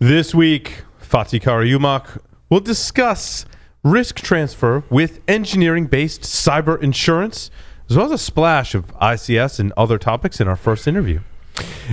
This week, Fatih Karayumak will discuss risk transfer with engineering-based cyber insurance, as well as a splash of ICS and other topics in our first interview.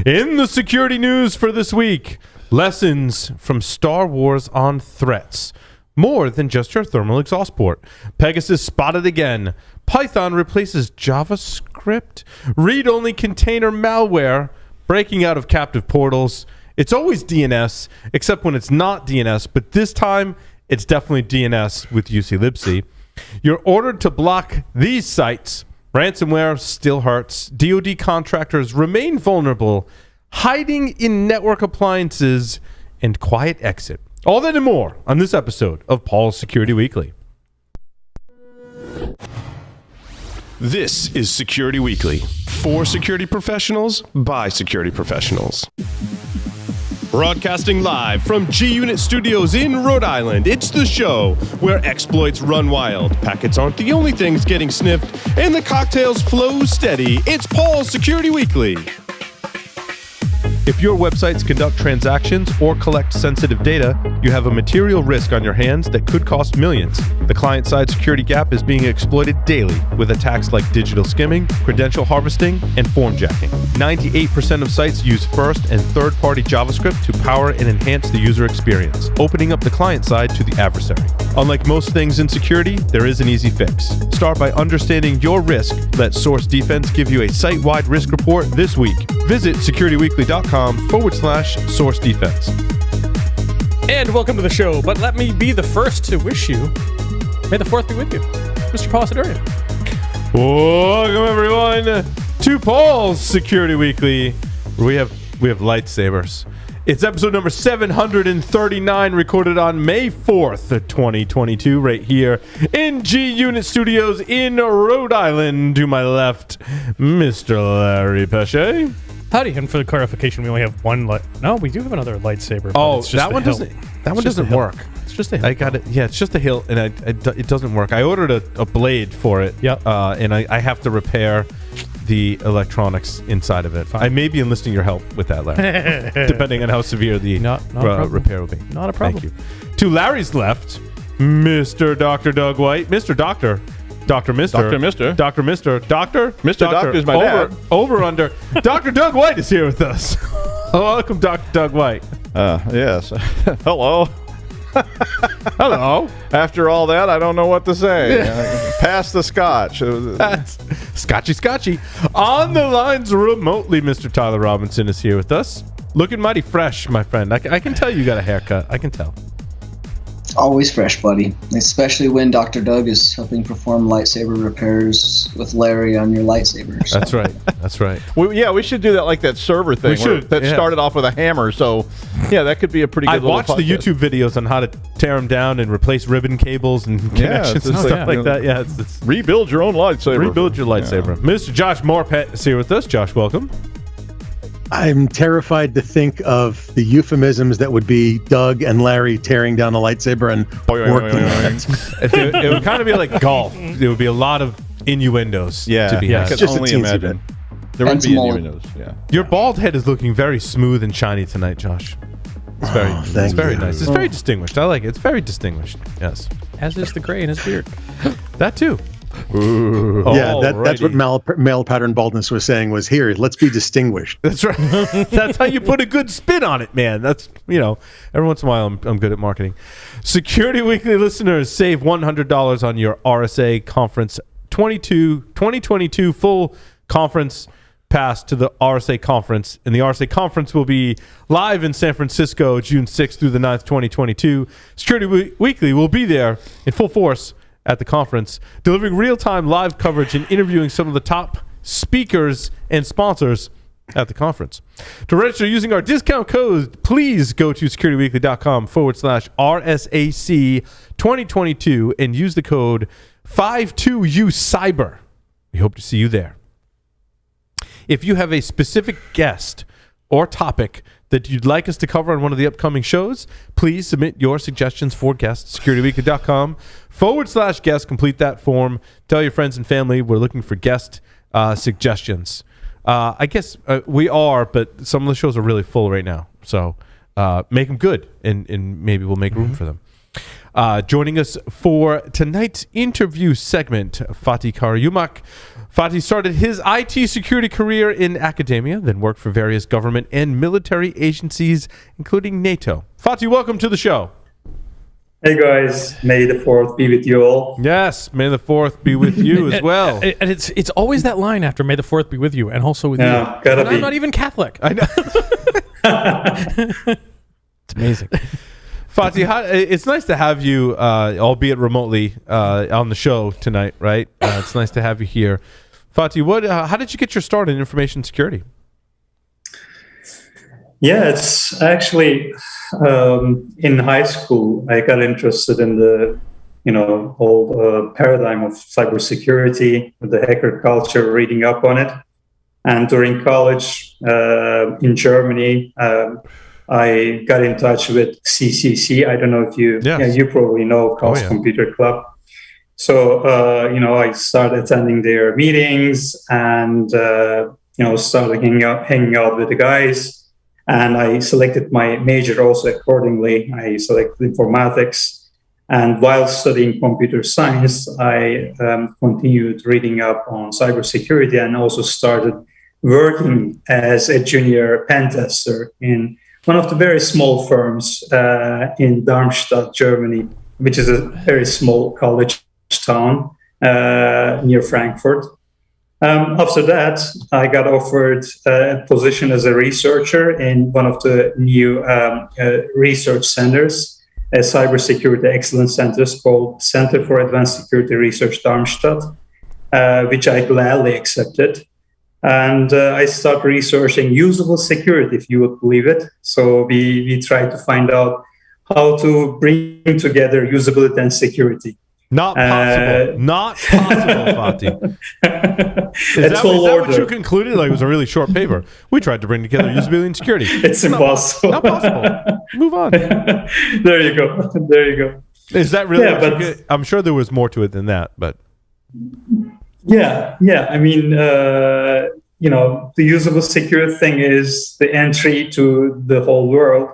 In the security news for this week, lessons from Star Wars on threats. More than just your thermal exhaust port. Pegasus spotted again. Python replaces JavaScript. Read-only container malware breaking out of captive portals. It's always DNS, except when it's not DNS, but this time it's definitely DNS with UCLibc. You're ordered to block these sites. Ransomware still hurts. DoD contractors remain vulnerable. Hiding in network appliances and quiet exit. All that and more on this episode of Paul's Security Weekly. This is Security Weekly. For security professionals, by security professionals. Broadcasting live from G-Unit Studios in Rhode Island, it's the show where exploits run wild, packets aren't the only things getting sniffed, and the cocktails flow steady. It's Paul's Security Weekly. If your websites conduct transactions or collect sensitive data, you have a material risk on your hands that could cost millions. The client-side security gap is being exploited daily with attacks like digital skimming, credential harvesting, and form jacking. 98% of sites use first and third-party JavaScript to power and enhance the user experience, opening up the client side to the adversary. Unlike most things in security, there is an easy fix. Start by understanding your risk. Let Source Defense give you a site-wide risk report this week. Visit securityweekly.com/source defense. And welcome to the show, but let me be the first to wish you, may the 4th be with you, Mr. Paul Sidorian. Welcome everyone to Paul's Security Weekly, where we have lightsabers. It's episode number 739, recorded on May 4th, 2022, right here in G-Unit Studios in Rhode Island. To my left, Mr. Larry Pesce. Howdy, and for the clarification, we only have one No, we do have another lightsaber. Oh, it's just that one doesn't. That one doesn't work. It's just a hilt. I got it. Yeah, it's just a hilt, and it doesn't work. I ordered a blade for it. Yep. And I have to repair the electronics inside of it. Fine. I may be enlisting your help with that, Larry, depending on how severe the repair will be. Not a problem. Thank you. To Larry's left, Mr. Dr. Doug White. Mr. Doctor. Dr. Mister. Dr. Mister. Dr. Mister. Doctor. Mr. Doctor's my dad. Over under. Dr. Doug White is here with us. Welcome, Dr. Doug White. Yes. Hello. Hello. After all that, I don't know what to say. Pass the scotch. That's scotchy. On the lines remotely, Mr. Tyler Robinson is here with us. Looking mighty fresh, my friend. I can tell you got a haircut. I can tell. Always fresh, buddy. Especially when Dr. Doug is helping perform lightsaber repairs with Larry on your lightsabers. That's right. That's right. We should do that like that server thing. We should, that started off with a hammer. So, yeah, that could be a pretty good I watched the YouTube videos on how to tear them down and replace ribbon cables and connections and stuff like that. Yeah, it's rebuild your own lightsaber. Rebuild your lightsaber. Yeah. Mr. Josh Morpet is here with us. Josh, welcome. I'm terrified to think of the euphemisms that would be Doug and Larry tearing down a lightsaber and working on it. It would kind of be like golf. There would be a lot of innuendos to be had. I can only imagine. There would be innuendos, Your bald head is looking very smooth and shiny tonight, Josh. It's very, it's very nice. It's very distinguished. I like it. It's very distinguished. Yes. As is the gray in his beard. That too. Ooh. Yeah, that's what male pattern baldness was saying was, here, let's be distinguished. That's right. That's how you put a good spin on it, man. That's, every once in a while I'm good at marketing. Security Weekly listeners, save $100 on your RSA Conference 2022 full conference pass to the RSA Conference. And the RSA Conference will be live in San Francisco, June 6th through the 9th, 2022. Security Weekly will be there in full force at the conference, delivering real-time live coverage and interviewing some of the top speakers and sponsors at the conference. To register using our discount code, please go to securityweekly.com/RSAC 2022 and use the code 52UCyber. We hope to see you there. If you have a specific guest or topic that you'd like us to cover on one of the upcoming shows, please submit your suggestions for guests. securityweekly.com/guest. Complete that form. Tell your friends and family we're looking for guest suggestions. I guess we are, but some of the shows are really full right now. So make them good, and maybe we'll make room for them. Joining us for tonight's interview segment, Fatih Karayumak. Fatih started his IT security career in academia, then worked for various government and military agencies, including NATO. Fatih, welcome to the show. Hey guys, may the 4th be with you all. Yes, may the 4th be with you as well. And it's always that line after "May the 4th be with you," and also with you. Gotta And be. I'm not even Catholic. I know. It's amazing. Fatih, it's nice to have you, albeit remotely, on the show tonight, right? It's nice to have you here. Fatih, how did you get your start in information security? Yeah, it's actually in high school I got interested in the whole paradigm of cybersecurity, the hacker culture, reading up on it. And during college in Germany, I got in touch with CCC. I don't know if you you probably know Chaos Computer Club. So I started attending their meetings and started hanging out with the guys. And I selected my major also accordingly. I selected informatics. And while studying computer science, I continued reading up on cybersecurity and also started working as a junior pen tester in one of the very small firms in Darmstadt, Germany, which is a very small college town near Frankfurt. After that, I got offered a position as a researcher in one of the new research centers, a cybersecurity excellence centers called Center for Advanced Security Research Darmstadt, which I gladly accepted. And I started researching usable security, if you would believe it. So we tried to find out how to bring together usability and security. Not possible. Not possible, Fatih. Is that what you concluded? Like, it was a really short paper. We tried to bring together usability and security. It's impossible. Not possible. Move on. There you go. Is that really? I'm sure there was more to it than that, but. Yeah. I mean, the usable security thing is the entry to the whole world,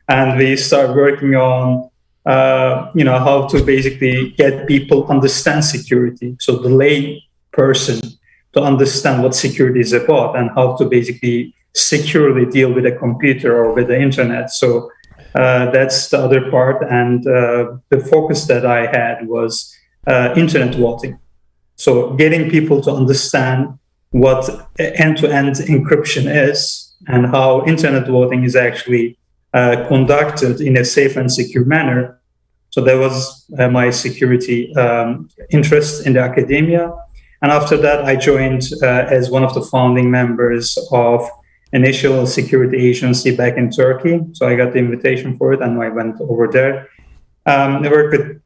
and we start working on how to basically get people understand security. So the lay person to understand what security is about and how to basically securely deal with a computer or with the internet. So that's the other part. And the focus that I had was internet vaulting. So getting people to understand what end-to-end encryption is and how internet vaulting is actually conducted in a safe and secure manner. So that was my security interest in the academia. And after that, I joined as one of the founding members of a national security agency back in Turkey. So I got the invitation for it and I went over there. I worked with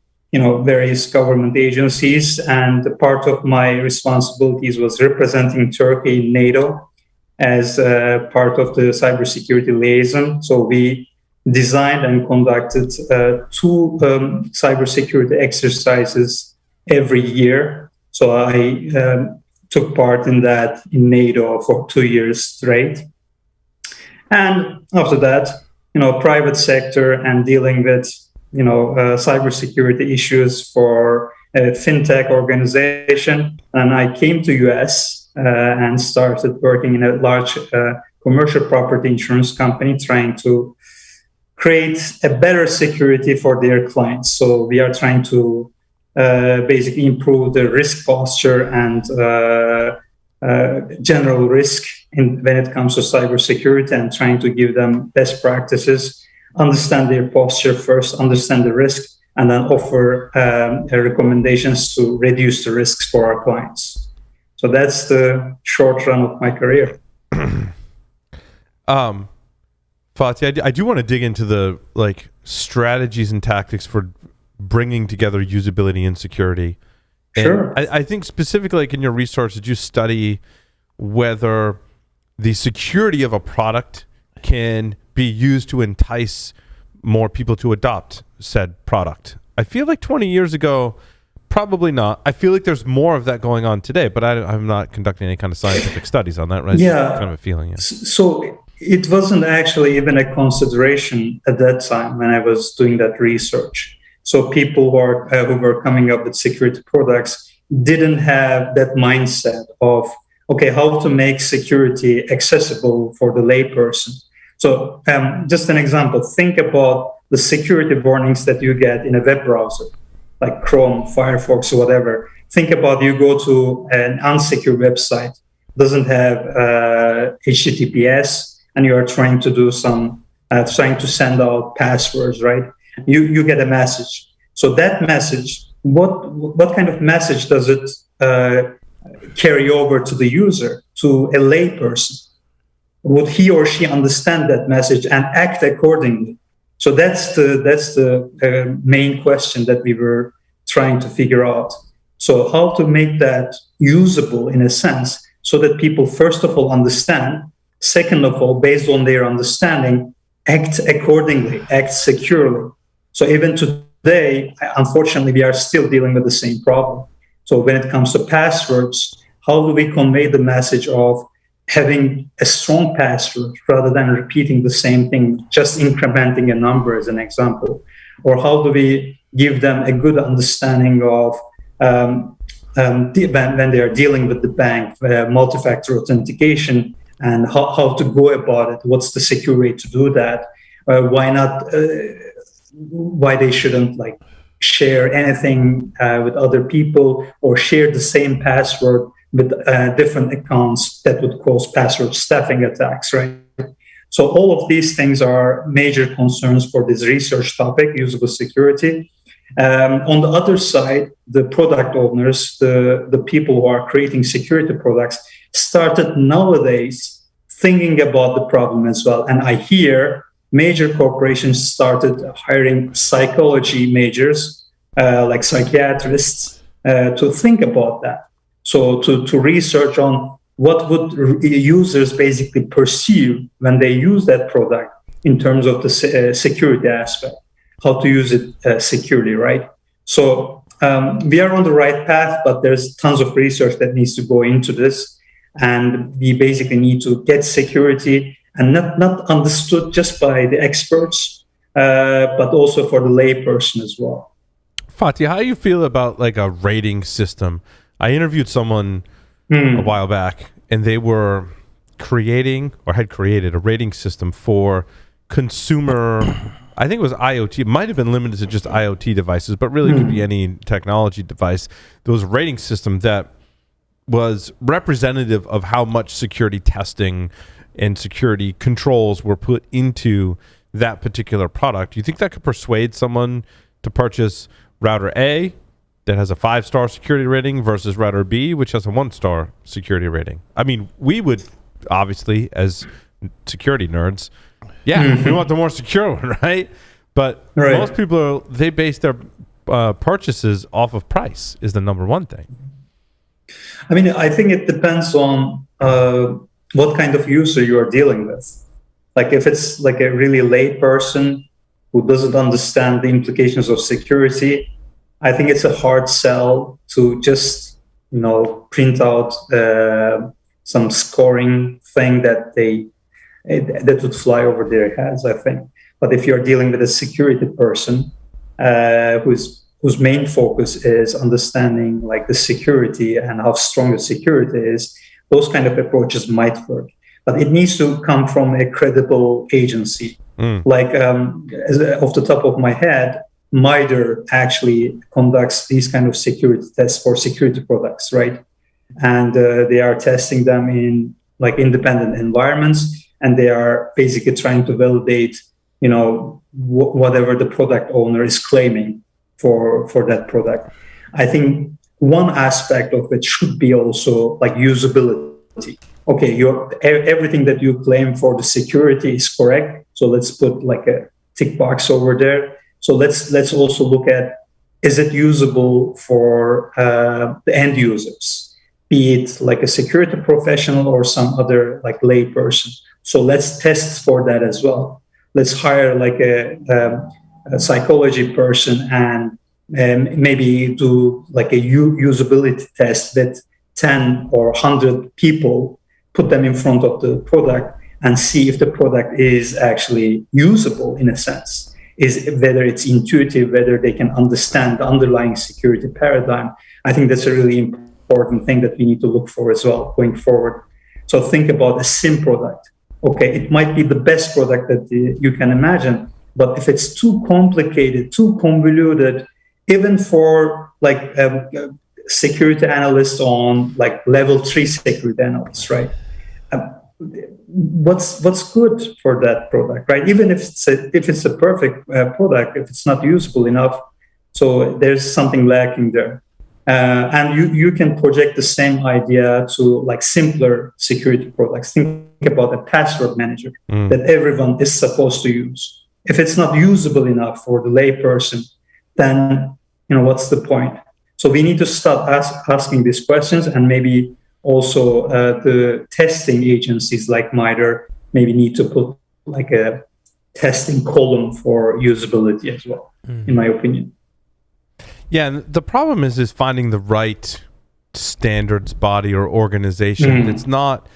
various government agencies, and part of my responsibilities was representing Turkey in NATO as part of the cybersecurity liaison. So we designed and conducted 2 cybersecurity exercises every year. So I took part in that in NATO for 2 years straight. And after that, private sector and dealing with cybersecurity issues for a fintech organization. And I came to US and started working in a large commercial property insurance company, trying to create a better security for their clients. So we are trying to basically improve the risk posture and general risk when it comes to cybersecurity, and trying to give them best practices, understand their posture first, understand the risk, and then offer recommendations to reduce the risks for our clients. So that's the short run of my career. Fatih, I do want to dig into the strategies and tactics for bringing together usability and security. Sure. And I think specifically, in your research, did you study whether the security of a product can be used to entice more people to adopt said product? I feel like 20 years ago, probably not. I feel like there's more of that going on today, but I'm not conducting any kind of scientific studies on that, right? Yeah. Kind of a feeling. Yeah. So it wasn't actually even a consideration at that time when I was doing that research. So people who were coming up with security products didn't have that mindset of, okay, how to make security accessible for the layperson. So just an example, think about the security warnings that you get in a web browser, like Chrome, Firefox, or whatever. Think about you go to an unsecure website, doesn't have HTTPS, and you are trying to do trying to send out passwords, right? You get a message. So that message, what kind of message does it carry over to the user, to a layperson? Would he or she understand that message and act accordingly? So that's the main question that we were trying to figure out. So how to make that usable in a sense, so that people first of all understand, second of all, based on their understanding, act accordingly, act securely. So even today, unfortunately, we are still dealing with the same problem. So when it comes to passwords, how do we convey the message of having a strong password rather than repeating the same thing, just incrementing a number as an example? Or how do we give them a good understanding of when they are dealing with the bank, multi-factor authentication, and how to go about it? What's the secure way to do that? Why they shouldn't share anything with other people or share the same password with different accounts that would cause password stuffing attacks, right? So all of these things are major concerns for this research topic, usable security. On the other side, the product owners, the people who are creating security products, started nowadays thinking about the problem as well. And I hear major corporations started hiring psychology majors, like psychiatrists, to think about that. So to research on what would users basically perceive when they use that product in terms of the security aspect, how to use it securely, right? So we are on the right path, but there's tons of research that needs to go into this. And we basically need to get security and not understood just by the experts, but also for the layperson as well. Fatih, how do you feel about like a rating system? I interviewed someone a while back, and they were creating or had created a rating system for consumer, I think it was IoT. It might have been limited to just IoT devices, but really could be any technology device. There was a rating system that was representative of how much security testing and security controls were put into that particular product. Do you think that could persuade someone to purchase router A that has a 5-star security rating versus router B, which has a 1-star security rating? I mean, we would obviously, as security nerds, we want the more secure one, right? But most people, they base their purchases off of price is the number one thing. I mean, I think it depends on what kind of user you are dealing with. Like if it's like a really lay person who doesn't understand the implications of security, I think it's a hard sell to just, print out some scoring thing that that would fly over their heads, I think. But if you're dealing with a security person whose main focus is understanding like the security and how strong the security is, those kind of approaches might work. But it needs to come from a credible agency. Like off the top of my head, MITRE actually conducts these kind of security tests for security products, right? And they are testing them in like independent environments, and they are basically trying to validate, whatever the product owner is claiming for that product. I think one aspect of it should be also like usability. Okay, everything that you claim for the security is correct, so let's put like a tick box over there. So let's also look at, is it usable for the end users, be it like a security professional or some other like lay person. So let's test for that as well. Let's hire like a psychology person and maybe do like a usability test with 10 or 100 people, put them in front of the product and see if the product is actually usable in a sense, is whether it's intuitive, whether they can understand the underlying security paradigm. I think that's a really important thing that we need to look for as well going forward. So think about a SIM product. Okay, it might be the best product that you can imagine, but if it's too complicated, too convoluted, even for like security analysts on like level 3 security analysts, right? What's good for that product, right? Even if it's a perfect product, if it's not usable enough, so there's something lacking there. And you can project the same idea to like simpler security products. Think about a password manager that everyone is supposed to use. If it's not usable enough for the layperson, then what's the point? So we need to start asking these questions, and maybe also the testing agencies like MITRE maybe need to put like a testing column for usability as well, in my opinion. Yeah, and the problem is finding the right standards body or organization. It's not,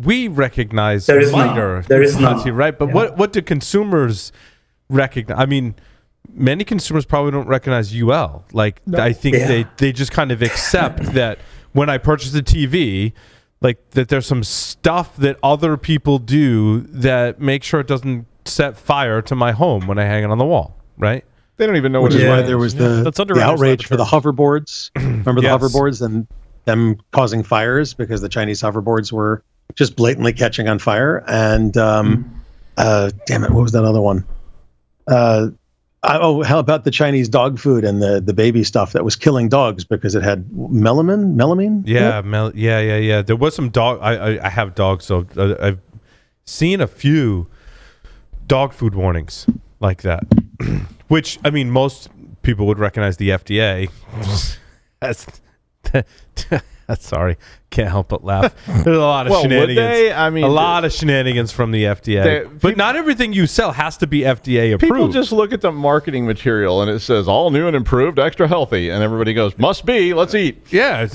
we recognize MITRE. There is none. Right? But what do consumers recognize? I mean, many consumers probably don't recognize UL. Like, I think they just kind of accept that when I purchase a TV, like that there's some stuff that other people do that make sure it doesn't set fire to my home when I hang it on the wall, right? They don't even know what Which it is why is. there was the outrage for the hoverboards. Remember the hoverboards and them causing fires because the Chinese hoverboards were just blatantly catching on fire. And damn it, what was that other one? How about the Chinese dog food and the baby stuff that was killing dogs because it had melamine? Yeah, There was some dog. I have dogs, so I've seen a few dog food warnings like that. Which, I mean, most people would recognize the FDA. Sorry, can't help but laugh. There's a lot of shenanigans. Would they? I mean, a lot of shenanigans from the FDA. But not everything you sell has to be FDA approved. People just look at the marketing material and it says all new and improved, extra healthy, and everybody goes, "Must be, let's eat." Yeah,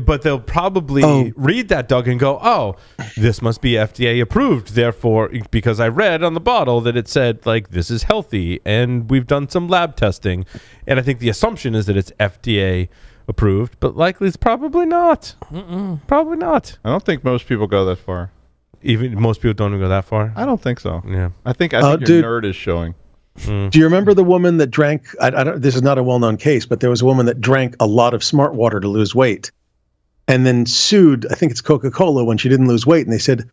but they'll probably read that, Doug, and go, "Oh, this must be FDA approved." Therefore, because I read on the bottle that it said like this is healthy, and we've done some lab testing, and I think the assumption is that it's FDA approved, but likely it's probably not. Probably not. I don't think most people go that far. Even most people don't even go that far. I don't think so. Yeah, I think your nerd is showing. Do you remember the woman that drank? I don't. This is not a well-known case, but there was a woman that drank a lot of smart water to lose weight, and then sued. I think it's Coca-Cola when she didn't lose weight, and they said,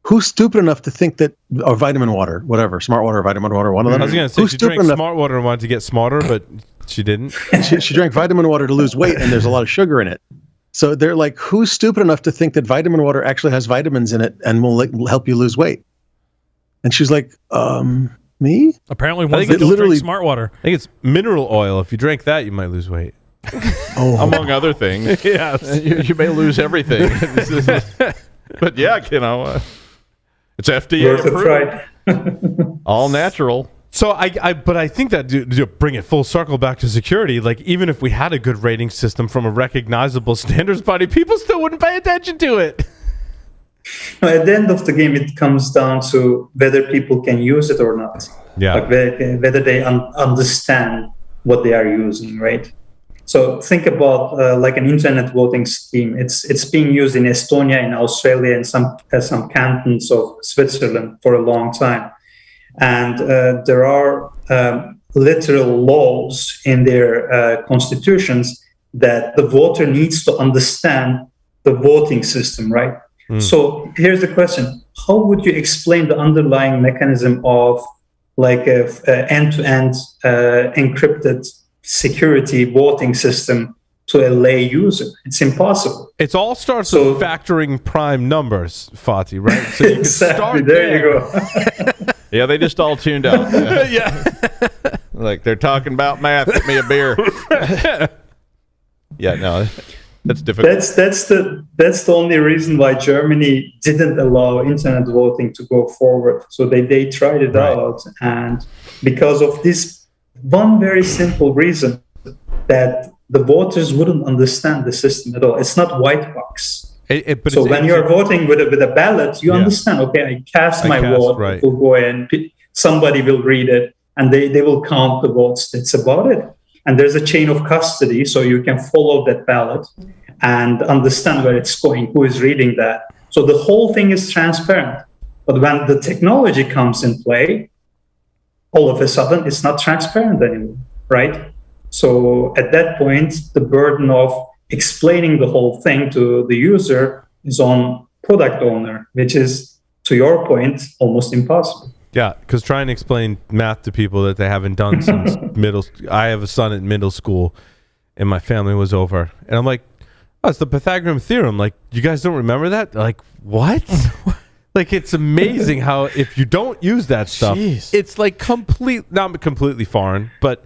"Who's stupid enough to think that?" Or vitamin water, whatever, smart water, or vitamin water, one of them. I was going to say Who's she stupid drank enough? smart water and wanted to get smarter, but she didn't. She drank vitamin water to lose weight, and there's a lot of sugar in it. So they're like, who's stupid enough to think that vitamin water actually has vitamins in it and will help you lose weight? And she's like, me? Apparently, ones that don't drink smart water. I think it's mineral oil. If you drink that, you might lose weight. Among other things. Yes. You may lose everything. But yeah, it's FDA approved. All natural. So but I think that to bring it full circle back to security, like even if we had a good rating system from a recognizable standards body, people still wouldn't pay attention to it. At the end of the game, it comes down to whether people can use it or not. Yeah. Like whether they understand what they are using, right? So think about like an internet voting scheme. It's being used in Estonia, in Australia, and some cantons of Switzerland for a long time. And there are literal laws in their constitutions that the voter needs to understand the voting system, right? So here's the question. How would you explain the underlying mechanism of like a end-to-end encrypted security voting system to a lay user? It's impossible. It all starts with factoring prime numbers, Fatih, right? So you can start there. You go. Yeah, they just all tuned out. Yeah. Like they're talking about math. Get me a beer. Yeah, no, that's difficult. That's the only reason why Germany didn't allow internet voting to go forward. So they tried it out, and because of this one very simple reason, that the voters wouldn't understand the system at all. It's not white box. So when you're voting with a ballot, you understand, okay, I cast my vote, right. it will go in, somebody will read it, and they will count the votes. That's about it. And there's a chain of custody, so you can follow that ballot and understand where it's going, who is reading that. So the whole thing is transparent. But when the technology comes in play, all of a sudden it's not transparent anymore, right? So at that point, the burden of explaining the whole thing to the user is on product owner, which is, to your point, almost impossible. Yeah, because trying to explain math to people that they haven't done since I have a son at middle school, and my family was over, and I'm like, oh, it's the Pythagorean theorem. Like, you guys don't remember that? They're like, what? Like, it's amazing how if you don't use that stuff, it's like not completely foreign, but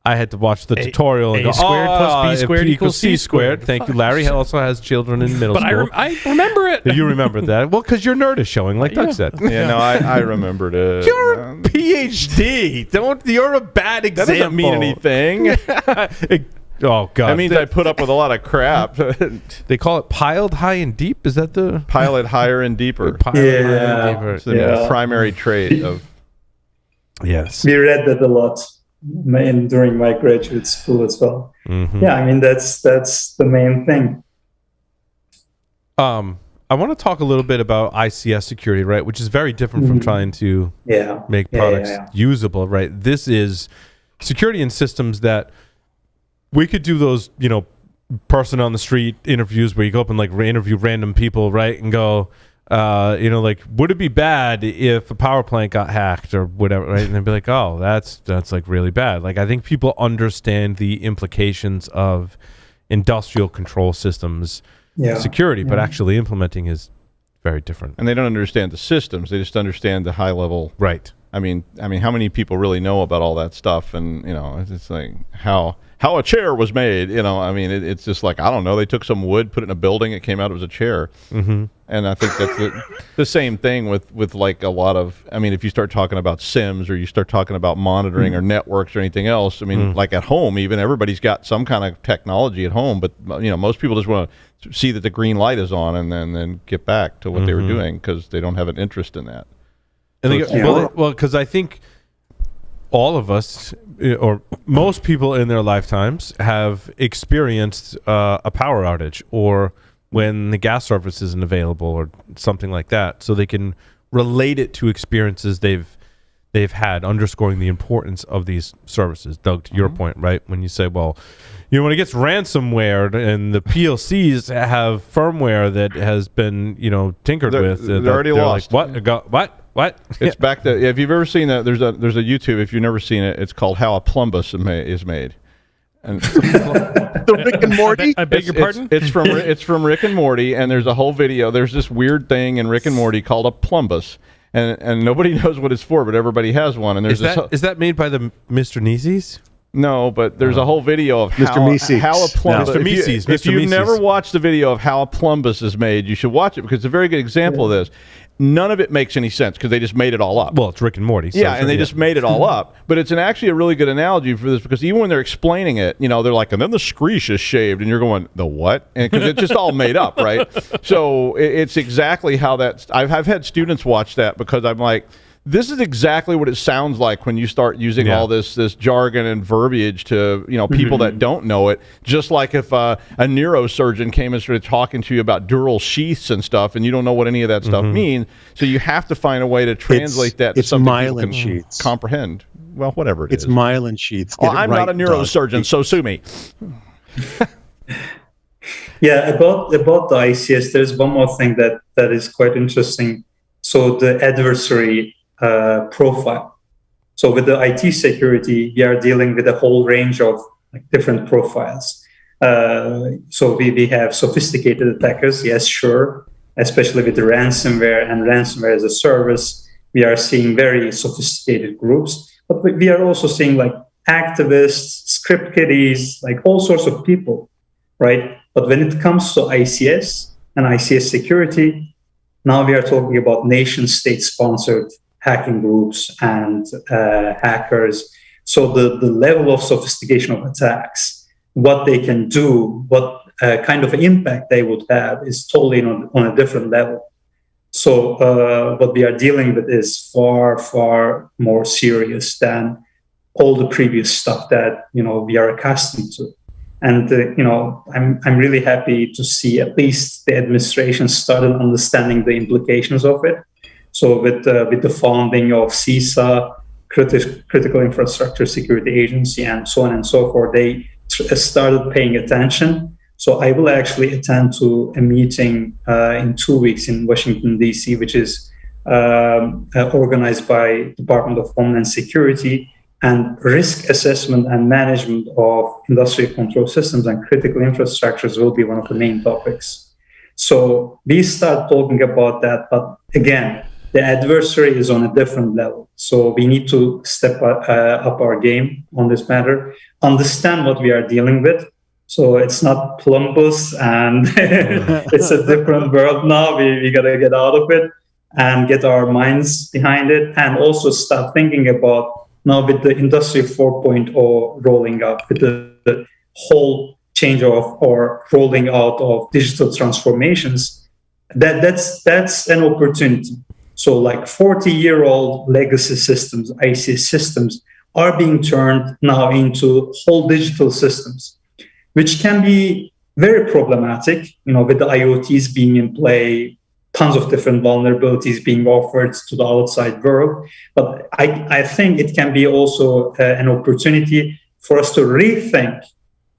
I had to watch the tutorial and go, squared plus B squared equals C squared. Thank you. Larry also has children in middle school. But I remember it. You remember that? Well, because your nerd is showing, like Doug said. Yeah, no, I remembered it. You're a PhD. You're a bad example. That doesn't mean anything. Oh, God. That means I put up with a lot of crap. They call it piled high and deep? Is that the... Pile it higher and deeper. High and deeper. It's the primary trait of... Yes. We read that a lot during my graduate school as well. Mm-hmm. Yeah, I mean, that's the main thing. I want to talk a little bit about ICS security, right? Which is very different from trying to make products usable, right? This is security in systems that we could do those, person on the street interviews where you go up and like interview random people, right? And go, like, would it be bad if a power plant got hacked or whatever, right? And they'd be like, oh, that's like really bad. Like, I think people understand the implications of industrial control systems security, but actually implementing is very different. And they don't understand the systems; they just understand the high level. Right. I mean, how many people really know about all that stuff? And it's like how a chair was made. I mean, it's just like, I don't know. They took some wood, put it in a building, it came out, it was a chair. Mm-hmm. And I think that's the same thing with like a lot of. I mean, if you start talking about SIMs or you start talking about monitoring or networks or anything else, I mean, like at home, even everybody's got some kind of technology at home, but most people just want to see that the green light is on and then get back to what they were doing because they don't have an interest in that. Well, because I think all of us, or most people in their lifetimes, have experienced a power outage or when the gas service isn't available or something like that, so they can relate it to experiences they've had, underscoring the importance of these services. Doug, to your point, right? When you say, well, when it gets ransomware and the PLCs have firmware that has been, tinkered with, they're already lost. Like, what? It's back to, if you've ever seen that, there's a YouTube, if you've never seen it, it's called How a Plumbus is Made. And the Rick and Morty? I beg your pardon? It's from Rick and Morty, and there's a whole video. There's this weird thing in Rick and Morty called a plumbus. And nobody knows what it's for, but everybody has one. And there's is that made by the Mr. Neezy's? No, but there's a whole video of Mr. how a plumbus. Mr. Meese's. If you've never watched the video of how a plumbus is made, you should watch it because it's a very good example of this. None of it makes any sense because they just made it all up. Well, it's Rick and Morty. So and they just made it all up. But it's actually a really good analogy for this because even when they're explaining it, they're like, and then the screech is shaved, and you're going, the what? And because it's just all made up, right? So it's exactly how that. I've had students watch that because I'm like, this is exactly what it sounds like when you start using all this jargon and verbiage to people that don't know it. Just like if a neurosurgeon came and started talking to you about dural sheaths and stuff, and you don't know what any of that stuff means, so you have to find a way to translate that to something people can sheaths. Comprehend. Well, whatever it is. It's myelin sheaths. I'm not a neurosurgeon, so sue me. Yeah, about the ICS, there's one more thing that is quite interesting. So the adversary profile. So with the IT security, we are dealing with a whole range of different profiles. So we have sophisticated attackers, yes, sure, especially with the ransomware and ransomware as a service. We are seeing very sophisticated groups, but we are also seeing like activists, script kiddies, like all sorts of people, right? But when it comes to ICS and ICS security, now we are talking about nation-state sponsored hacking groups and hackers. So the level of sophistication of attacks, what they can do, what kind of impact they would have is totally on a different level. So what we are dealing with is far, far more serious than all the previous stuff that we are accustomed to. And I'm really happy to see at least the administration started understanding the implications of it. So with the founding of CISA, Critical Infrastructure Security Agency, and so on and so forth, they started paying attention. So I will actually attend to a meeting in 2 weeks in Washington, D.C., which is organized by Department of Homeland Security, and risk assessment and management of industrial control systems and critical infrastructures will be one of the main topics. So we start talking about that, but again, the adversary is on a different level. So we need to step up our game on this matter, understand what we are dealing with. So it's not Columbus and it's a different world now. We got to get out of it and get our minds behind it, and also start thinking about now with the Industry 4.0 rolling out, with the whole change of or rolling out of digital transformations, that's an opportunity. So like 40-year-old legacy systems, ICS systems, are being turned now into whole digital systems, which can be very problematic, with the IoTs being in play, tons of different vulnerabilities being offered to the outside world. But I think it can be also an opportunity for us to rethink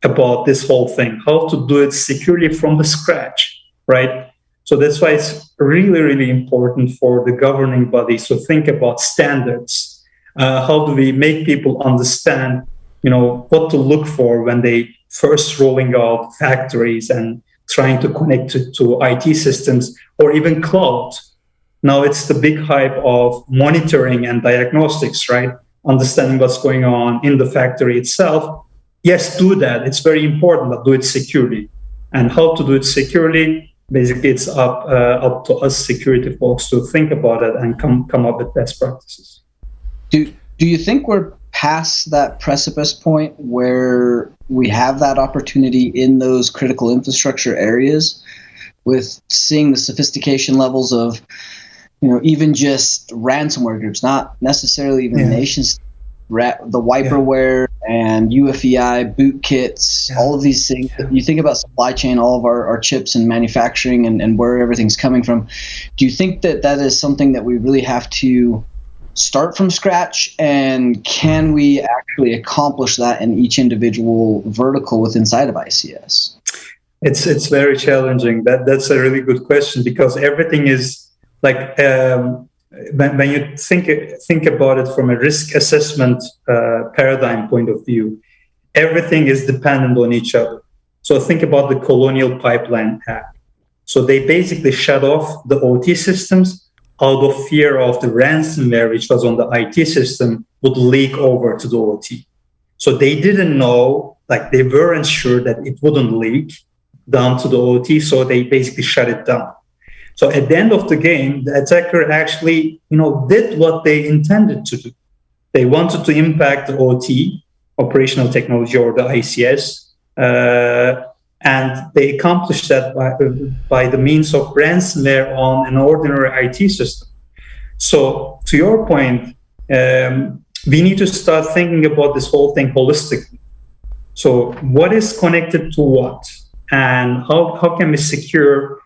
about this whole thing, how to do it securely from the scratch, right? So that's why it's really, really important for the governing bodies to think about standards. How do we make people understand, what to look for when they first rolling out factories and trying to connect to IT systems or even cloud. Now it's the big hype of monitoring and diagnostics, right? Understanding what's going on in the factory itself. Yes, do that. It's very important, but do it securely. And how to do it securely, basically it's up to us security folks to think about it and come up with best practices. Do you think we're past that precipice point where we have that opportunity in those critical infrastructure areas, with seeing the sophistication levels of, even just ransomware groups, not necessarily even nations, the wiperware and UFEI boot kits, all of these things. You think about supply chain, all of our chips and manufacturing and where everything's coming from. Do you think that is something that we really have to start from scratch, and can we actually accomplish that in each individual vertical within inside of ICS? It's very challenging. That's a really good question, because everything is like when you think about it from a risk assessment paradigm point of view, everything is dependent on each other. So think about the Colonial Pipeline Act. So they basically shut off the OT systems out of fear of the ransomware, which was on the IT system, would leak over to the OT. So they didn't know, they weren't sure that it wouldn't leak down to the OT, so they basically shut it down. So at the end of the game, the attacker actually, did what they intended to do. They wanted to impact the OT, operational technology, or the ICS, and they accomplished that by the means of ransomware on an ordinary IT system. So to your point, we need to start thinking about this whole thing holistically. So what is connected to what? And how can we secure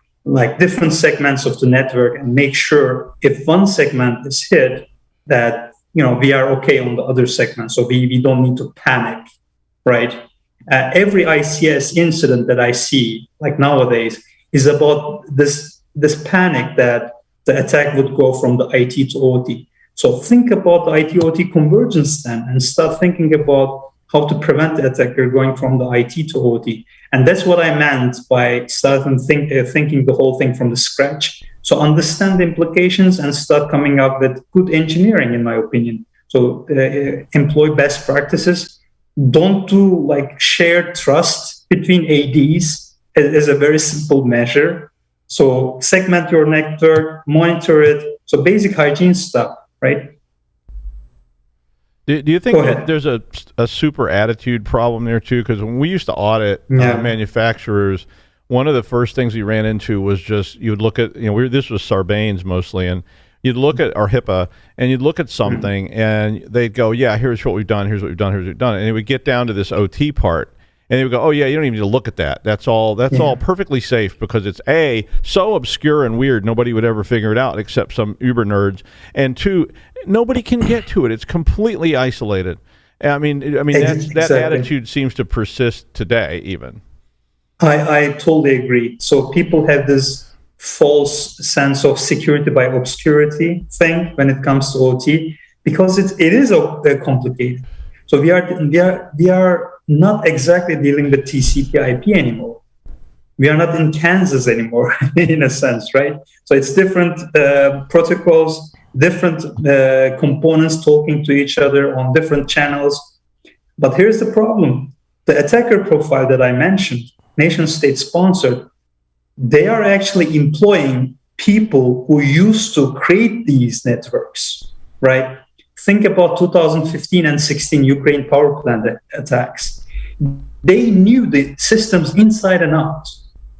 different segments of the network and make sure if one segment is hit that, we are okay on the other segment. So we don't need to panic, right? Every ICS incident that I see, nowadays, is about this panic that the attack would go from the IT to OT. So think about the IT-OT convergence then, and start thinking about how to prevent the attacker going from the IT to OT. And that's what I meant by starting thinking the whole thing from the scratch. So understand the implications and start coming up with good engineering, in my opinion. So employ best practices. Don't do shared trust between ADs as a very simple measure. So segment your network, monitor it. So basic hygiene stuff, right? Do you think Go ahead. there's a super attitude problem there too? Because when we used to audit manufacturers, one of the first things we ran into was just you would look at this was Sarbanes mostly, and you'd look at our HIPAA and you'd look at something and they'd go, yeah, here's what we've done, here's what we've done, here's what we've done, and it would get down to this OT part. And they would go, oh, yeah, you don't even need to look at that. That's all perfectly safe because it's, A, so obscure and weird, nobody would ever figure it out except some uber nerds. And 2, nobody can get to it. It's completely isolated. I mean, that attitude seems to persist today even. I totally agree. So people have this false sense of security by obscurity thing when it comes to OT because it is complicated. So we are not exactly dealing with TCP/IP anymore. We are not in Kansas anymore, in a sense, right? So it's different protocols, different components talking to each other on different channels. But here's the problem. The attacker profile that I mentioned, nation-state sponsored, they are actually employing people who used to create these networks, right? Think about 2015 and 16 Ukraine power plant attacks. They knew the systems inside and out,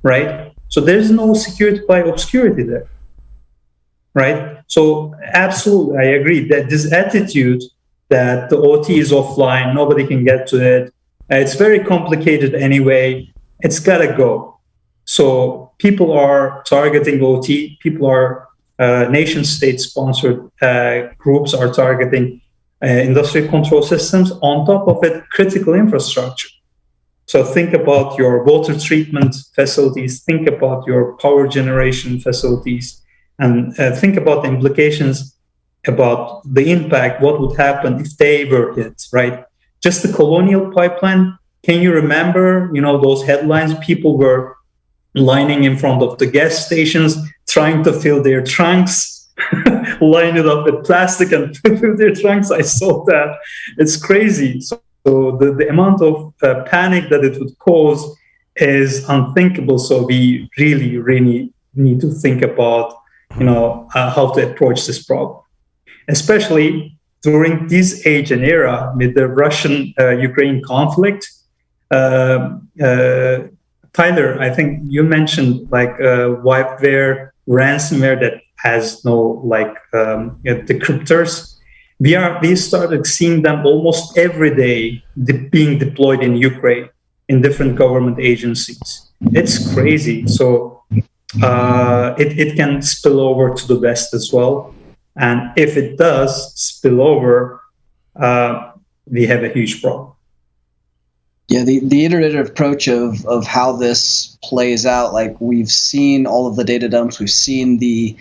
right? So there's no security by obscurity there, right? So absolutely, I agree that this attitude that the OT is offline, nobody can get to it, it's very complicated anyway, it's got to go. So people are targeting OT, people are nation-state sponsored groups are targeting industrial control systems. On top of it, critical infrastructure. So think about your water treatment facilities, think about your power generation facilities, and think about the implications about the impact, what would happen if they were hit, right? Just the Colonial Pipeline, can you remember, those headlines? People were lining in front of the gas stations, trying to fill their trunks, line it up with plastic and fill their trunks. I saw that. It's crazy. So the amount of panic that it would cause is unthinkable. So we really, really need to think about, how to approach this problem, especially during this age and era with the Russian-Ukraine conflict. Tyler, I think you mentioned wipeware, ransomware that has no decryptors. We started seeing them almost every day being deployed in Ukraine in different government agencies. It's crazy. So it can spill over to the West as well. And if it does spill over, we have a huge problem. Yeah, the iterative approach of how this plays out, like we've seen all of the data dumps, we've seen the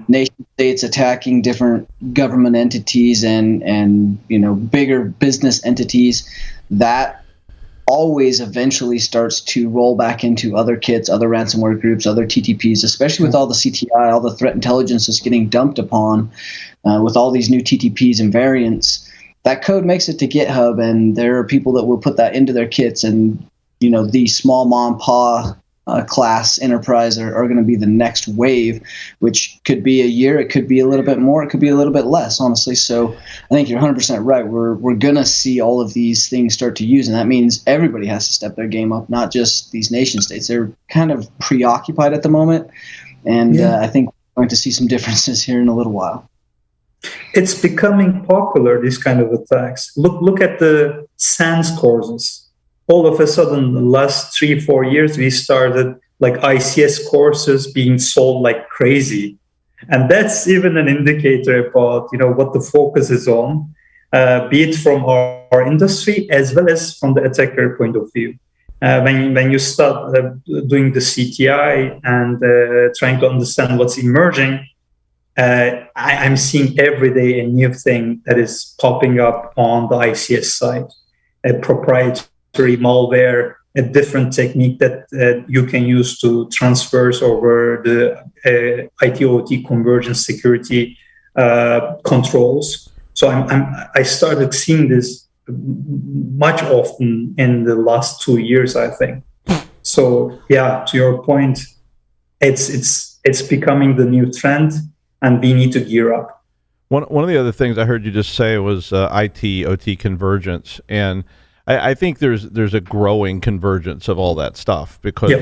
nation states attacking different government entities and bigger business entities, that always eventually starts to roll back into other kits, other ransomware groups, other TTPs, especially with all the CTI, all the threat intelligence that's getting dumped upon with all these new TTPs and variants. That code makes it to GitHub, and there are people that will put that into their kits, and the small mom pa class enterprise are going to be the next wave, which could be a year, it could be a little bit more, it could be a little bit less, honestly. So I think you're 100% right. We're going to see all of these things start to use, and that means everybody has to step their game up, not just these nation states. They're kind of preoccupied at the moment, and I think we're going to see some differences here in a little while. It's becoming popular, these kind of attacks. Look at the SANS courses. All of a sudden, the last 3-4 years, we started ICS courses being sold like crazy. And that's even an indicator about what the focus is on, be it from our industry as well as from the attacker point of view. When you start doing the CTI and trying to understand what's emerging, I'm seeing every day a new thing that is popping up on the ICS side, a proprietary malware, a different technique that you can use to transfers over the IT/OT convergence security controls. So I started seeing this much often in the last 2 years, I think. So yeah, to your point, it's becoming the new trend. And we need to gear up. One of the other things I heard you just say was IT OT convergence, and I think there's a growing convergence of all that stuff because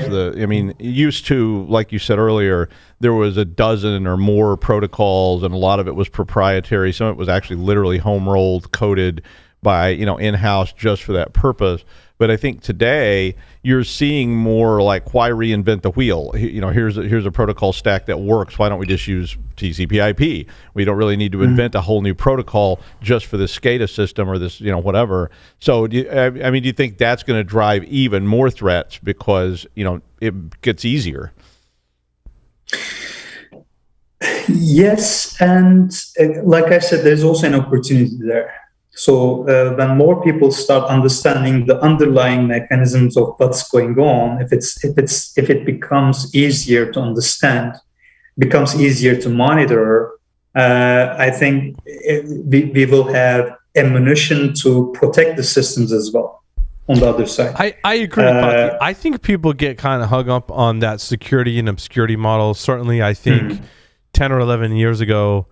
used to, like you said earlier, there was a dozen or more protocols, and a lot of it was proprietary. Some of it was actually literally home rolled, coded by in-house just for that purpose. But I think today you're seeing more like, why reinvent the wheel? Here's a protocol stack that works. Why don't we just use TCP/IP? We don't really need to invent a whole new protocol just for this SCADA system or this, whatever. So, do you think that's going to drive even more threats because it gets easier? Yes, and like I said, there's also an opportunity there. So when more people start understanding the underlying mechanisms of what's going on, if it becomes easier to understand, becomes easier to monitor, I think we will have ammunition to protect the systems as well. On the other side, I agree with Fatih. I think people get kind of hung up on that security and obscurity model. Certainly, I think 10 or 11 years ago,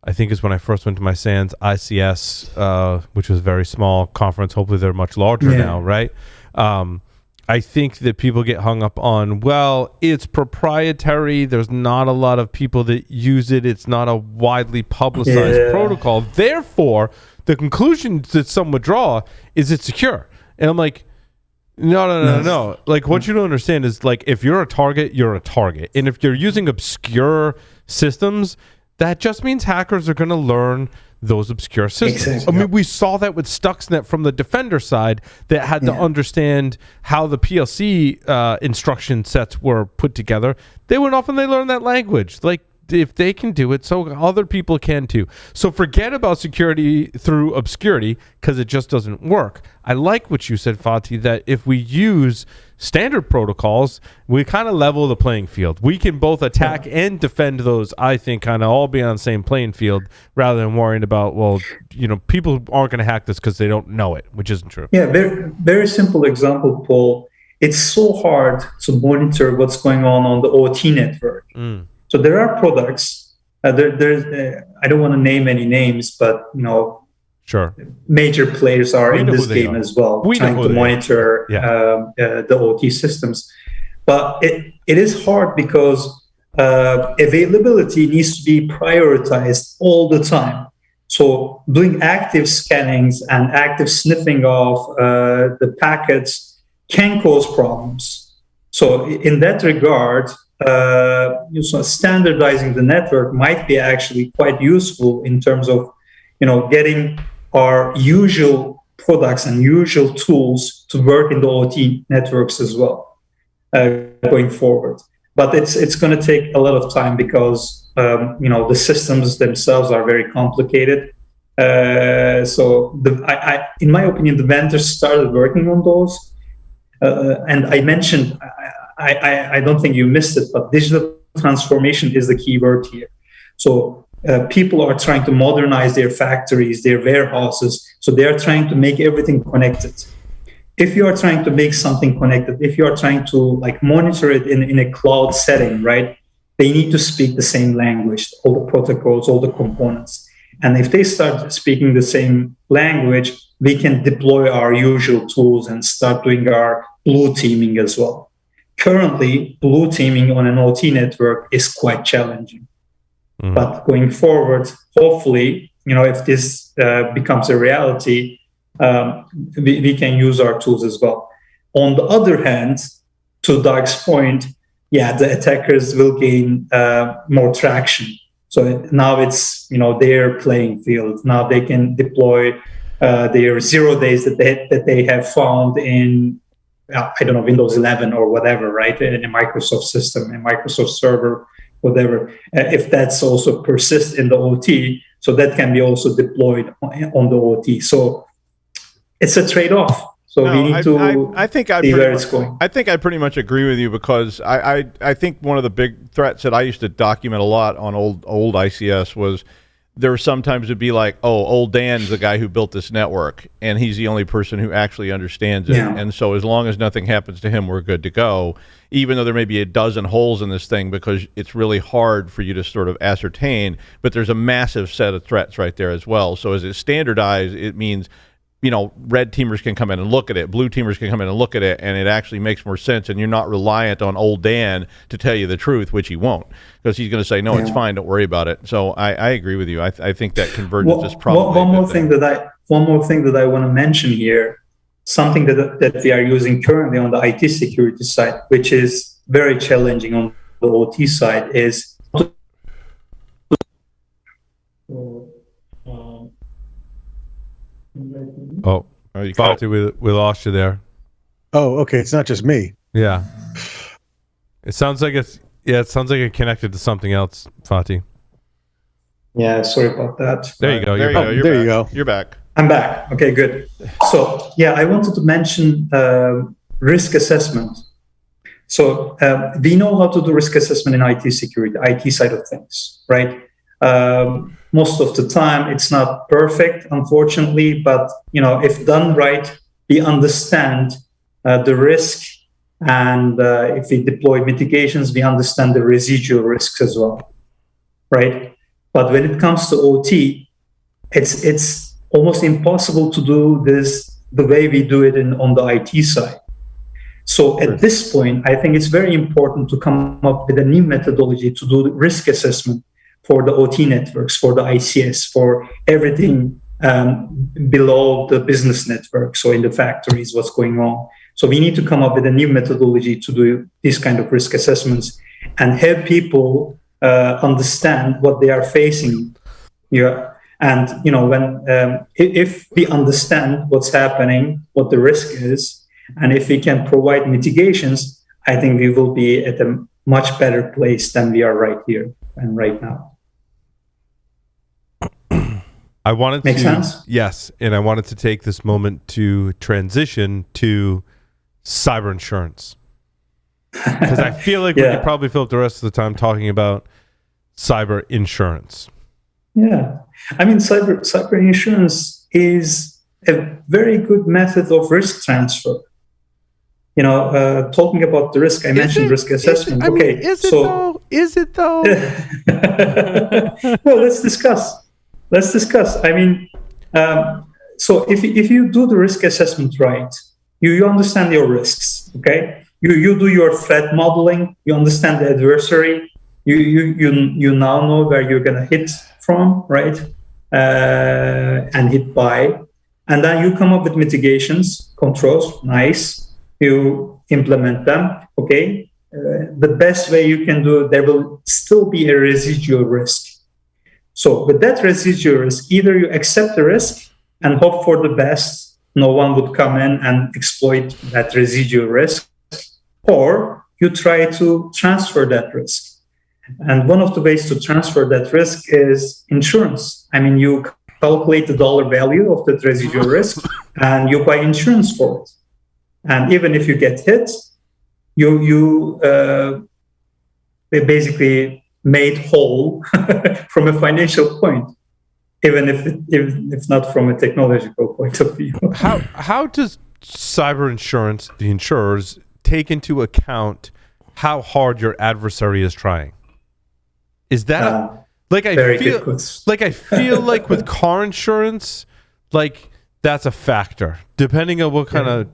I think is when I first went to my SANS ICS, which was a very small conference. Hopefully they're much larger now, right? I think that people get hung up on, well, it's proprietary. There's not a lot of people that use it. It's not a widely publicized protocol. Therefore, the conclusion that some would draw is it's secure. And I'm like, no. Like, what you don't understand is, like, if you're a target, you're a target. And if you're using obscure systems, that just means hackers are going to learn those obscure systems. Exactly. I mean, we saw that with Stuxnet from the Defender side that had to understand how the PLC instruction sets were put together. They went off and they learned that language. Like, if they can do it, so other people can too. So forget about security through obscurity because it just doesn't work. I like what you said, Fatih, that if we use standard protocols, we kind of level the playing field. We can both attack and defend those, I think, kind of all be on the same playing field rather than worrying about, people aren't going to hack this because they don't know it, which isn't true. Yeah, very, very simple example, Paul. It's so hard to monitor what's going on the OT network. So there are products. There's I don't want to name any names, but sure, major players are in this game as well, trying to monitor the OT systems. But it is hard because availability needs to be prioritized all the time. So doing active scannings and active sniffing of the packets can cause problems. So in that regard, standardizing the network might be actually quite useful in terms of, getting our usual products and usual tools to work in the OT networks as well, going forward. But it's going to take a lot of time because, the systems themselves are very complicated. So in my opinion, the vendors started working on those. And I mentioned, I don't think you missed it, but digital transformation is the key word here. So people are trying to modernize their factories, their warehouses. So they are trying to make everything connected. If you are trying to make something connected, if you are trying to monitor it in a cloud setting, right, they need to speak the same language, all the protocols, all the components. And if they start speaking the same language, we can deploy our usual tools and start doing our blue teaming as well. Currently, blue teaming on an OT network is quite challenging. But going forward, hopefully, if this becomes a reality, we can use our tools as well. On the other hand, to Doug's point, the attackers will gain more traction. So now it's their playing field. Now they can deploy their 0 days that they have found in Windows 11 or whatever, right? In a Microsoft system, a Microsoft server, whatever. If that's also persists in the OT, so that can be also deployed on the OT. So it's a trade-off. So we need to see where it's going. I think I pretty much agree with you because I think one of the big threats that I used to document a lot on old ICS was there sometimes would be like, oh, old Dan's the guy who built this network, and he's the only person who actually understands it. Yeah. And so as long as nothing happens to him, we're good to go, even though there may be a dozen holes in this thing because it's really hard for you to sort of ascertain. But there's a massive set of threats right there as well. So as it's standardized, it means, red teamers can come in and look at it, blue teamers can come in and look at it, and it actually makes more sense, and you're not reliant on old Dan to tell you the truth, which he won't, because he's going to say, no, it's fine, don't worry about it. So I agree with you. I think that convergence is probably one more thing that I want to mention here, something that we are using currently on the IT security side, which is very challenging on the OT side, is Oh, Fatih, we lost you there. Oh, okay. It's not just me. Yeah. It sounds like it connected to something else, Fatih. Yeah, sorry about that. There you go. There you go. You're back. I'm back. Okay, good. So, I wanted to mention risk assessment. So, we know how to do risk assessment in IT security, IT side of things, right? Most of the time, it's not perfect, unfortunately, but if done right, we understand the risk, and if we deploy mitigations, we understand the residual risks as well, right? But when it comes to OT, it's almost impossible to do this the way we do it on the IT side. So at this point, I think it's very important to come up with a new methodology to do the risk assessment for the OT networks, for the ICS, for everything below the business network. So in the factories, what's going on. So we need to come up with a new methodology to do these kind of risk assessments and have people understand what they are facing. Yeah. And, when if we understand what's happening, what the risk is, and if we can provide mitigations, I think we will be at a much better place than we are right here and right now. Make sense? Yes, and I wanted to take this moment to transition to cyber insurance, because I feel like we could probably fill up the rest of the time talking about cyber insurance. Yeah, I mean, cyber insurance is a very good method of risk transfer. Talking about the risk, I mentioned risk assessment. Is it though? Well, let's discuss. I mean, so if you do the risk assessment right, you understand your risks. Okay, you do your threat modeling. You understand the adversary. You now know where you're gonna hit from, right? And hit by, and then you come up with mitigations, controls. Nice. You implement them. Okay. The best way you can do it, there will still be a residual risk. So with that residual risk, either you accept the risk and hope for the best, no one would come in and exploit that residual risk, or you try to transfer that risk. And one of the ways to transfer that risk is insurance. I mean, you calculate the dollar value of that residual risk and you buy insurance for it. And even if you get hit, you basically made whole from a financial point, even if not from a technological point of view. How does cyber insurance, the insurers, take into account how hard your adversary is trying? Is that I feel like with car insurance, like that's a factor. Depending on what kind of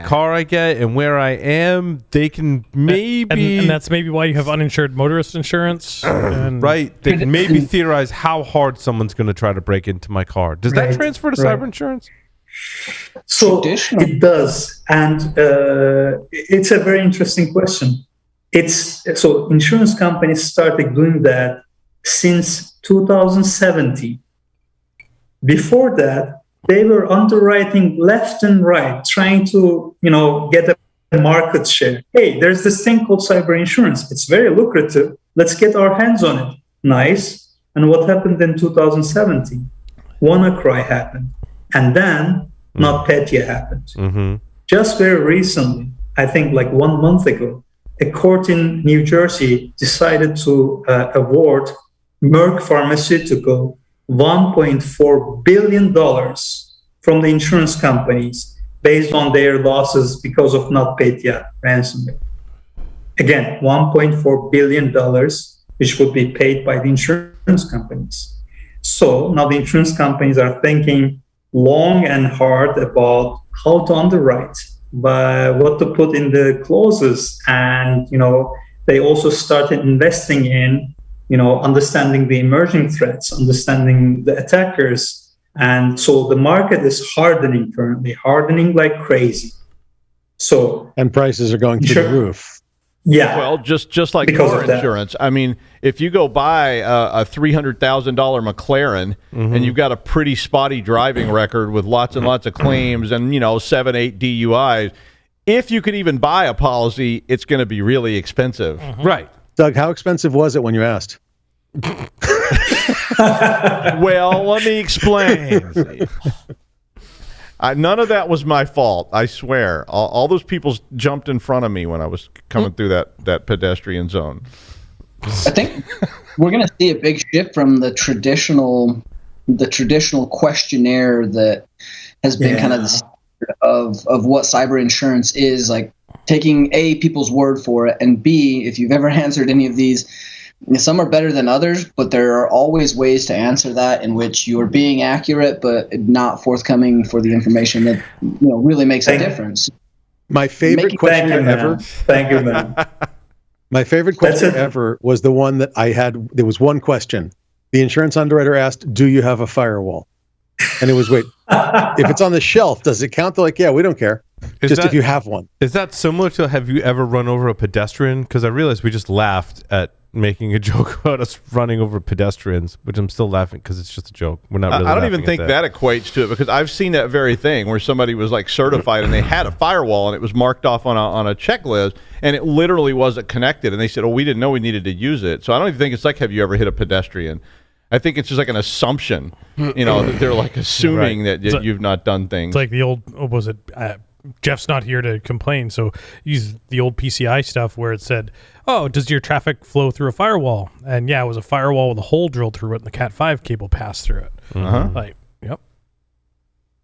car I get and where I am, they can maybe... And that's maybe why you have uninsured motorist insurance. Right. They can maybe theorize how hard someone's going to try to break into my car. Does that transfer to cyber insurance? So it does. And it's a very interesting question. So insurance companies started doing that since 2017. Before that, they were underwriting left and right, trying to, get a market share. Hey, there's this thing called cyber insurance. It's very lucrative. Let's get our hands on it. Nice. And what happened in 2017? WannaCry happened. And then NotPetya happened. Mm-hmm. Just very recently, I think like 1 month ago, a court in New Jersey decided to award Merck Pharmaceutical $1.4 billion from the insurance companies based on their losses because of not paid yet ransomware. Again, $1.4 billion, which would be paid by the insurance companies. So now the insurance companies are thinking long and hard about how to underwrite, what to put in the clauses. And, they also started investing in, understanding the emerging threats, understanding the attackers. And so the market is hardening currently, hardening like crazy. And prices are going through the roof. Yeah. Well, just like because car insurance. I mean, if you go buy a $300,000 McLaren and you've got a pretty spotty driving record with lots and lots of claims and 7-8 DUIs, if you could even buy a policy, it's going to be really expensive. Right. Doug, how expensive was it when you asked? Well, let me explain. None of that was my fault, I swear. All those people jumped in front of me when I was coming through that pedestrian zone. I think we're going to see a big shift from the traditional questionnaire that has been kind of the standard of what cyber insurance is, like taking people's word for it, and B, if you've ever answered any of these, some are better than others, but there are always ways to answer that in which you're being accurate but not forthcoming for the information that really makes a difference. My favorite question ever. Thank you, man. My favorite question ever was the one that I had. There was one question. The insurance underwriter asked, "Do you have a firewall?" And it was, wait, if it's on the shelf, does it count? They're like, yeah, we don't care. If you have one. Is that similar to, have you ever run over a pedestrian? Because I realized we just laughed at making a joke about us running over pedestrians, which I'm still laughing because it's just a joke. We're not really I don't even think that equates to it, because I've seen that very thing where somebody was like certified and they had a firewall and it was marked off on a checklist and it literally wasn't connected. And they said, oh, we didn't know we needed to use it. So I don't even think it's like, have you ever hit a pedestrian? I think it's just like an assumption, that they're like assuming that you've not done things. It's like the old, Jeff's not here to complain, so use the old PCI stuff where it said, oh, does your traffic flow through a firewall? And yeah, it was a firewall with a hole drilled through it and the Cat5 cable passed through it. Like, yep.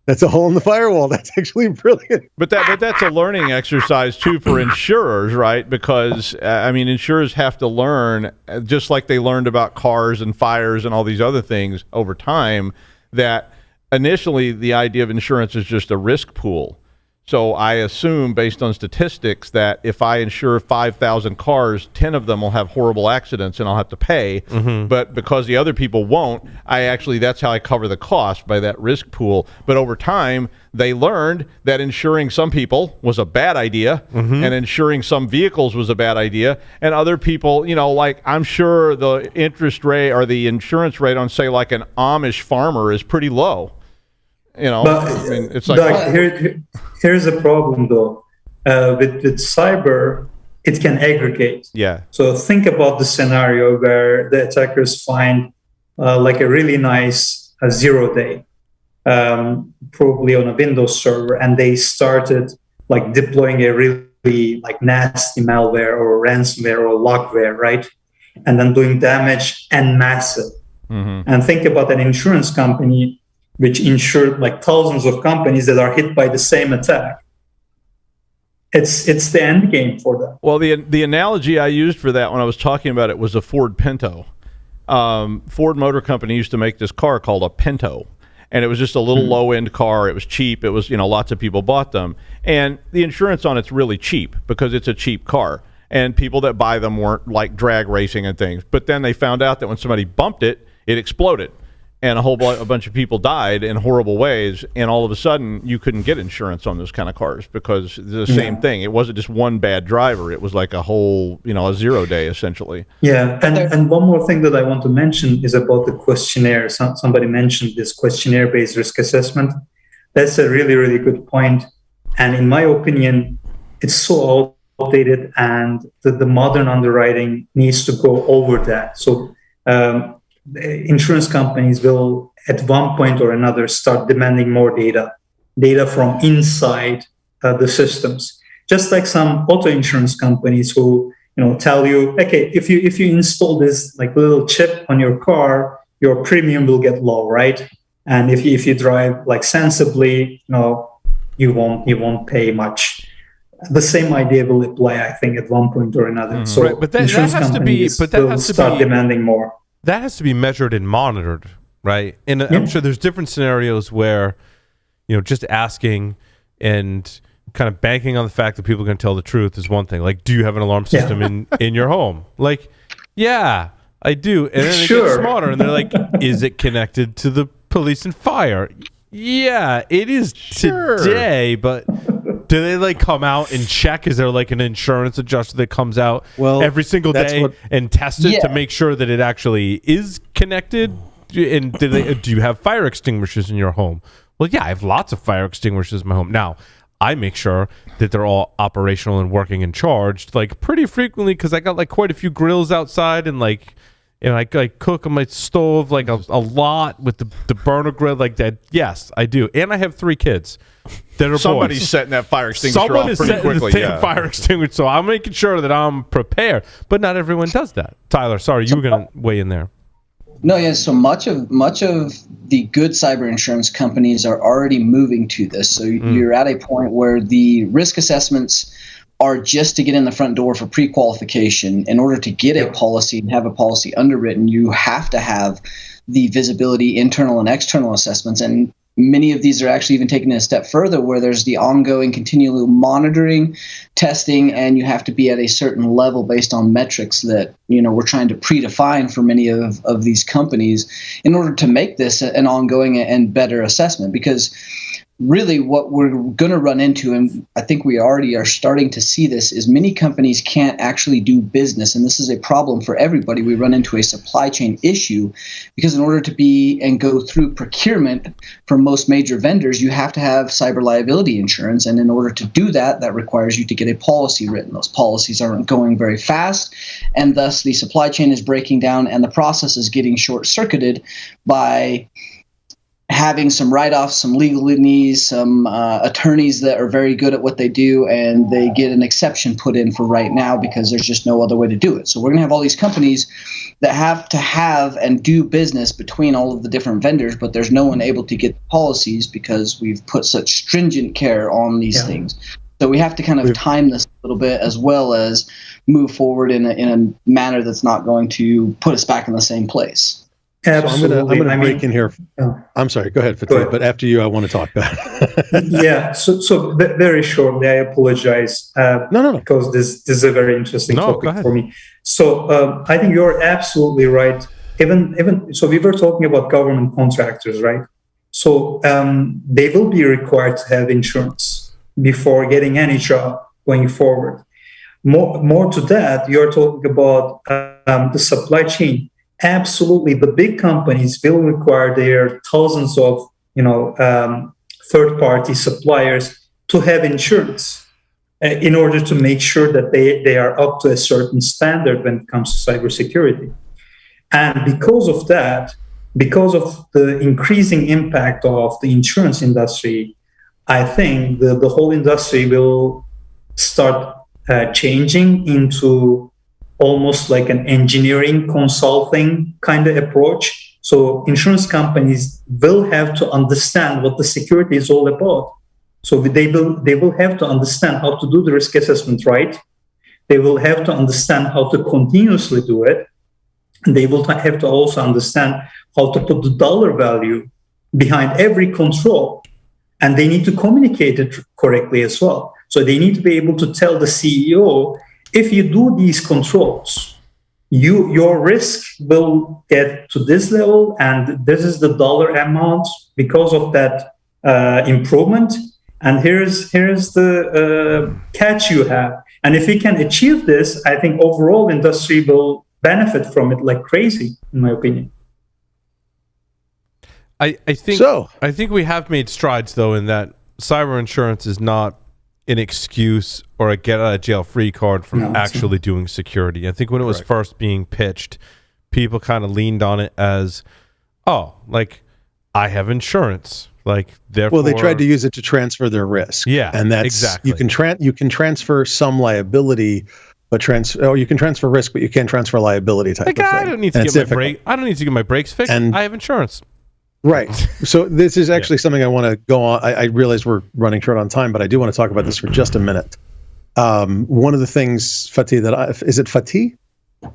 That's a hole in the firewall. That's actually brilliant. But that's a learning exercise too for insurers, right? Because insurers have to learn, just like they learned about cars and fires and all these other things over time, that initially the idea of insurance is just a risk pool. So I assume, based on statistics, that if I insure 5,000 cars, 10 of them will have horrible accidents and I'll have to pay. But because the other people won't, that's how I cover the cost, by that risk pool. But over time, they learned that insuring some people was a bad idea and insuring some vehicles was a bad idea. And other people, like I'm sure the interest rate or the insurance rate on, say, like an Amish farmer is pretty low. It's like... Here's a problem, though. With cyber, it can aggregate. Yeah. So think about the scenario where the attackers find like a really nice 0-day, probably on a Windows server, and they started like deploying a really like nasty malware or ransomware or logware, right? And then doing damage en masse. And think about an insurance company which insured like thousands of companies that are hit by the same attack. It's the end game for them. Well, the analogy I used for that when I was talking about it was a Ford Pinto. Ford Motor Company used to make this car called a Pinto, and it was just a little low-end car. It was cheap. It was, lots of people bought them. And the insurance on it's really cheap because it's a cheap car. And people that buy them weren't like drag racing and things. But then they found out that when somebody bumped it, it exploded. And a bunch of people died in horrible ways, and all of a sudden you couldn't get insurance on those kind of cars because it's the same thing. It wasn't just one bad driver; it was like a whole, a 0-day essentially. Yeah, and one more thing that I want to mention is about the questionnaire. Somebody mentioned this questionnaire-based risk assessment. That's a really, really good point. And in my opinion, it's so outdated, and the modern underwriting needs to go over that. So. Insurance companies will at one point or another start demanding more data from inside the systems, just like some auto insurance companies who tell you, okay, if you install this like little chip on your car, your premium will get low, right? And if you drive like sensibly, you won't pay much. The same idea will apply, I think, at one point or another. So right, but that insurance has to be, companies but that will has to start be demanding more. That has to be measured and monitored, right? And I'm sure there's different scenarios where, just asking and kind of banking on the fact that people are going to tell the truth is one thing. Like, do you have an alarm system in your home? Like, yeah, I do. And then they get smarter and they're like, is it connected to the police and fire? Yeah, it is today, but do they like come out and check? Is there like an insurance adjuster that comes out every single day and test it to make sure that it actually is connected? And do you have fire extinguishers in your home? Well, yeah, I have lots of fire extinguishers in my home. Now, I make sure that they're all operational and working and charged like pretty frequently because I got like quite a few grills outside and like, I cook on my stove like a lot with the burner grill like that. Yes, I do. And I have 3 kids that are Somebody's boys. setting that fire extinguisher Someone off is pretty setting quickly. the damn fire extinguisher. So I'm making sure that I'm prepared. But not everyone does that. Tyler, sorry, you were going to weigh in there. No, yeah. So much of the good cyber insurance companies are already moving to this. So you're at a point where the risk assessments are just to get in the front door for pre-qualification. In order to get a policy and have a policy underwritten, you have to have the visibility, internal and external assessments. And many of these are actually even taken a step further where there's the ongoing continual monitoring, testing, and you have to be at a certain level based on metrics that, we're trying to predefine for many of these companies in order to make this an ongoing and better assessment. Because really what we're going to run into, and I think we already are starting to see this, is many companies can't actually do business. And this is a problem for everybody. We run into a supply chain issue because in order to be and go through procurement for most major vendors, you have to have cyber liability insurance. And in order to do that, that requires you to get a policy written. Those policies aren't going very fast. And thus the supply chain is breaking down and the process is getting short-circuited by having some write-offs, some legalese, some attorneys that are very good at what they do, and they get an exception put in for right now because there's just no other way to do it. So we're going to have all these companies that have to have and do business between all of the different vendors, but there's no one able to get policies because we've put such stringent care on these things. So we have to kind of time this a little bit as well as move forward in a manner that's not going to put us back in the same place. Absolutely. So I'm going to break in here. I'm sorry. Go ahead, Fatih. But after you, I want to talk about it. Yeah. So very shortly, I apologize. No. Because this is a very interesting topic for me. So I think you're absolutely right. Even so, we were talking about government contractors, right? So they will be required to have insurance before getting any job going forward. More to that, you're talking about the supply chain. Absolutely, the big companies will require their thousands of third-party suppliers to have insurance in order to make sure that they are up to a certain standard when it comes to cybersecurity. And because of that, because of the increasing impact of the insurance industry, I think the whole industry will start changing into almost like an engineering consulting kind of approach. So insurance companies will have to understand what the security is all about. So they will have to understand how to do the risk assessment right. They will have to understand how to continuously do it. And they will have to also understand how to put the dollar value behind every control. And they need to communicate it correctly as well. So they need to be able to tell the CEO, if you do these controls, your risk will get to this level, and this is the dollar amount because of that improvement. And here's the catch you have. And if we can achieve this, I think overall industry will benefit from it like crazy, in my opinion. I think we have made strides though in that cyber insurance is not an excuse or a get out of jail free card from actually doing security. I think when it was first being pitched, people kind of leaned on it as, like I have insurance, like therefore. Well, they tried to use it to transfer their risk. Yeah, and that's exactly. You can transfer some liability but you can transfer risk, but you can't transfer liability type Like, of thing. I don't need to And get it's my difficult. I don't need to get my brakes fixed. And- I have insurance. Right. So this is actually something I want to go on. I realize we're running short on time, but I do want to talk about this for just a minute. One of the things, Fatih, is it Fatih?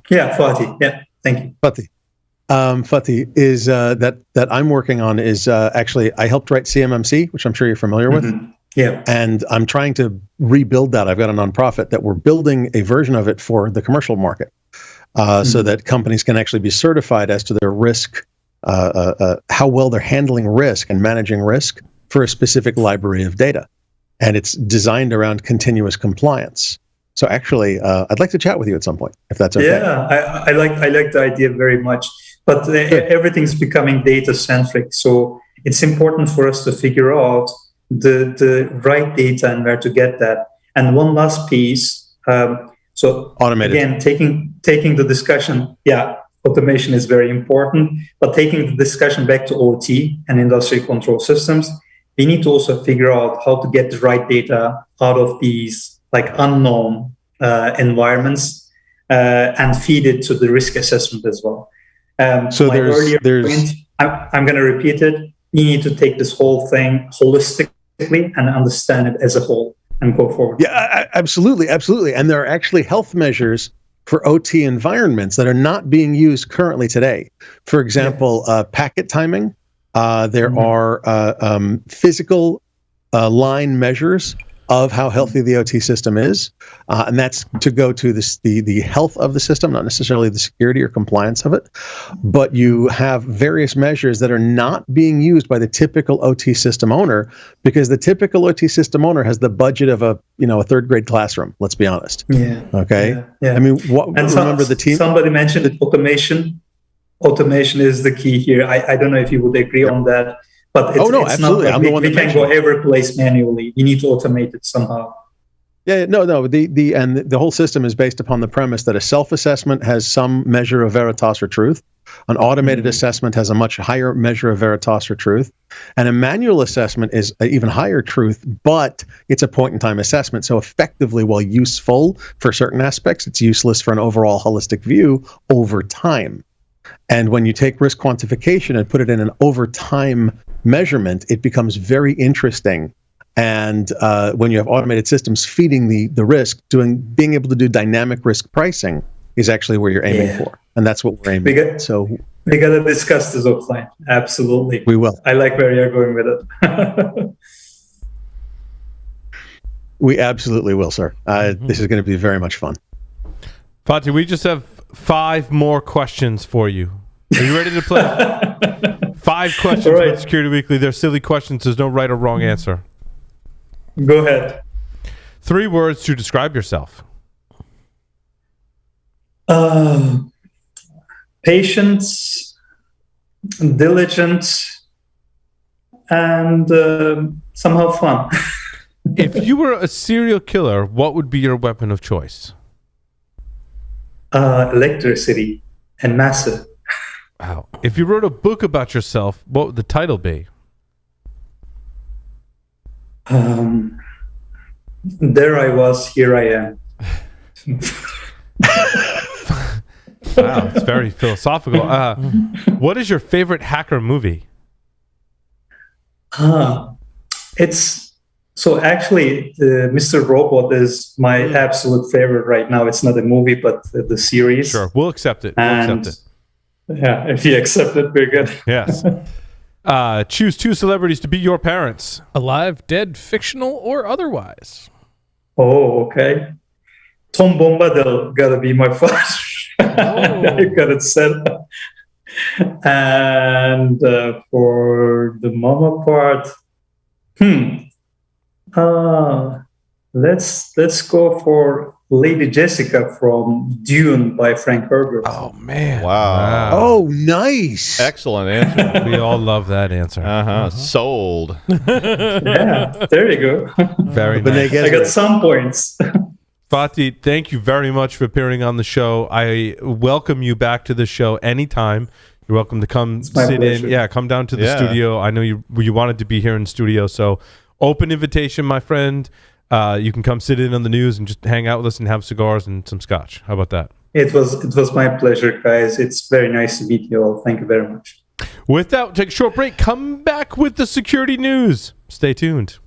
Yeah, Fatih. Yeah, thank you. Fatih. Fatih is that I'm working on is actually I helped write CMMC, which I'm sure you're familiar with. Yeah. And I'm trying to rebuild that. I've got a nonprofit that we're building a version of it for the commercial market, so that companies can actually be certified as to their risk, how well they're handling risk and managing risk for a specific library of data. And it's designed around continuous compliance. So actually, I'd like to chat with you at some point, if that's okay. Yeah, I like the idea very much. But everything's becoming data centric, so it's important for us to figure out the right data and where to get that. And one last piece. So Automated. Again, taking the discussion. Yeah, automation is very important. But taking the discussion back to OT and industrial control systems, we need to also figure out how to get the right data out of these like unknown environments and feed it to the risk assessment as well. So my there's- earlier point, I'm going to repeat it. You need to take this whole thing holistically and understand it as a whole and go forward. Yeah, absolutely. And there are actually health measures for OT environments that are not being used currently today. For example, packet timing. There are physical line measures of how healthy the OT system is, and that's to go to the health of the system, not necessarily the security or compliance of it. But you have various measures that are not being used by the typical OT system owner, because the typical OT system owner has the budget of a third grade classroom. Let's be honest. Yeah. Okay. Yeah. I mean, remember the team? Somebody mentioned automation. Automation is the key here. I don't know if you would agree on that. But it's absolutely. Not like we can go every place manually. You need to automate it somehow. Yeah, no. The whole system is based upon the premise that a self-assessment has some measure of veritas or truth. An automated assessment has a much higher measure of veritas or truth. And a manual assessment is an even higher truth, but it's a point-in-time assessment. So effectively, while useful for certain aspects, it's useless for an overall holistic view over time. And when you take risk quantification and put it in an over time measurement, it becomes very interesting. And when you have automated systems feeding the risk, being able to do dynamic risk pricing is actually where you're aiming for. And that's what we're aiming at. So we got to discuss this offline. Absolutely. We will. I like where you're going with it. We absolutely will, sir. This is going to be very much fun. Fatih, we just have 5 more questions for you. Are you ready to play? 5 questions with Security Weekly. They're silly questions. There's no right or wrong answer. Go ahead. 3 words to describe yourself. Patience, diligence, and somehow fun. If you were a serial killer, what would be your weapon of choice? Electricity and massive. Wow. If you wrote a book about yourself, what would the title be? There I was, here I am. Wow, it's very philosophical. What is your favorite hacker movie? It's so actually, Mr. Robot is my absolute favorite right now. It's not a movie, but the series. Sure, we'll accept it. Yeah, if you accept it, we're good. Yes. Choose 2 celebrities to be your parents. Alive, dead, fictional, or otherwise. Oh, okay. Tom Bombadil gotta be my father. I got it set. And for the mama part, let's go for Lady Jessica from Dune by Frank Herbert. Oh, man. Wow. Oh, nice. Excellent answer. We all love that answer. Sold. Yeah, there you go. Very nice. I got some points. Fatih, thank you very much for appearing on the show. I welcome you back to the show anytime. You're welcome to come sit pleasure. in. Yeah, come down to the studio. I know you wanted to be here in studio, so open invitation, my friend. You can come sit in on the news and just hang out with us and have cigars and some scotch. How about that? It was my pleasure, guys. It's very nice to meet you all. Thank you very much. With that, we'll take a short break. Come back with the security news. Stay tuned.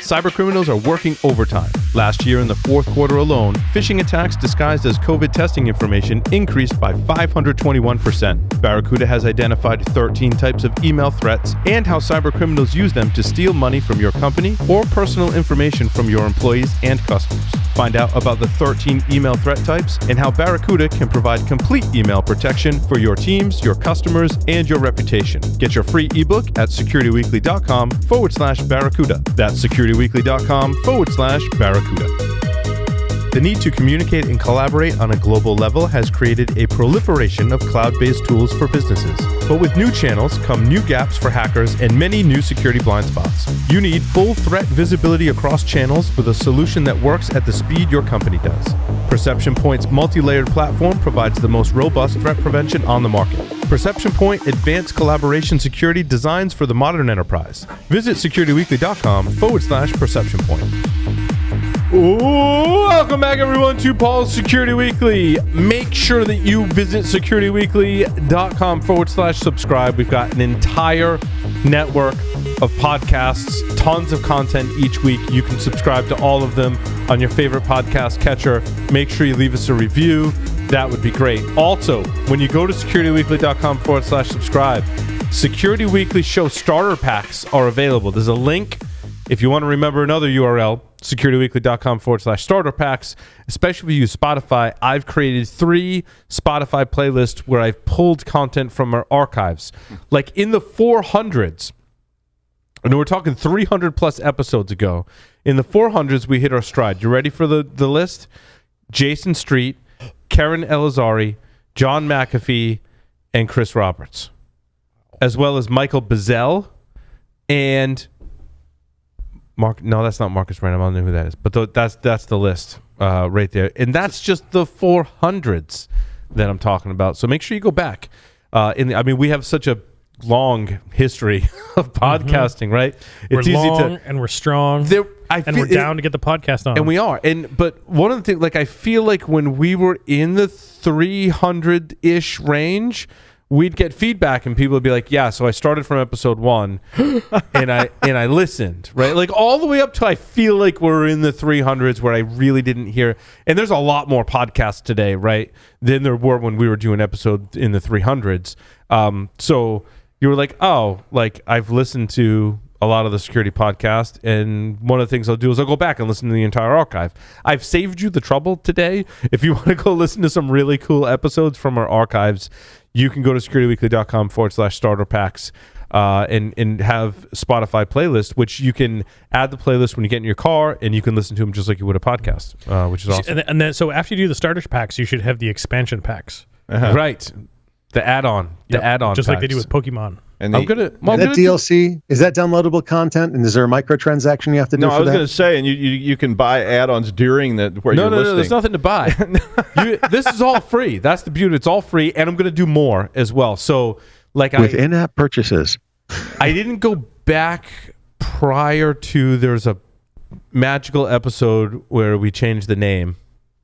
cybercriminals are working overtime. Last year in the fourth quarter alone, phishing attacks disguised as COVID testing information increased by 521%. Barracuda has identified 13 types of email threats and how cybercriminals use them to steal money from your company or personal information from your employees and customers. Find out about the 13 email threat types and how Barracuda can provide complete email protection for your teams, your customers, and your reputation. Get your free ebook at securityweekly.com/Barracuda. That's securityweekly.com/Barracuda. The need to communicate and collaborate on a global level has created a proliferation of cloud-based tools for businesses. But with new channels come new gaps for hackers and many new security blind spots. You need full threat visibility across channels with a solution that works at the speed your company does. Perception Point's multi-layered platform provides the most robust threat prevention on the market. Perception Point Advanced Collaboration Security designs for the modern enterprise. Visit securityweekly.com/Perception Point. Welcome back, everyone, to Paul's Security Weekly. Make sure that you visit securityweekly.com/subscribe. We've got an entire network of podcasts, tons of content each week. You can subscribe to all of them on your favorite podcast catcher. Make sure you leave us a review. That would be great. Also, when you go to securityweekly.com/subscribe, Security Weekly show starter packs are available. There's a link. If you want to remember another URL, securityweekly.com/starter packs. Especially if you use Spotify, I've created 3 Spotify playlists where I've pulled content from our archives. Like in the 400s, and we're talking 300 plus episodes ago. In the 400s, we hit our stride. You ready for the list? Jason Street, Karen Elazari, John McAfee, and Chris Roberts, as well as Michael Bazell and Mark. No, that's not Marcus Random. I don't know who that is, but that's the list right there, and that's just the 400s that I'm talking about. So make sure you go back. We have such a long history of podcasting, right? We're long and we're strong. We're down to get the podcast on. And we are. But one of the things, I feel like when we were in the 300-ish range, we'd get feedback and people would be like, yeah, so I started from episode 1 and I listened, right? Like all the way up to I feel like we're in the 300s where I really didn't hear. And there's a lot more podcasts today, right, than there were when we were doing episodes in the 300s. So you were like, oh, I've listened to a lot of the security podcast, and one of the things I'll do is I'll go back and listen to the entire archive. I've saved you the trouble today. If you want to go listen to some really cool episodes from our archives, you can go to securityweekly.com/starter packs and have Spotify playlist, which you can add the playlist when you get in your car, and you can listen to them just like you would a podcast, which is awesome. And then, so after you do the starter packs, you should have the expansion packs. Right. The add-on. The add-on just packs. like they do with Pokemon. And is that DLC? Is that downloadable content? And is there a microtransaction you have to do? No, for I was that? going to say, and you can buy add-ons during where you're listening. No, there's nothing to buy. This is all free. That's the beauty. It's all free, and I'm going to do more as well. So, with in-app purchases. I didn't go back prior to. There's a magical episode where we changed the name.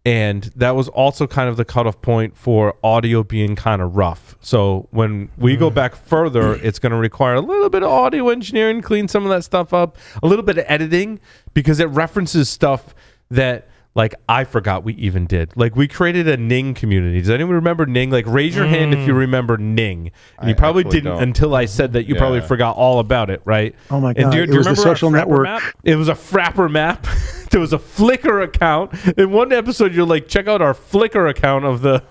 And that was also kind of the cutoff point for audio being kind of rough. So when we go back further, it's going to require a little bit of audio engineering, clean some of that stuff up, a little bit of editing, because it references stuff that I forgot we even did. We created a Ning community. Does anyone remember Ning? Raise your hand if you remember Ning. And you probably didn't until I said that. You probably forgot all about it, right? Oh my God. And do you remember the social network map? It was a Frapper map. There was a Flickr account. In one episode, you're like, check out our Flickr account of the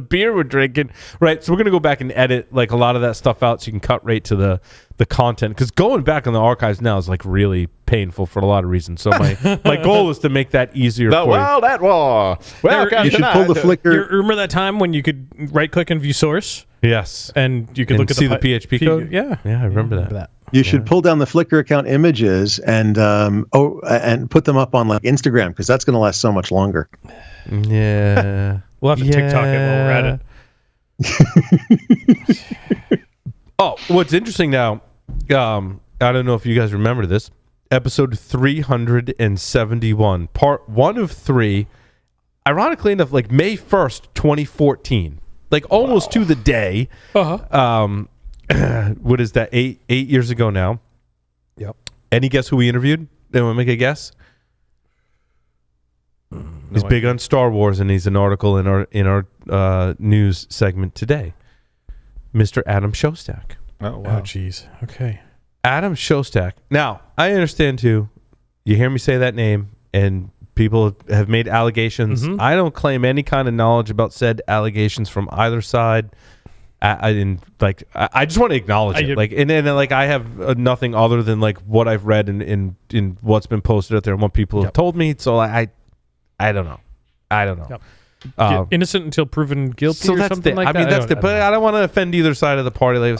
beer we're drinking. Right. So we're going to go back and edit a lot of that stuff out so you can cut right to the content. Because going back on the archives now is really painful for a lot of reasons. So my goal is to make that easier for you. You should pull the Flickr. You remember that time when you could right-click and view source? Yes. And you could look at the PHP code? Yeah. Yeah, I remember that. You should pull down the Flickr account images and put them up on Instagram, because that's going to last so much longer. Yeah. We'll have to TikTok it while we're at it. Oh, what's interesting now, I don't know if you guys remember this, episode 371, part 1 of 3, ironically enough, May 1st, 2014, almost to the day. Uh-huh. What is that, 8 years ago now? Yep. Any guess who we interviewed? Anyone make a guess? He's big on Star Wars, and he's an article in our news segment today. Mr. Adam Shostak. Oh, wow. Oh, jeez. Okay. Adam Shostak. Now, I understand too. You hear me say that name, and people have made allegations. Mhm. I don't claim any kind of knowledge about said allegations from either side. I just want to acknowledge it. I have nothing other than like what I've read in what's been posted out there and what people have told me. So I don't know. Yep. Innocent until proven guilty So or that's something like that? but I don't want to offend either side of the party. I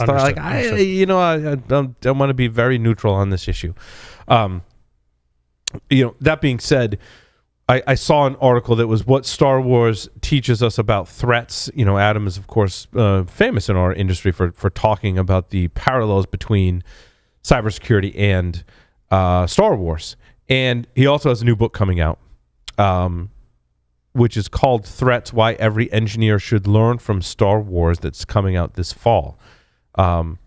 want to be very neutral on this issue. That being said, I saw an article that was what Star Wars teaches us about threats. Adam is, of course, famous in our industry for talking about the parallels between cybersecurity and Star Wars. And he also has a new book coming out, which is called Threats, Why Every Engineer Should Learn from Star Wars, that's coming out this fall,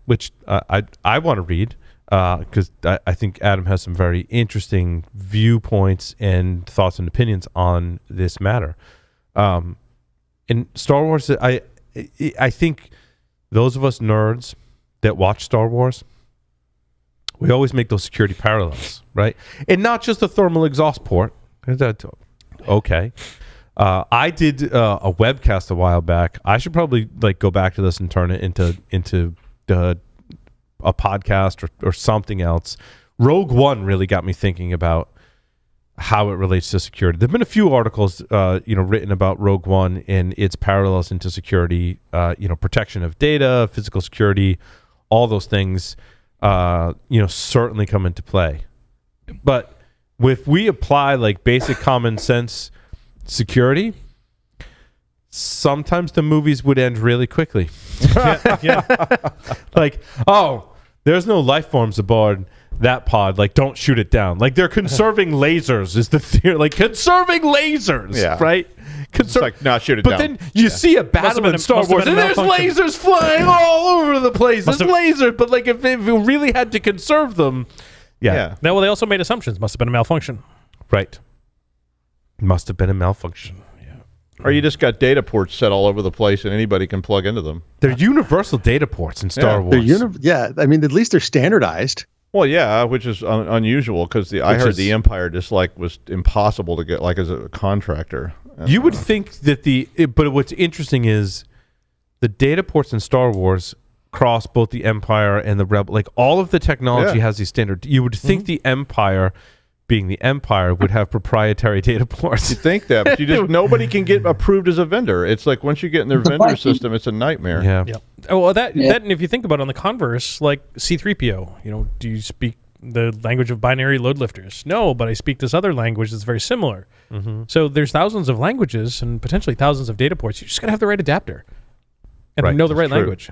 which I want to read. Because I think Adam has some very interesting viewpoints and thoughts and opinions on this matter. In Star Wars, I think those of us nerds that watch Star Wars, we always make those security parallels, right? And not just the thermal exhaust port. Okay. I did a webcast a while back. I should probably go back to this and turn it into a podcast or something else. Rogue One really got me thinking about how it relates to security. There've been a few articles, written about Rogue One and its parallels into security, protection of data, physical security, all those things, certainly come into play. But if we apply basic common sense security, sometimes the movies would end really quickly. There's no life forms aboard that pod. Don't shoot it down. They're conserving lasers is the theory. Conserving lasers, right? No, shoot it but down. Then you see a battle in Star Wars, and there's lasers flying all over the place. There's lasers, but if we really had to conserve them, Now, they also made assumptions. Must have been a malfunction. Right. Must have been a malfunction. Or you just got data ports set all over the place and anybody can plug into them. They're universal data ports in Star Wars. I mean, at least they're standardized. Well, yeah, which is unusual because I heard the Empire just was impossible to get as a contractor. You would think that but what's interesting is the data ports in Star Wars cross both the Empire and the Rebel. All of the technology has these standards. You would think the Empire, being the Empire, would have proprietary data ports. You think that, but nobody can get approved as a vendor. It's once you get in their vendor system, it's a nightmare. Yeah. Yep. Oh, well, that and if you think about it on the converse, C-3PO, do you speak the language of binary load lifters? No, but I speak this other language that's very similar. Mm-hmm. So there's thousands of languages and potentially thousands of data ports. You just got to have the right adapter and know the right language.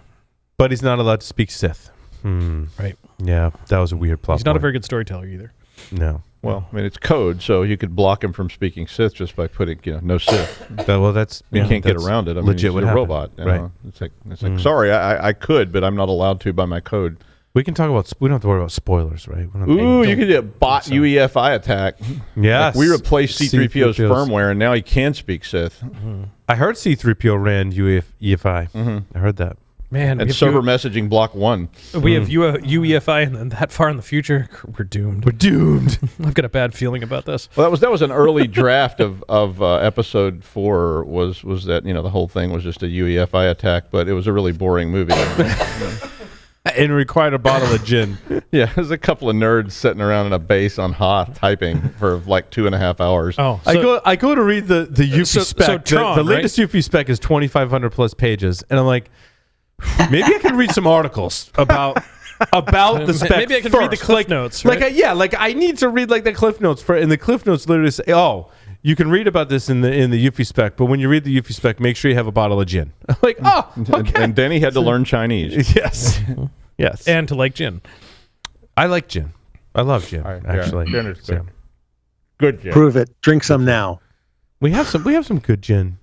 But he's not allowed to speak Sith. Right. Yeah, that was a weird plot. He's not a very good storyteller either. No. Well, I mean, it's code, so you could block him from speaking Sith just by putting, no Sith. You can't get around it. I mean, legit he's a robot. Right. It's like sorry, I could, but I'm not allowed to by my code. We can talk about. We don't have to worry about spoilers, right? You could get bot UEFI attattack. Yes. We replaced C-3PO's firmware, and now he can speak Sith. Mm-hmm. I heard C-3PO ran UEFI. Mm-hmm. I heard that. Man, and server messaging block 1. We have UEFI, and then that far in the future, we're doomed. We're doomed. I've got a bad feeling about this. Well, that was an early draft of episode 4. Was that the whole thing was just a UEFI attack, but it was a really boring movie. And required a bottle of gin. Yeah, there's a couple of nerds sitting around in a base on Hoth typing for 2.5 hours. Oh, so I go to read the UFI spec. So Tron, the latest UFI spec is 2,500 plus pages, and I'm like, maybe I can read some articles about the spec. Maybe I can first. read the cliff notes. Right? I need to read the cliff notes and the cliff notes literally say, "Oh, you can read about this in the UFI spec, but when you read the UFI spec, make sure you have a bottle of gin." I'm like, oh, okay. And Denny had to learn Chinese. Yes, yes, and to like gin. I like gin. I love gin. Actually, gin is good. Good gin. Prove it. Drink some now. We have some good gin.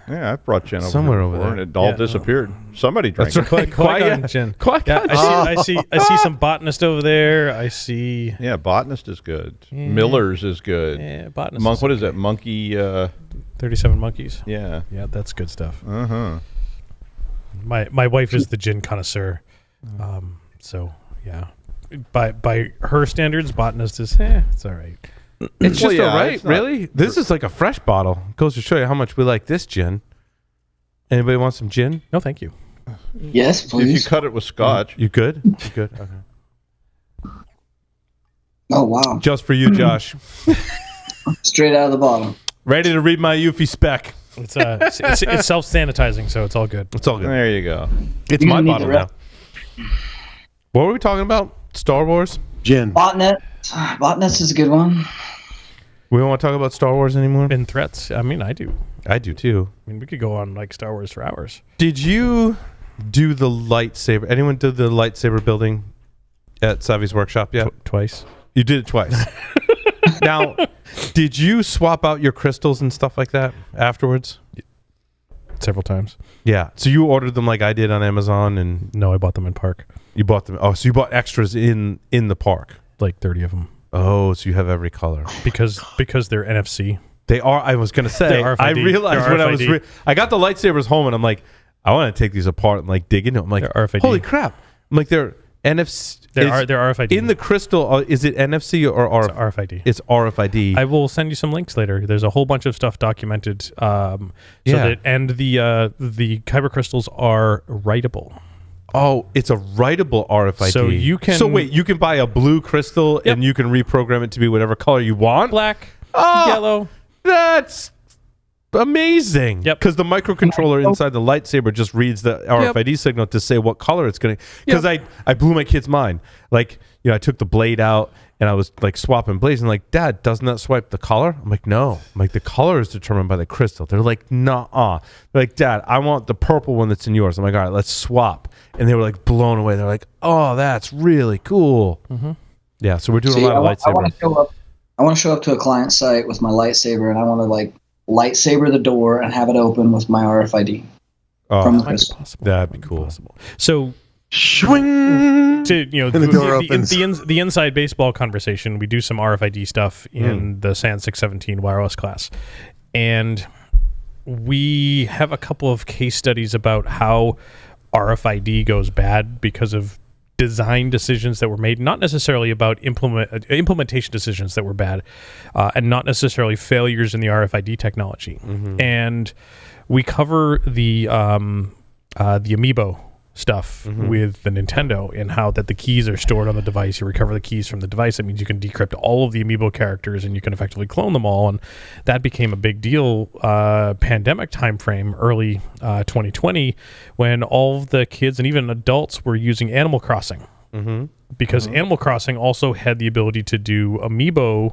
Yeah, I brought gin Somewhere over before, there. and it all Yeah. disappeared. Somebody drank That's it. right. Qui-Gon gin. Qui-Gon. Yeah, I see some botanist over there. I see. Yeah, Botanist is good. Yeah. Miller's is good. Yeah, botanist. Monk, what is that? Monkey, 37 Monkeys. yeah. Yeah, that's good stuff. Uh-huh. My wife is the gin connoisseur, so yeah. By her standards, botanist is it's all right. It's Well, just yeah, all right, it's not- really. This is like a fresh bottle. Goes to show you how much we like this gin. Anybody want some gin? No, thank you. Yes, If you please. cut it with scotch. You good? You good? Okay. Oh wow! Just for you, Josh. Straight out of the bottle. Ready to read my Eufy spec. It's self sanitizing, so it's all good. It's all good. There you go. It's You my need bottle the now. rest. What were we talking about? Star Wars? Gin. Botnet. Botnet's is a good one. We don't want to talk about Star Wars anymore? In threats, I mean, I do. I do too. I mean, we could go on like Star Wars for hours. Did you do the lightsaber? Anyone did the lightsaber building at Savi's workshop yet? Twice. You did it twice. Now, did you swap out your crystals and stuff like that afterwards? Several times. Yeah. So you ordered them like I did on Amazon, and No, I bought them in park. you bought them. Oh, so you bought extras in the park. Like 30 of them. Oh, so you have every color. Because they're NFC. They are. I was gonna say. They're RFID. I realized They're when I was. RFID. I got the lightsabers home, and I'm like, I want to take these apart and like dig into them. I'm like, They're RFID. holy crap! I'm like, they're NFC. They're RFID. In the crystal. Is it NFC or It's RFID. It's RFID. I will send you some links later. There's a whole bunch of stuff documented. Yeah. And the kyber crystals are writable. Oh, it's a writable RFID. So you can- So wait, you can buy a blue crystal Yep. and you can reprogram it to be whatever color you want. Black, Oh, yellow. That's amazing. Yep. Because the microcontroller inside the lightsaber just reads the RFID signal to say what color it's going to. Because I blew my kid's mind. Like, you know, I took the blade out and I was like swapping blades and like, Dad, doesn't that swipe the color? I'm like, no. I'm like, the color is determined by the crystal. They're like, nah. They're like, Dad, I want the purple one that's in yours. I'm like, all right, let's swap. And they were like blown away. They're like, oh, that's really cool. Mm-hmm. Yeah, so we're doing a lot of lightsaber. I want to show up to a client site with my lightsaber, and I want to like lightsaber the door and have it open with my RFID from the Oh, crystal. that'd be cool. So Swing. to And the door opens. the inside baseball conversation, we do some RFID stuff in the SAN 617 wireless class, and we have a couple of case studies about how RFID goes bad because of design decisions that were made, not necessarily about implementation decisions that were bad, and not necessarily failures in the RFID technology. And we cover the Amiibo stuff with the Nintendo and how that the keys are stored on the device. You recover the keys from the device. That means you can decrypt all of the Amiibo characters and you can effectively clone them all. And that became a big deal pandemic timeframe, early 2020, when all of the kids and even adults were using Animal Crossing. Because Animal Crossing also had the ability to do Amiibo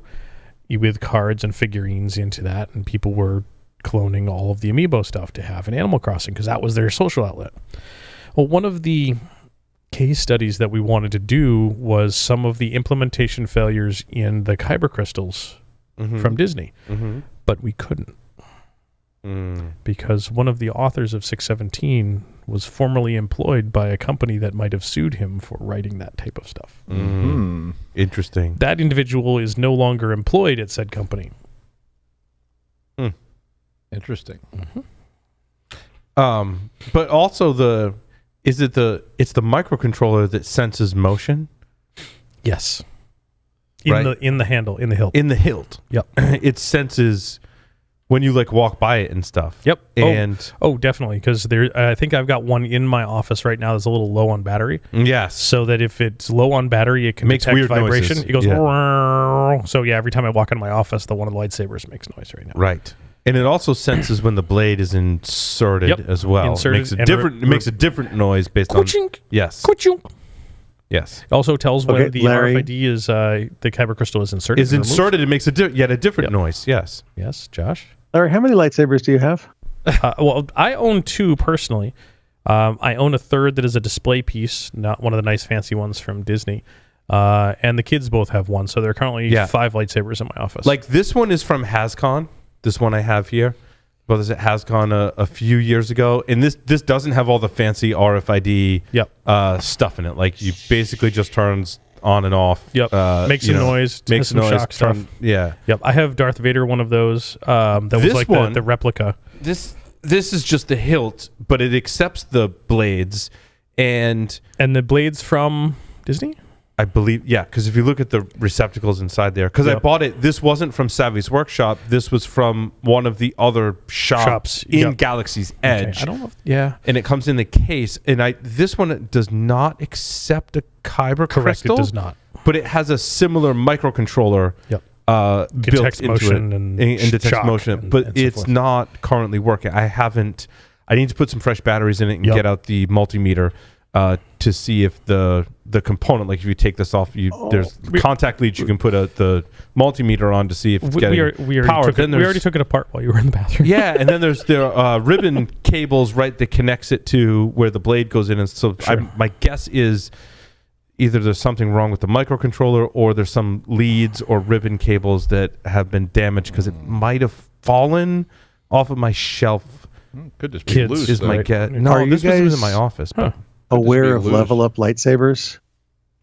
with cards and figurines into that, and people were cloning all of the Amiibo stuff to have in Animal Crossing because that was their social outlet. Well, one of the case studies that we wanted to do was some of the implementation failures in the kyber crystals from Disney, but we couldn't because one of the authors of 617 was formerly employed by a company that might have sued him for writing that type of stuff. Interesting. That individual is no longer employed at said company. Interesting. But also it's the microcontroller that senses motion Yes. Right. In the handle, in the hilt. in the hilt. Yep. It senses when you like walk by it and stuff. Yep. And Oh, definitely, because I think I've got one in my office right now that's a little low on battery. yes. So that if it's low on battery, it can Makes detect weird vibration. noises. It goes. Yeah. "Rrrr." So yeah, every time I walk in my office, one of the lightsabers makes noise right now. Right. And it also senses when the blade is inserted Yep. as well. Inserted Makes a and different it makes a different noise based on Kuchink, Yes. kuchink. Yes. It also tells when Okay, the Larry. RFID is the kyber crystal is inserted. Is and removed. inserted, it makes yet a different Yep. noise. Yes. Yes, Josh. Larry, how many lightsabers do you have? Well, I own two personally. I own a third that is a display piece, not one of the nice fancy ones from Disney. And the kids both have one, so there are currently 5 lightsabers in my office. Like this one is from HasCon. This one I have here. Well, it has gone a few years ago, and this doesn't have all the fancy RFID stuff in it. Like you basically just turns on and off. Yep. Makes some noise. Makes some noise. shock stuff. Yeah. Yep. I have Darth Vader, one of those. That was like the replica. This is just the hilt, but it accepts the blades and the blades from Disney. I believe, yeah, because if you look at the receptacles inside there, because I bought it, this wasn't from Savvy's Workshop. This was from one of the other shops in Galaxy's Edge. I don't know. Yeah, and it comes in the case. And this one does not accept a kyber crystal. It does not. But it has a similar microcontroller. Built into motion it and detects motion, but it's not currently working. I need to put some fresh batteries in it and get out the multimeter to see if the component, like if you take this off, there's contact leads you can put the multimeter on to see if it's getting powered. We already took it apart while you were in the bathroom. Yeah, and then there's the ribbon cables that connects it to where the blade goes in, and so my guess is either there's something wrong with the microcontroller or there's some leads or ribbon cables that have been damaged because it might have fallen off of my shelf. Could just be loose. Is my guess. No, Are this you guys was in my office. But aware of level up lightsabers?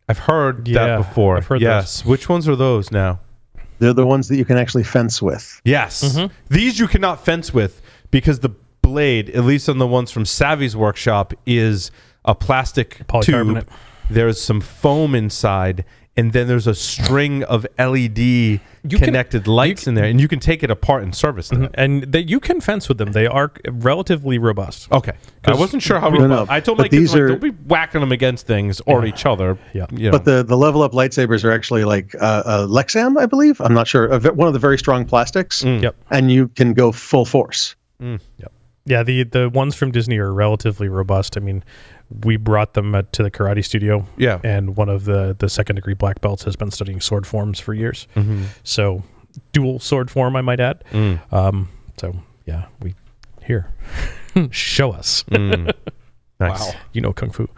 I've heard that before. I've heard those. Which ones are those now? They're the ones that you can actually fence with. Yes. These you cannot fence with because the blade, at least on the ones from Savvy's Workshop, is a plastic tube. There's some foam inside, and then there's a string of LED connected lights in there, and you can take it apart and service them. And you can fence with them. They are relatively robust. Okay. I wasn't sure how robust. I told my kids, don't be whacking them against things or each other. Yeah. But the level up lightsabers are actually like Lexan, I believe. I'm not sure. One of the very strong plastics. Yep. And you can go full force. Yep. Yeah, the ones from Disney are relatively robust. I mean, we brought them to the karate studio. Yeah. And one of the second degree black belts has been studying sword forms for years. So dual sword form, I might add. So yeah, here. Show us. Nice. Wow. You know Kung Fu.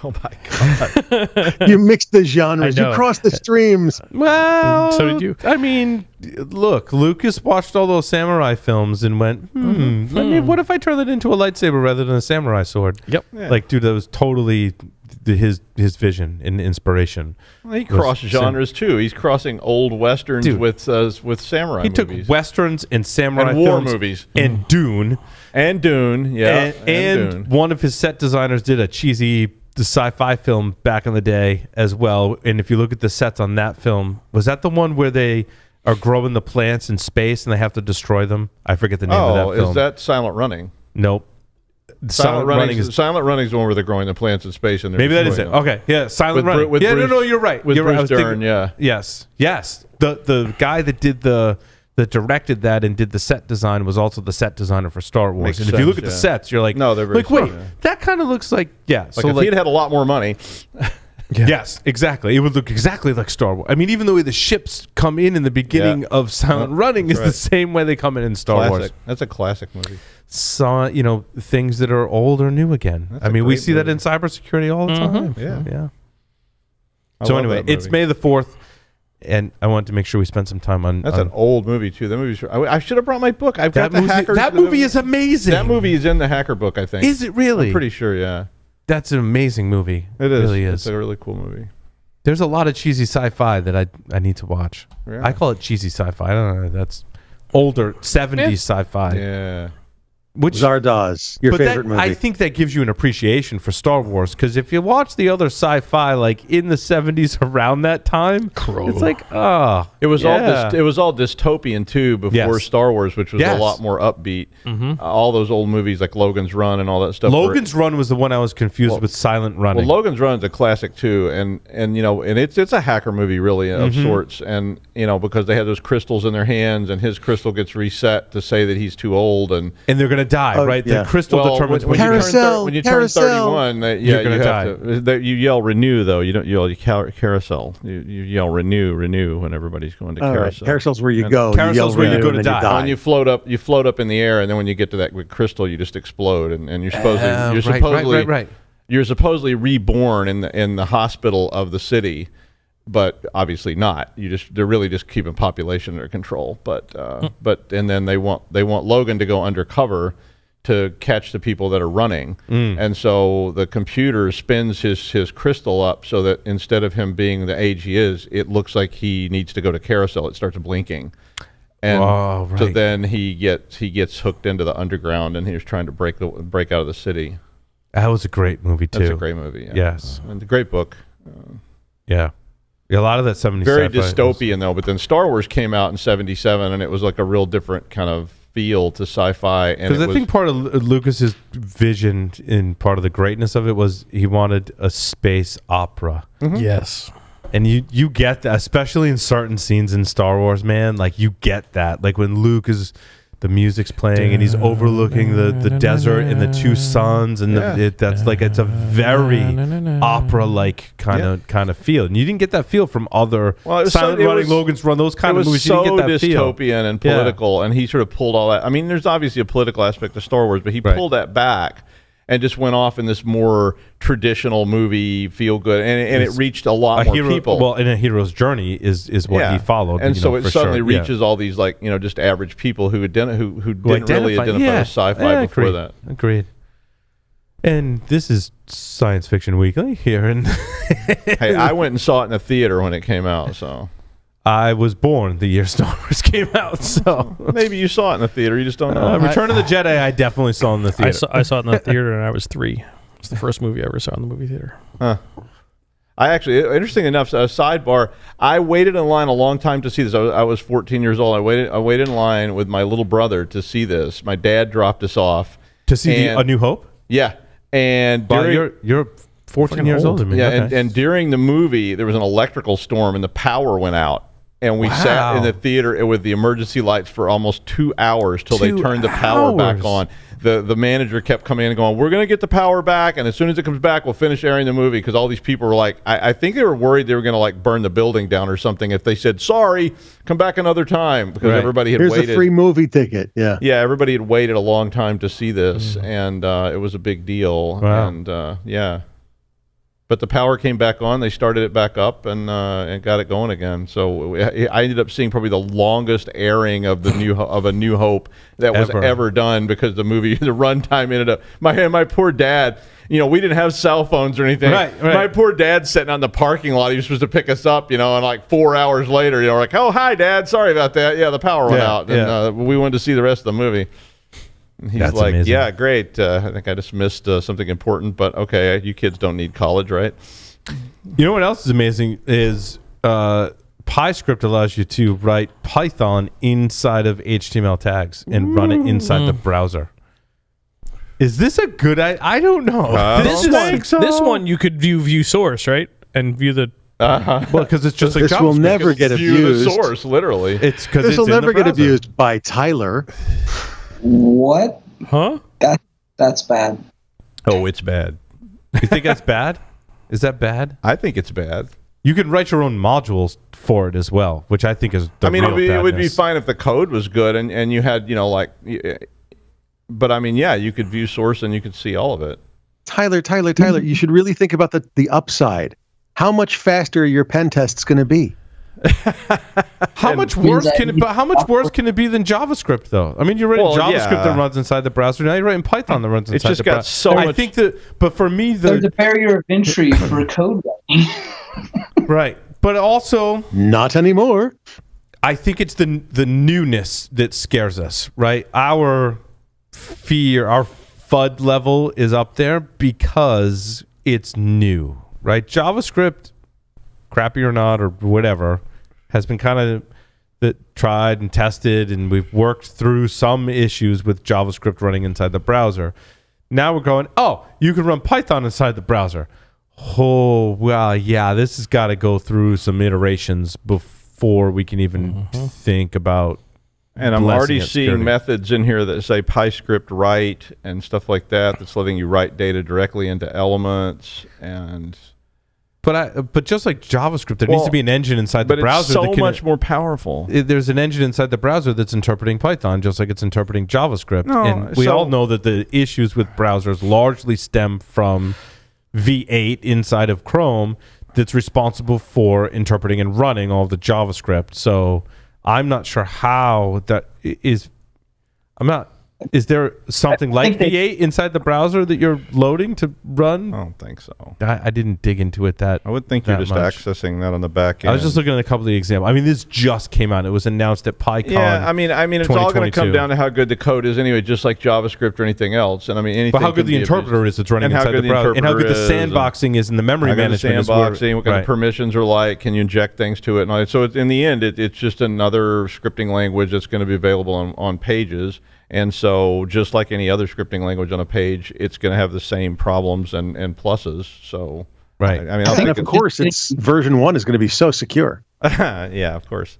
Oh my God. You mixed the genres. You crossed the streams. Well, so did you. I mean, look, Lucas watched all those samurai films and went, what if I turn that into a lightsaber rather than a samurai sword? Yep. Yeah. Like, dude, that was totally his vision and inspiration. Well, he crossed genres too. He's crossing old westerns with samurai movies. He took westerns and samurai and war films movies and Dune. And Dune, yeah. And Dune. One of his set designers did a cheesy sci-fi film back in the day as well. And if you look at the sets on that film, was that the one where they are growing the plants in space and they have to destroy them? I forget the name of that film. Is that Silent Running? Nope. Silent Running is the one where they're growing the plants in space and they're maybe that is it. them. Okay, yeah, Silent Running. With Bruce, no, you're right. With you're Bruce right. Dern, yeah. Yes. The guy that did that directed that and did the set design was also the set designer for Star Wars. Makes and if sense, you look at the sets, you're like, no, they're very wait, that kind of looks like, so if he'd had a lot more money. Yes, exactly. It would look exactly like Star Wars. I mean, even the way the ships come in the beginning of Silent Running is the same way they come in Star Wars. That's a classic movie. So, things that are old or new again. I mean, we see that in cybersecurity all the time. Yeah. So anyway, it's May the 4th. And I wanted to make sure we spent some time on. That's an old movie too. That movie's. I should have brought my book. I've got the Hackers. That movie is amazing. That movie is in the Hacker book, I think. Is it really? I'm pretty sure. Yeah. That's an amazing movie. It is. Really is. It's a really cool movie. There's a lot of cheesy sci-fi that I need to watch. Yeah. I call it cheesy sci-fi. I don't know. That's older 70s sci-fi. Yeah. Which Zardoz, your favorite movie. I think that gives you an appreciation for Star Wars because if you watch the other sci-fi like in the 70s around that time, it's like, it was all dystopian too before Star Wars, which was a lot more upbeat. All those old movies like Logan's Run and all that stuff. Logan's Run was the one I was confused with Silent Running. Well, Logan's Run is a classic too, and it's a hacker movie really of sorts, and because they have those crystals in their hands, and his crystal gets reset to say that he's too old, and they're gonna die, right? Yeah. The crystal determines when you turn 31, you're going to die. You yell renew, though. You don't yell carousel. You yell renew when everybody's going to carousel. Carousel's where you go. Carousel's where you go to die. When you float up in the air, and then when you get to that crystal, you just explode, and you're supposedly right. You're supposedly reborn in the hospital of the city. but obviously not. They're really just keeping population under control. But and then they want Logan to go undercover to catch the people that are running. And so the computer spins his crystal up so that instead of him being the age he is, it looks like he needs to go to carousel. It starts blinking. And so then he gets hooked into the underground, and he's trying to break out of the city. That was a great movie too. That's a great movie. Yeah. Yes, and a great book. Yeah, a lot of that 70s very sci-fi dystopian though. But then Star Wars came out in '77, and it was like a real different kind of feel to sci-fi. Because I think part of Lucas's vision and part of the greatness of it was he wanted a space opera. Yes. And you get that, especially in certain scenes in Star Wars, man. Like, you get that. Like, when Luke the music's playing and he's overlooking the desert and the two suns, and it's a very opera-like kind of feel. And you didn't get that feel from other Silent Running, Logan's Run, those kind of movies. You didn't get that feel. Dystopian and political, and he sort of pulled all that. I mean, there's obviously a political aspect to Star Wars, but he pulled that back and just went off in this more traditional movie, feel good, and it reached a lot more people. Well, in a hero's journey is what he folled, and so it suddenly reaches all these just average people who didn't really identify with sci-fi before that. Agreed. And this is Science Fiction Weekly here, and hey, I went and saw it in the theater when it came out, so. I was born the year Star Wars came out, so maybe you saw it in the theater. You just don't know. Return of the Jedi, I definitely saw in the theater. I saw it in the theater, and I was 3. It's the first movie I ever saw in the movie theater. Huh. I actually, interesting enough, a sidebar. I waited in line a long time to see this. I was 14 years old. I waited in line with my little brother to see this. My dad dropped us off to see A New Hope. Yeah, and you're 14 years older than me. Yeah, okay. and during the movie, there was an electrical storm, and the power went out. And we sat in the theater with the emergency lights for almost 2 hours till they turned the power back on. The manager kept coming in and going, "We're going to get the power back, and as soon as it comes back, we'll finish airing the movie." Because all these people were like, I think they were worried they were going to burn the building down or something if they said, "Sorry, come back another time," because everybody had waited. Here's a free movie ticket. Yeah, everybody had waited a long time to see this, and it was a big deal. Wow. And but the power came back on. They started it back up and got it going again. So I ended up seeing probably the longest airing of A New Hope that was ever done, because the runtime ended up. My poor dad. We didn't have cell phones or anything. Right. My poor dad's sitting on the parking lot. He was supposed to pick us up, and 4 hours later, like, "Oh, hi, Dad. Sorry about that. Yeah, the power went out, and we wanted to see the rest of the movie." And he's like, amazing. "Yeah, great. I think I just missed something important, but okay, you kids don't need college, right?" You know what else is amazing is PyScript allows you to write Python inside of HTML tags and run it inside the browser. Is this a good idea? I don't know. This one you could view source, right? And view the... Well, because it's just like this JavaScript. will never get abused. The source, literally. It's because this will never get abused by Tyler. What? Huh? That's bad. Oh, it's bad. You think that's bad? Is that bad? I think it's bad. You can write your own modules for it as well, which I think is the real it would be fine if the code was good and you had, but I mean, you could view source and you could see all of it. Tyler, you should really think about the upside. How much faster are your pen tests going to be? How much worse can it be than JavaScript, though? I mean, you're writing JavaScript that runs inside the browser. Now you're writing Python that runs inside the browser. It's just got so much. I think that, but for me, there's a barrier of entry for code writing. Right, but also not anymore. I think it's the newness that scares us. Right, our fear, our FUD level is up there because it's new. Right, JavaScript, crappy or not or whatever, has been kind of tried and tested, and we've worked through some issues with JavaScript running inside the browser. Now we're going, you can run Python inside the browser. Oh, well, yeah, this has got to go through some iterations before we can even think about. And I'm already seeing methods in here that say PyScript write and stuff like that. That's letting you write data directly into elements and. But just like JavaScript, there needs to be an engine inside the browser. But it's so much more powerful. There's an engine inside the browser that's interpreting Python, just like it's interpreting JavaScript. And we all know that the issues with browsers largely stem from V8 inside of Chrome that's responsible for interpreting and running all of the JavaScript. So I'm not sure how that is. Is there something like V8 inside the browser that you're loading to run? I don't think so. I didn't dig into it I would think you're just much. accessing that on the back end. I was just looking at a couple of the examples. I mean, this just came out. It was announced at PyCon. Yeah, I mean, it's all going to come down to how good the code is anyway, just like JavaScript or anything else. And I mean, anything. But how good the interpreter is that's running inside the browser, and how good the sandboxing is in the memory management. Sandboxing, what kind of permissions are like? Can you inject things to it? And all that. So in the end, it's just another scripting language that's going to be available on pages. And so, just like any other scripting language on a page, it's going to have the same problems and pluses. So, right. I mean, of course, it's version 1 is going to be so secure. Yeah, of course.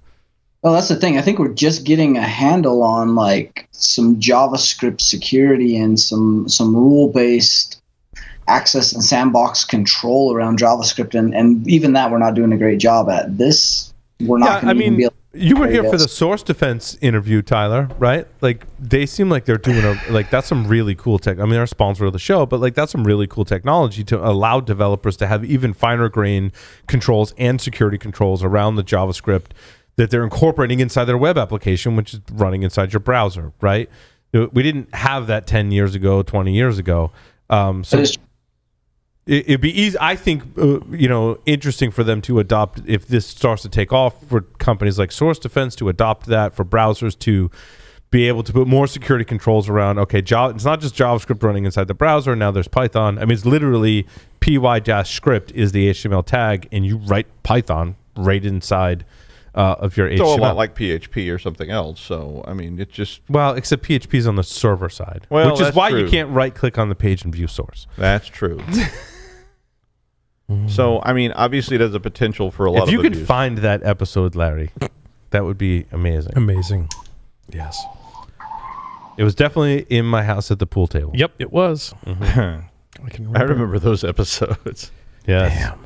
Well, that's the thing. I think we're just getting a handle on like some JavaScript security and some rule-based access and sandbox control around JavaScript, and even that we're not doing a great job at. This we're not going to be able. You were here for the source defense interview, Tyler, right? Like, they seem like they're doing that's some really cool tech. I mean, they're a sponsor of the show, but like that's some really cool technology to allow developers to have even finer grain controls and security controls around the JavaScript that they're incorporating inside their web application, which is running inside your browser, right? We didn't have that 10 years ago, 20 years ago. So it'd be easy, I think, interesting for them to adopt, if this starts to take off, for companies like Source Defense to adopt that, for browsers to be able to put more security controls around, okay, it's not just JavaScript running inside the browser, now there's Python. I mean, it's literally py-script is the HTML tag, and you write Python right inside of your HTML. It's all a lot like PHP or something else, so, I mean, it just... Well, except PHP is on the server side, which is why you can't right-click on the page and view source. That's true. So, I mean, obviously there's a potential for a lot of abuse. If you could find that episode, Larry, that would be amazing. Amazing. Yes. It was definitely in my house at the pool table. Yep, it was. Mm-hmm. I remember those episodes. Yes. Damn.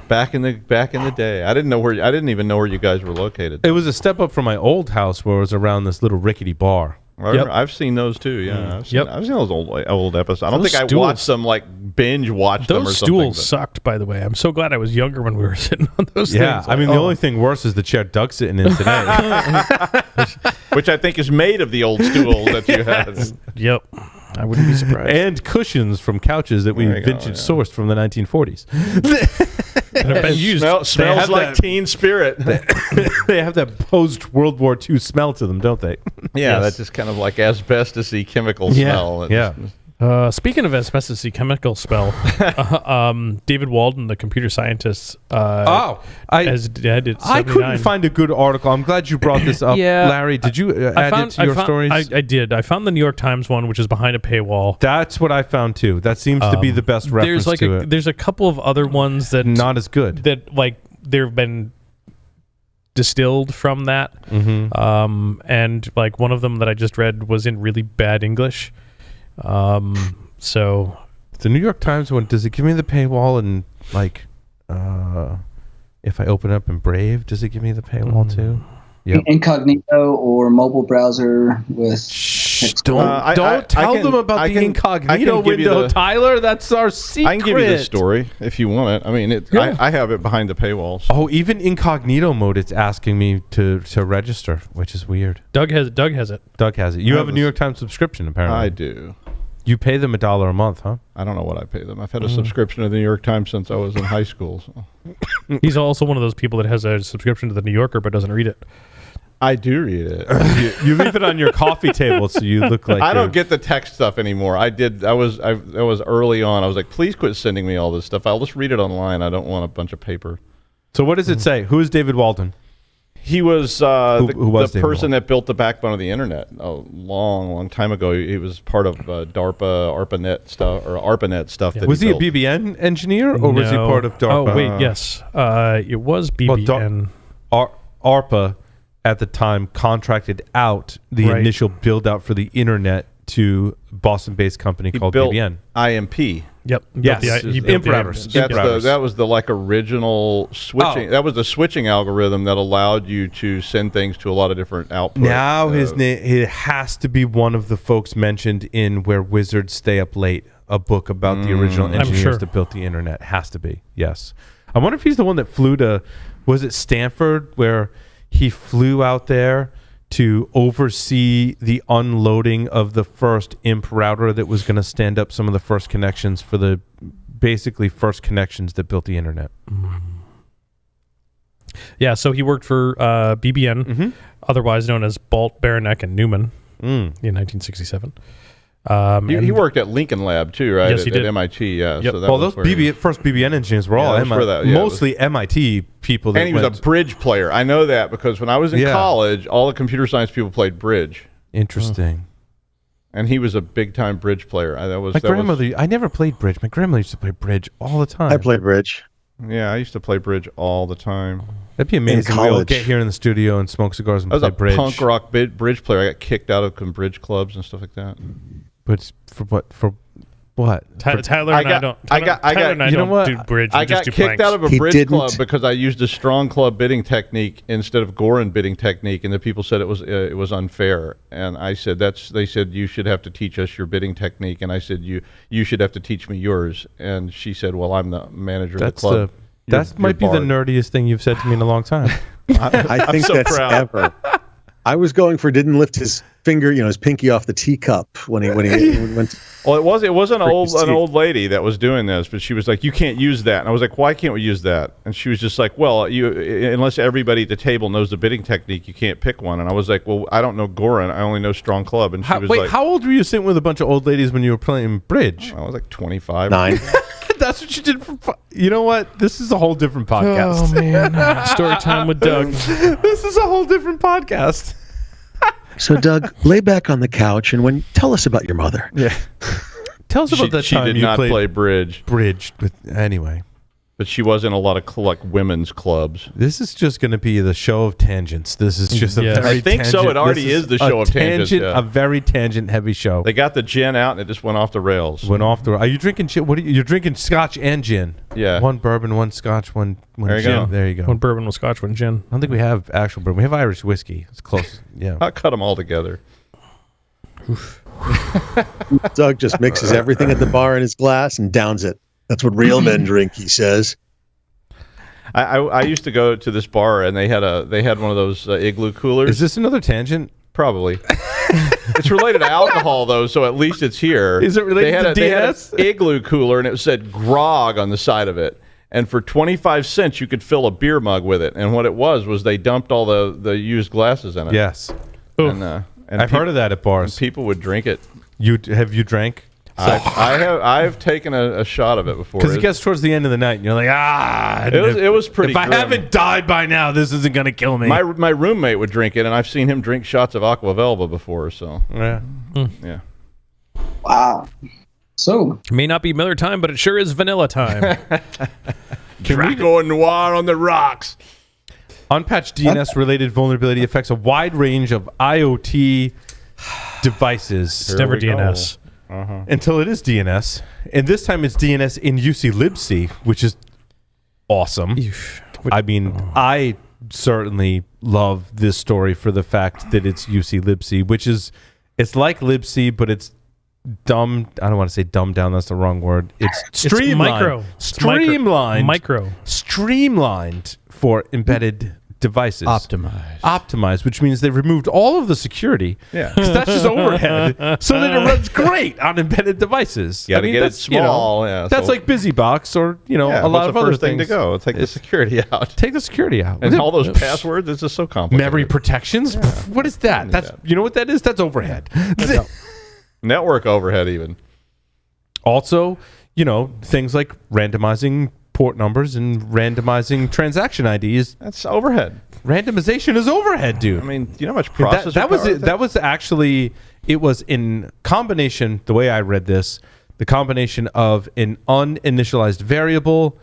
Back in the day. I didn't even know where you guys were located. It was a step up from my old house where it was around this little rickety bar. I've seen those too. Yeah, I've seen those old episodes. I don't think I watched them, like binge watched them or something. Those stools sucked, by the way. I'm so glad I was younger when we were sitting on those things. Yeah, I mean, the only thing worse is the chair Doug's sitting in today, which I think is made of the old stool that you had. Yep, I wouldn't be surprised. And cushions from couches that we vintage sourced from the 1940s. And have been used. Smells like teen spirit. They have that post World War II smell to them, don't they? Yeah, that's just kind of like asbestos-y chemical smell. Speaking of asbestos-y chemical smell, David Walden, the computer scientist, is dead at 79. I couldn't find a good article. I'm glad you brought this up, Larry. Did you add it to your stories? I did. I found the New York Times one, which is behind a paywall. That's what I found too. That seems to be the best reference to it. There's a couple of other ones that not as good. That like they've been distilled from that, and like one of them that I just read was in really bad English. So the New York Times one, does it give me the paywall? And like, if I open up in Brave, does it give me the paywall too? Yep. Incognito or mobile browser with. Don't tell them about the incognito window, Tyler. That's our secret. I can give you the story if you want it. I mean, I have it behind the paywall. So. Oh, even incognito mode, it's asking me to register, which is weird. Doug has it. Doug has it. You have a New York Times subscription, apparently. I do. You pay them $1 a month, huh? I don't know what I pay them. I've had a subscription to the New York Times since I was in high school. So. He's also one of those people that has a subscription to the New Yorker but doesn't read it. I do read it. You leave it on your coffee table so you look like I don't get the text stuff anymore. I was early on. I was like, please quit sending me all this stuff. I'll just read it online. I don't want a bunch of paper. So what does it say? Who is David Walden? He was the person that built the backbone of the internet a long time ago. He was part of ARPANET stuff. Was he a BBN engineer or was he part of DARPA? Oh wait, yes, it was BBN. ARPA at the time contracted out the initial build out for the internet to Boston-based company called BBN. IMP, Yep. Yes. He built Imp routers. Imp routers. That was the like original switching. Oh. That was the switching algorithm that allowed you to send things to a lot of different outputs. Now his name, it has to be one of the folks mentioned in Where Wizards Stay Up Late, a book about the original engineers that built the internet. Has to be, yes. I wonder if he's the one that flew to, was it Stanford, where he flew out there to oversee the unloading of the first imp router that was going to stand up some of the first connections for the basically first connections that built the internet. Yeah, so he worked for BBN, otherwise known as Balt, Baranek, and Newman in 1967. He worked at Lincoln Lab too, right? Yes, he did. At MIT, yeah. Yep. So that Well, was those first BBN engineers were all mostly MIT people. That and he was a bridge player. I know that because when I was in college, all the computer science people played bridge. Interesting. And he was a big-time bridge player. I never played bridge. My grandmother used to play bridge all the time. I played bridge. Yeah, I used to play bridge all the time. That'd be amazing. We all get here in the studio and smoke cigars and play bridge. I was a punk rock bridge player. I got kicked out of some bridge clubs and stuff like that. But for what? For what? Tyler and I don't do bridge. I got kicked out of a bridge club because I used a strong club bidding technique instead of Gorin bidding technique, and the people said it was unfair. And I said they said you should have to teach us your bidding technique, and I said you should have to teach me yours. And she said, well, I'm the manager of the club. That might be the nerdiest thing you've said to me in a long time. I think that's ever. I was going for didn't lift his finger, his pinky off the teacup when he went. Well, it was an old lady that was doing this, but she was like, "You can't use that," and I was like, "Why can't we use that?" And she was just like, "Well, unless everybody at the table knows the bidding technique, you can't pick one." And I was like, "Well, I don't know Gorin. I only know strong club." And she was like, how old were you sitting with a bunch of old ladies when you were playing bridge? I was like 25. 9. That's what you did for. You know what? This is a whole different podcast. Oh man, story time with Doug. This is a whole different podcast. So, Doug, lay back on the couch and tell us about your mother. Yeah. Tell us about that time she did not play bridge. Anyway. But she was in a lot of women's clubs. This is just going to be the show of tangents. This is just a very I think so. It already is the show of tangents. A very tangent-heavy show. They got the gin out and it just went off the rails. Are you drinking gin? You're drinking scotch and gin. Yeah. One bourbon, one scotch, one there gin. Go. There you go. One bourbon, one scotch, one gin. I don't think we have actual bourbon. We have Irish whiskey. It's close. Yeah. I'll cut them all together. Doug just mixes everything at the bar in his glass and downs it. That's what real men drink, he says. I used to go to this bar and they had one of those igloo coolers. Is this another tangent? Probably. It's related to alcohol though, so at least it's here. Is it related to DS? They had an igloo cooler and it said grog on the side of it. And for 25 cents you could fill a beer mug with it. And what it was they dumped all the used glasses in it. Yes. And I've heard of that at bars. People would drink it. Have you drank? I've taken a shot of it before. Because it gets towards the end of the night, and you're like, It was pretty. If I haven't died by now, this isn't gonna kill me. My roommate would drink it, and I've seen him drink shots of Aqua Velva before. So yeah. Wow. So it may not be Miller time, but it sure is vanilla time. Draco Noir on the rocks. Unpatched DNS-related vulnerability affects a wide range of IoT devices. It's never DNS. Until it is DNS. And this time it's DNS in UC libc, which is awesome. I mean, I certainly love this story for the fact that it's UC libc, which is, it's like libc, but it's dumb. I don't want to say dumbed down. That's the wrong word. It's streamlined. Streamlined for embedded devices. Optimized, which means they removed all of the security. Yeah. Because that's just overhead. So that it runs great on embedded devices. You got to get it small. That's like BusyBox or, a lot of other first thing to go. Take the security out. Take the security out. And all those passwords, it's just so complicated. Memory protections? Yeah. What is that? You know what that is? That's overhead. Network overhead even. Also, things like randomizing port numbers and randomizing transaction IDs. That's overhead. Randomization is overhead, dude. I mean, do you know how much processor that was power it. That was actually, it was in combination, the way I read this, the combination of an uninitialized variable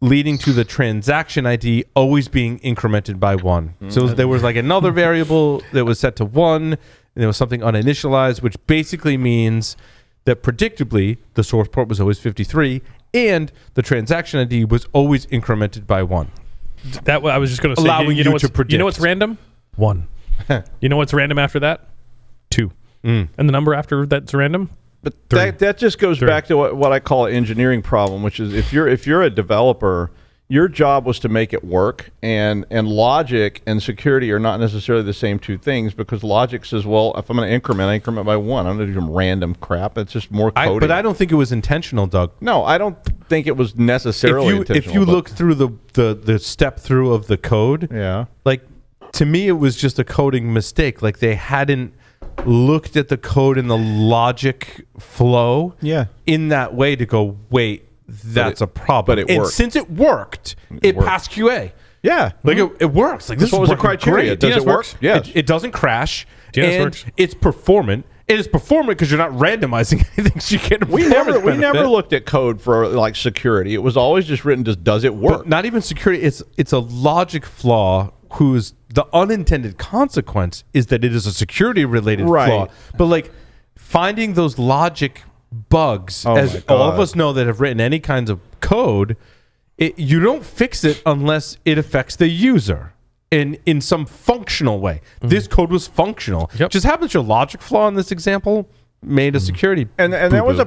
leading to the transaction ID always being incremented by 1. So there was like another variable that was set to 1, and there was something uninitialized, which basically means that predictably the source port was always 53 and the transaction ID was always incremented by 1. That I was just going to say. Allowing you know what's, to predict. You know what's random? 1. You know what's random after that? 2. Mm. And the number after that's random? But that just goes 3. back to what I call an engineering problem, which is if you're a developer, your job was to make it work, and logic and security are not necessarily the same two things, because logic says, well, if I'm going to increment, I increment by 1. I'm going to do some random crap. It's just more coding. But I don't think it was intentional, Doug. No, I don't think it was necessarily intentional. If you look through the step through of the code, yeah, like to me it was just a coding mistake. Like they hadn't looked at the code and the logic flow in that way to go, wait, that's a problem. But it worked. Since it worked, it passed QA. Yeah. Like it works. Like this what is was the criteria? Great. Does it work? Works. Yes. It doesn't crash. DNS and works. It's performant. It is performant because you're not randomizing anything. So you get we never looked at code for like security. It was always just written, just does it work? But not even security. It's a logic flaw whose the unintended consequence is that it is a security related flaw. But like finding those logic bugs, as all of us know that have written any kinds of code, you don't fix it unless it affects the user in some functional way. This code was functional. Just happens your logic flaw in this example made a security and that was a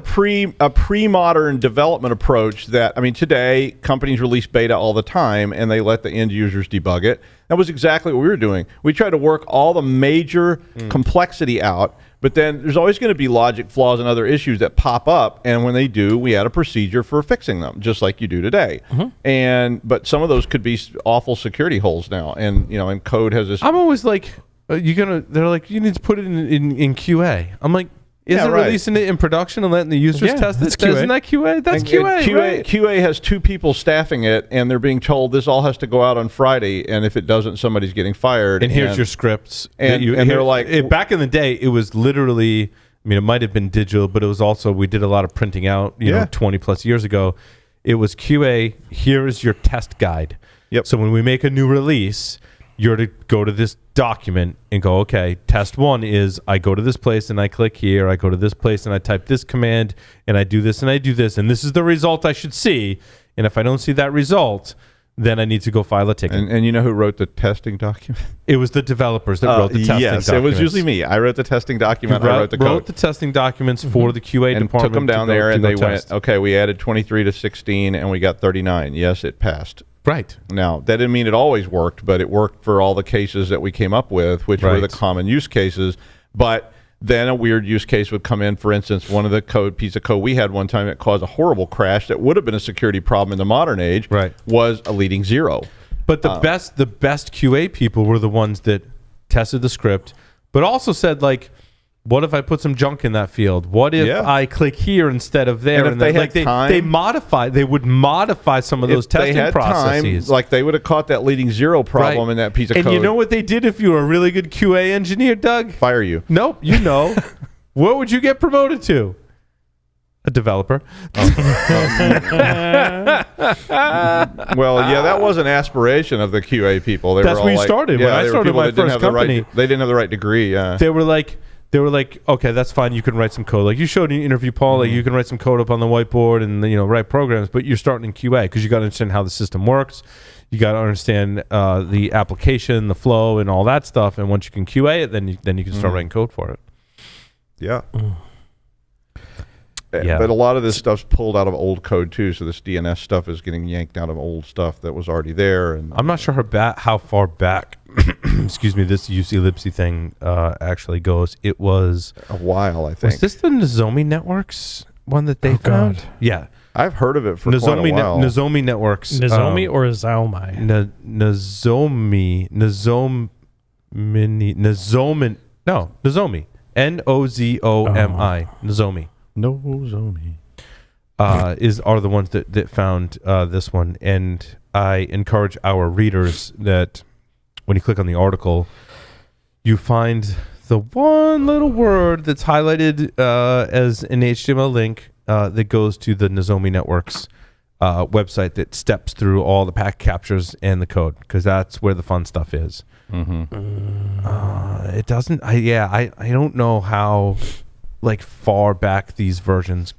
pre-modern development approach that, I mean, today companies release beta all the time and they let the end users debug it. That was exactly what we were doing. We tried to work all the major complexity out, but then there's always going to be logic flaws and other issues that pop up, and when they do, we had a procedure for fixing them, just like you do today. But some of those could be awful security holes now, and code has this. I'm always like, they're like, you need to put it in QA. I'm like, isn't releasing it in production and letting the users test it? Isn't that QA? That's QA. Right? QA has 2 people staffing it, and they're being told this all has to go out on Friday, and if it doesn't, somebody's getting fired. And here's your scripts. And they're like, back in the day, it was literally. I mean, it might have been digital, but it was also, we did a lot of printing out. You know, 20 plus years ago, it was QA. Here is your test guide. Yep. So when we make a new release, you're to go to this document and go, okay, test 1 is I go to this place and I click here, I go to this place and I type this command and I do this and I do this, and this is the result I should see. And if I don't see that result, then I need to go file a ticket. And you know who wrote the testing document? It was the developers that wrote the testing documents. Yes, it was usually me. I wrote the testing document. I wrote the code. Wrote the testing documents for the QA and department. Took them down there and they test. went, okay, we added 23 to 16 and we got 39. Yes, it passed. Right. Now, that didn't mean it always worked, but it worked for all the cases that we came up with, which were the common use cases. But then a weird use case would come in. For instance, one of the piece of code we had one time that caused a horrible crash that would have been a security problem in the modern age was a leading 0. But the best QA people were the ones that tested the script, but also said, like, what if I put some junk in that field? What if I click here instead of there? And if they would modify some of those testing processes. Like they would have caught that leading 0 problem in that piece of code. And you know what they did if you were a really good QA engineer, Doug? Fire you. Nope, you know. What would you get promoted to? A developer. Well, yeah, that was an aspiration of the QA people. That's where you started. When I started my first company, they didn't have the right degree. They were like, okay, that's fine. You can write some code. Like you showed in the interview, Paul, like you can write some code up on the whiteboard and write programs. But you're starting in QA because you got to understand how the system works. You got to understand the application, the flow, and all that stuff. And once you can QA it, then you can start writing code for it. Yeah. Yeah. But a lot of this stuff's pulled out of old code too. So this DNS stuff is getting yanked out of old stuff that was already there. And I'm not sure how far back, excuse me, this UC Libc thing actually goes. It was a while, I think. Was this the Nozomi Networks one that they found? God. Yeah. I've heard of it for quite a while. Nozomi Networks. Nozomi or Zaomai? Nozomi. Nozomi. Nozomi. Nozomi. Nozomi. Are the ones that found this one. And I encourage our readers that when you click on the article, you find the one little word that's highlighted as an HTML link that goes to the Nozomi Networks website that steps through all the packet captures and the code, because that's where the fun stuff is. Mm-hmm. It doesn't. I don't know how like far back these versions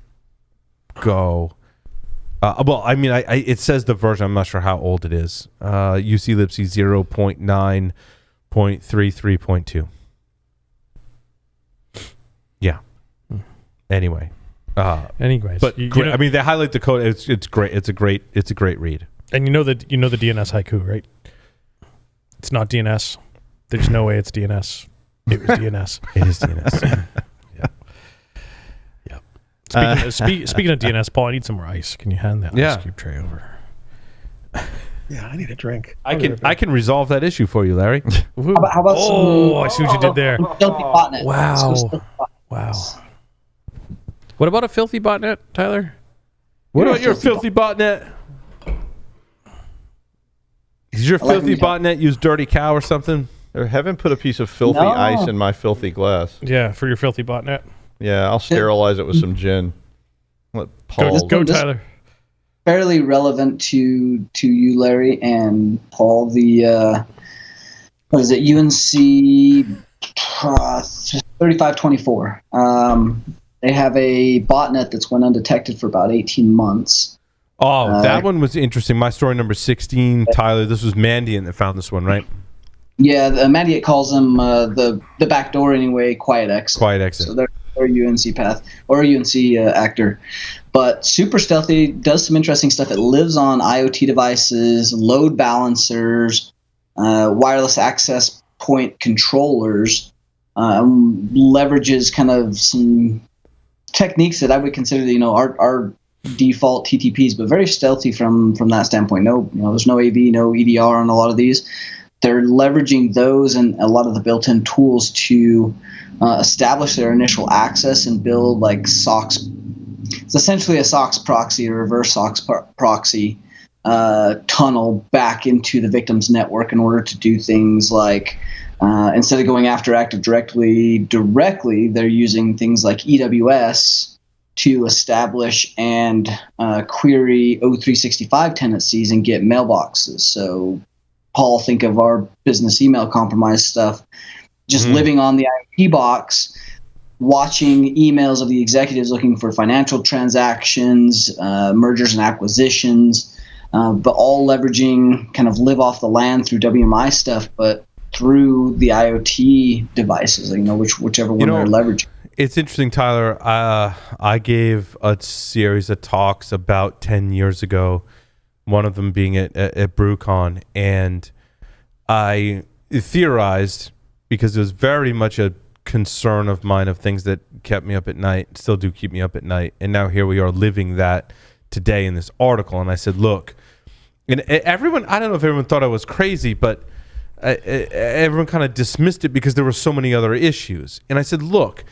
go. Well, I mean, it says the version. I'm not sure how old it is. UC libc 0.9.33.2. Yeah. Anyway. Anyways, but I mean, they highlight the code. It's great. It's a great read. And you know the DNS haiku, right? It's not DNS. There's no way it's DNS. It was DNS. It is DNS. Speaking of DNS, Paul, I need some more ice. Can you hand that ice cube tray over? Yeah, I need a drink. I can resolve that issue for you, Larry. How about I see what you did there. filthy botnet? Wow. What about a filthy botnet, Tyler? What about your filthy botnet? Does your filthy botnet use dirty cow or something? Or haven't put a piece of filthy ice in my filthy glass. Yeah, for your filthy botnet. Yeah, I'll sterilize it with some gin. Let Paul Go, Tyler. Fairly relevant to you, Larry and Paul. The what is it? UNC 3524. They have a botnet that's went undetected for about 18 months. Oh, that one was interesting. My story number 16, Tyler. This was Mandiant that found this one, right? Yeah, Mandiant calls them the back door anyway. Quiet exit. Quiet exit. So they're UNC path or UNC actor, but super stealthy. Does some interesting stuff. It lives on IoT devices, load balancers, wireless access point controllers. Leverages kind of some techniques that I would consider, our default TTPs, but very stealthy from that standpoint. There's no AV, no EDR on a lot of these. They're leveraging those and a lot of the built-in tools to establish their initial access and build like SOX. It's essentially a SOX proxy, a reverse SOX proxy tunnel back into the victim's network in order to do things like instead of going after Active Directly directly, they're using things like EWS to establish and query O365 tenancies and get mailboxes. So, Paul, think of our business email compromise stuff, just living on the IoT box, watching emails of the executives looking for financial transactions, mergers and acquisitions, but all leveraging kind of live off the land through WMI stuff, but through the IoT devices, whichever one they're leveraging. It's interesting, Tyler. I gave a series of talks about 10 years ago, one of them being at BrewCon, and I theorized, because it was very much a concern of mine of things that kept me up at night, still do keep me up at night, and now here we are living that today in this article. And I said, look, and everyone, I don't know if everyone thought I was crazy, but everyone kind of dismissed it because there were so many other issues. And I said, look,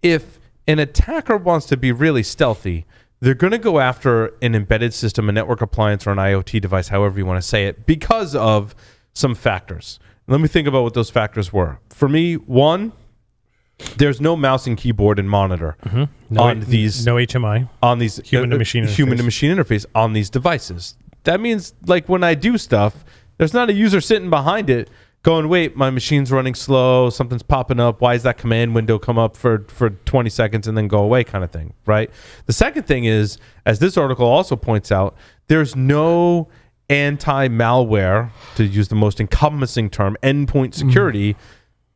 if an attacker wants to be really stealthy, they're going to go after an embedded system, a network appliance, or an IoT device, however you want to say it, because of some factors. Let me think about what those factors were. For me, one, there's no mouse and keyboard and monitor on these. No HMI on these human-to-machine interface on these devices. That means, like, when I do stuff, there's not a user sitting behind it going, wait, my machine's running slow, something's popping up, why is that command window come up for 20 seconds and then go away kind of thing, right? The second thing is, as this article also points out, there's no anti-malware, to use the most encompassing term, endpoint security,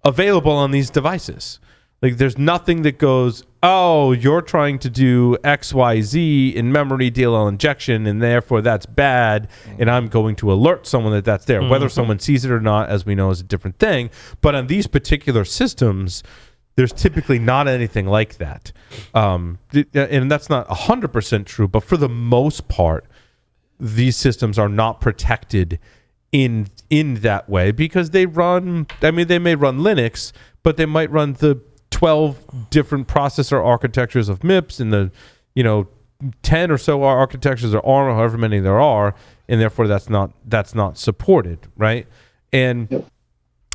available on these devices. Like, there's nothing that goes, oh, you're trying to do XYZ in memory DLL injection, and therefore that's bad, and I'm going to alert someone that that's there. Whether someone sees it or not, as we know, is a different thing. But on these particular systems, there's typically not anything like that. And that's not 100% true, but for the most part, these systems are not protected in that way, because they run, I mean, they may run Linux, but they might run the 12 different processor architectures of MIPS and the 10 or so architectures of ARM, or however many there are, and therefore that's not supported, right? And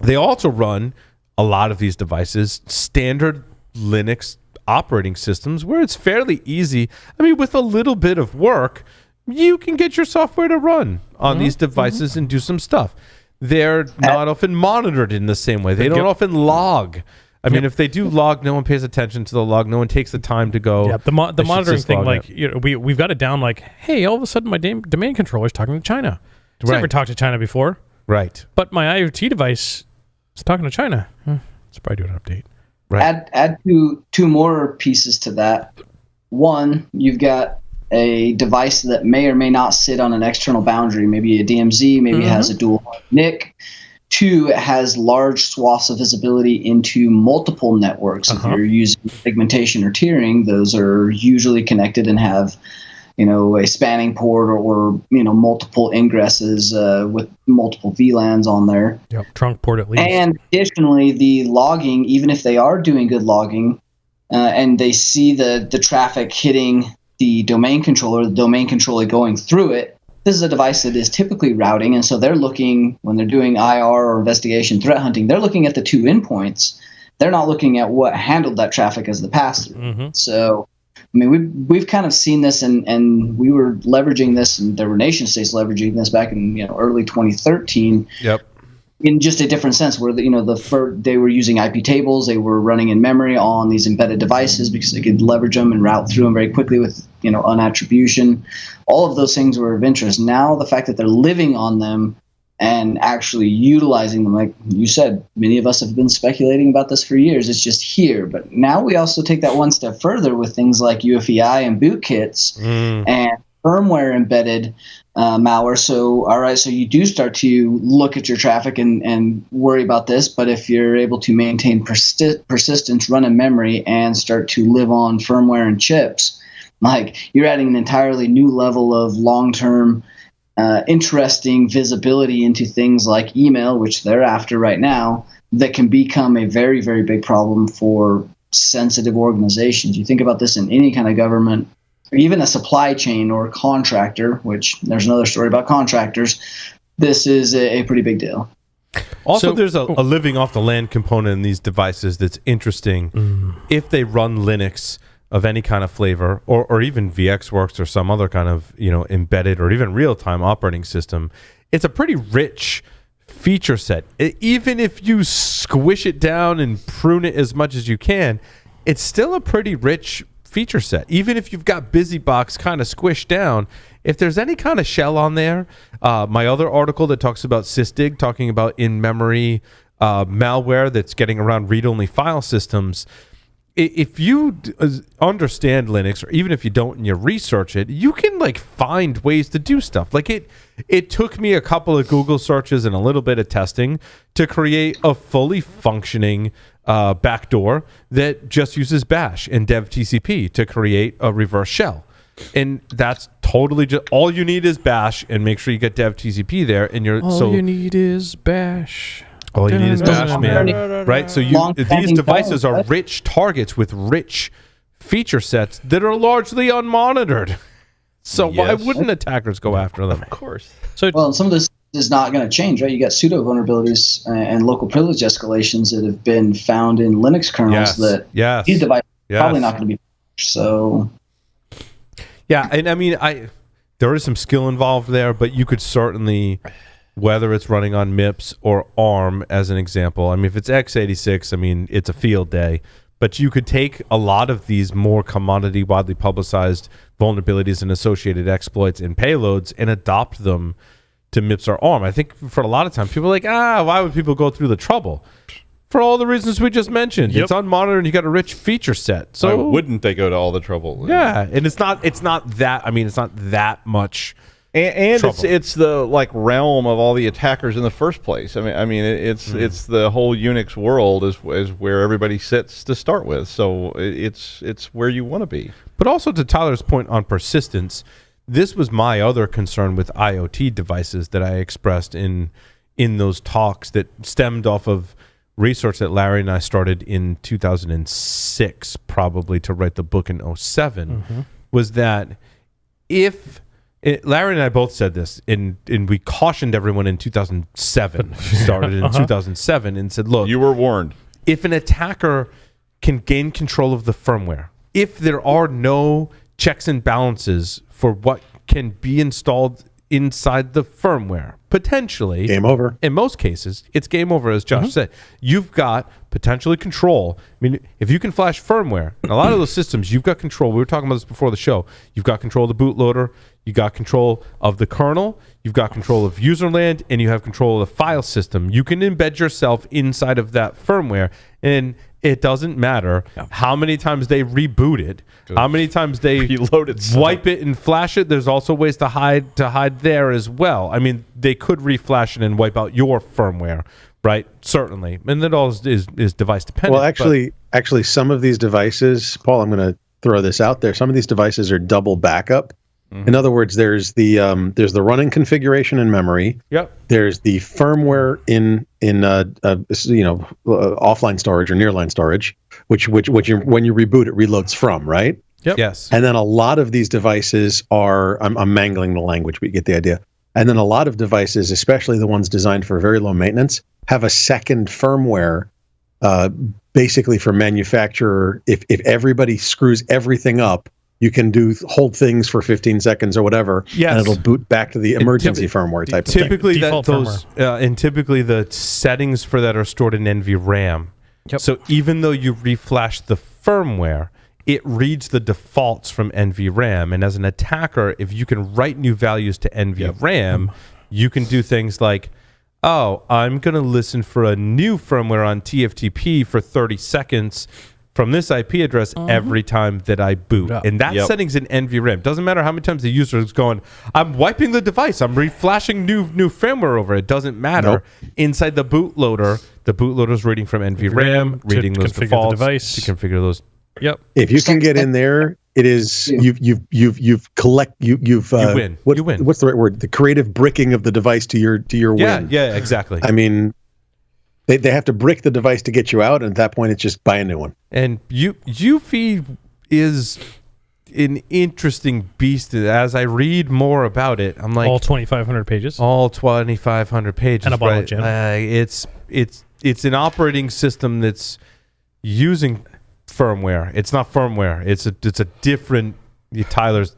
they also run, a lot of these devices, standard Linux operating systems where it's fairly easy. I mean, with a little bit of work, you can get your software to run on these devices and do some stuff. They're not often monitored in the same way. They don't often log. I mean, if they do log, no one pays attention to the log. No one takes the time to go. Yeah, the monitoring just thing, log like it. we've got it down. Like, hey, all of a sudden my domain controller is talking to China. It's Right. never talked to China before, Right. but my IoT device is talking to China. Let's probably do an update. Right. Add two more pieces to that. One, you've got a device that may or may not sit on an external boundary, maybe a DMZ, maybe it has a dual NIC. Two, it has large swaths of visibility into multiple networks. If you're using segmentation or tiering, those are usually connected and have, a spanning port or multiple ingresses with multiple VLANs on there. Yep, trunk port at least. And additionally, the logging, even if they are doing good logging, and they see the traffic hitting the domain controller going through it, this is a device that is typically routing, and so they're looking, when they're doing IR or investigation threat hunting, they're looking at the two endpoints. They're not looking at what handled that traffic as the pass-through. So, I mean, we've kind of seen this, and we were leveraging this, and there were nation states leveraging this back in early 2013. Yep. In just a different sense, where they were using IP tables, they were running in memory on these embedded devices because they could leverage them and route through them very quickly with unattribution. All of those things were of interest. Now the fact that they're living on them and actually utilizing them, like you said, many of us have been speculating about this for years. It's just here, but now we also take that one step further with things like UFEI and bootkits and firmware embedded malware. So, all right, so you do start to look at your traffic and worry about this, but if you're able to maintain persistence, run in memory, and start to live on firmware and chips, like you're adding an entirely new level of long-term interesting visibility into things like email, which they're after right now, that can become a very, very big problem for sensitive organizations. You think about this in any kind of government, or even a supply chain or contractor, which there's another story about contractors. This is a pretty big deal. Also, there's a living off the land component in these devices that's interesting. If they run Linux of any kind of flavor, or even VxWorks or some other kind of embedded or even real-time operating system, it's a pretty rich feature set. Even if you squish it down and prune it as much as you can, it's still a pretty rich feature set. Even if you've got BusyBox kind of squished down, if there's any kind of shell on there, my other article that talks about Sysdig, talking about in-memory malware that's getting around read-only file systems, if you understand Linux, or even if you don't and you research it, you can find ways to do stuff. It took me a couple of Google searches and a little bit of testing to create a fully functioning backdoor that just uses Bash and DevTCP to create a reverse shell. And that's totally just all you need is Bash, and make sure you get DevTCP there. And all you need is Bash. All you need is Bash, man. Right? So these devices are rich targets with rich feature sets that are largely unmonitored. So why wouldn't attackers go after them? Of course. Well, some of this is not going to change, right? You got pseudo vulnerabilities and local privilege escalations that have been found in Linux kernels that these devices are probably not going to be. So, yeah, and I mean, there is some skill involved there, but you could certainly, whether it's running on MIPS or ARM as an example. I mean, if it's x86, I mean, it's a field day. But you could take a lot of these more commodity, widely publicized vulnerabilities and associated exploits and payloads and adopt them to MIPS or ARM. I think for a lot of times, people are like, why would people go through the trouble? For all the reasons we just mentioned. It's unmonitored and you got a rich feature set. So why wouldn't they go to all the trouble? Yeah, and it's not that, I mean, it's not that much. And it's the realm of all the attackers in the first place. I mean it's the whole Unix world is where everybody sits to start with. So it's where you want to be. But also to Tyler's point on persistence, this was my other concern with IoT devices that I expressed in those talks that stemmed off of research that Larry and I started in 2006, probably to write the book in 2007, was that Larry and I both said this, and we cautioned everyone in 2007. Started in 2007 and said, look, you were warned. If an attacker can gain control of the firmware, if there are no checks and balances for what can be installed inside the firmware. Potentially. Game over. In most cases, it's game over, as Josh said. You've got potentially control. I mean, if you can flash firmware, in a lot of those systems, you've got control. We were talking about this before the show. You've got control of the bootloader. You got control of the kernel. You've got control of userland, and you have control of the file system. You can embed yourself inside of that firmware, and it doesn't matter how many times they reboot it, how many times they Reload it, wipe it and flash it. There's also ways to hide there as well. I mean, they could reflash it and wipe out your firmware, right? Certainly, and that all is device dependent. Well, actually, some of these devices, Paul, I'm going to throw this out there. Some of these devices are double backup. In other words, there's the running configuration in memory. Yep. There's the firmware in offline storage or nearline storage, which when you reboot it reloads from, right? Yep. Yes. And then a lot of these devices are I'm mangling the language, but you get the idea. And then a lot of devices, especially the ones designed for very low maintenance, have a second firmware, basically for manufacturer. If everybody screws everything up, you can hold things for 15 seconds or whatever, and it'll boot back to the emergency firmware type of thing. Typically, typically the settings for that are stored in NVRAM. Yep. So even though you reflash the firmware, it reads the defaults from NVRAM. And as an attacker, if you can write new values to NVRAM, you can do things like, oh, I'm going to listen for a new firmware on TFTP for 30 seconds from this IP address every time that I boot. And that setting's in NVRAM. Doesn't matter how many times the user is going, I'm wiping the device, I'm reflashing new firmware over it. Doesn't matter. Nope. Inside the bootloader's reading from NVRAM, reading those defaults the device. to configure those. Yep. If you can get in there, it is you win. You win. What's the right word? The creative bricking of the device to your win. Yeah, exactly. I mean, they have to brick the device to get you out, and at that point, it's just buy a new one. And UFI is an interesting beast. As I read more about it, I'm like, all 2,500 pages. All 2,500 pages, and a bottle of gin. It's an operating system that's using firmware. It's not firmware. It's a different. Tyler's.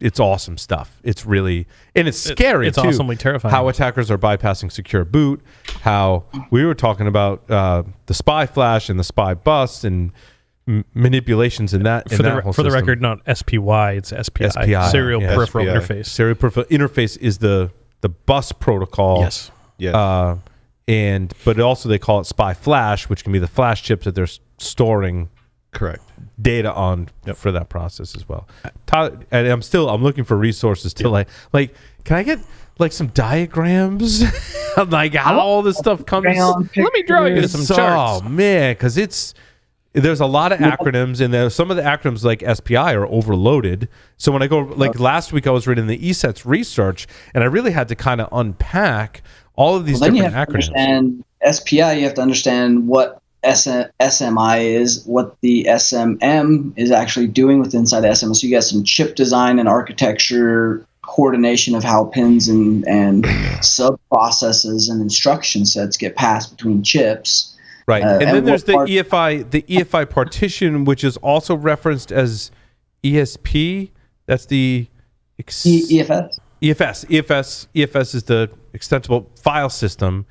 It's awesome stuff. It's really, and it's scary. It's too, awesomely terrifying. How attackers are bypassing secure boot. How we were talking about the spy flash and the spy bus and manipulations in that. For the record, not SPY. It's SPI. Serial Peripheral Interface. Serial Peripheral Interface is the bus protocol. Yes. Yeah. But also they call it spy flash, which can be the flash chips that they're storing. Correct. Data on for that process as well. And I'm looking for resources to like can I get like some diagrams of like how all this stuff comes? Let me draw you some charts. Oh man, because there's a lot of acronyms, and some of the acronyms like SPI are overloaded. So when I go last week, I was reading the ESETS research, and I really had to kind of unpack all of these different acronyms. And SPI, you have to understand what SMI is, what the SMM is actually doing with inside the SMM. So you got some chip design and architecture coordination of how pins and sub processes and instruction sets get passed between chips. Right, and then there's the EFI partition, which is also referenced as ESP. That's the EFS. EFS is the extensible file system.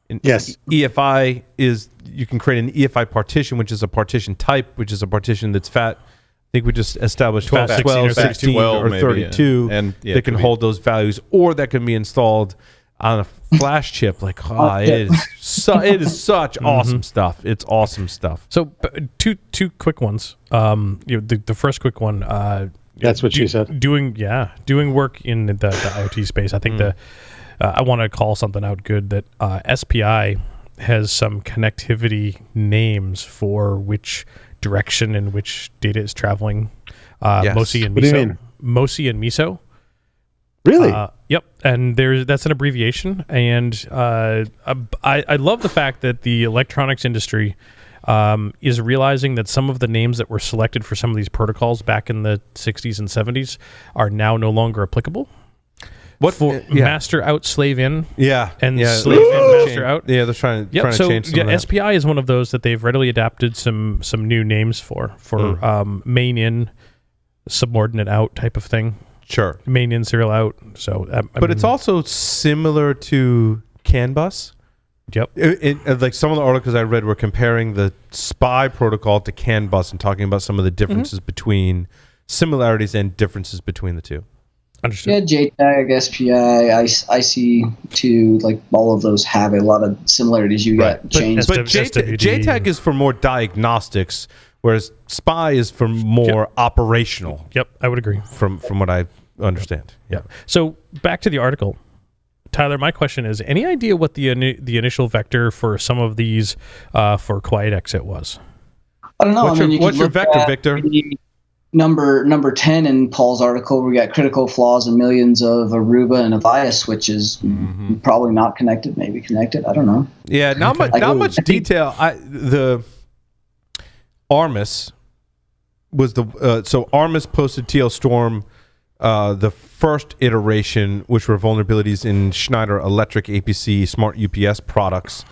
And yes. EFI is, you can create an EFI partition, which is a partition type, which is a partition that's fat. I think we just established 12, fat 16, 12, 16, or maybe, 32 and that can hold those values, or that can be installed on a flash chip. Like, it is such awesome stuff. It's awesome stuff. So two quick ones. The first quick one. That's what she said. Doing work in the IoT space. I think I want to call something out good that SPI has some connectivity names for which direction in which data is traveling. Yes. MOSI and What do you MISO. mean? MOSI and MISO. Really? Yep. And that's an abbreviation. And I love the fact that the electronics industry is realizing that some of the names that were selected for some of these protocols back in the 60s and 70s are now no longer applicable. What for master out, slave in? Yeah. And slave in, master out? Yeah, they're trying to change some of that. SPI is one of those that they've readily adapted some new names for main in, subordinate out type of thing. Sure. Main in, serial out. So, But it's also similar to CAN bus. Yep. Like some of the articles I read were comparing the SPI protocol to CAN bus and talking about some of the differences between similarities and differences between the two. Understood. Yeah, JTAG, SPI, IC2, like all of those have a lot of similarities. You got changed. But JTAG is for more diagnostics, whereas SPI is for more operational. Yep, I would agree. From what I understand. Yeah. So back to the article. Tyler, my question is, any idea what the initial vector for some of these for quiet exit was? I don't know. What's your vector, Victor? Number 10 in Paul's article, we got critical flaws in millions of Aruba and Avaya switches. Probably not connected, maybe connected. I don't know. Yeah, not much detail. The Armis was so Armis posted TL Storm, the first iteration, which were vulnerabilities in Schneider Electric APC smart UPS products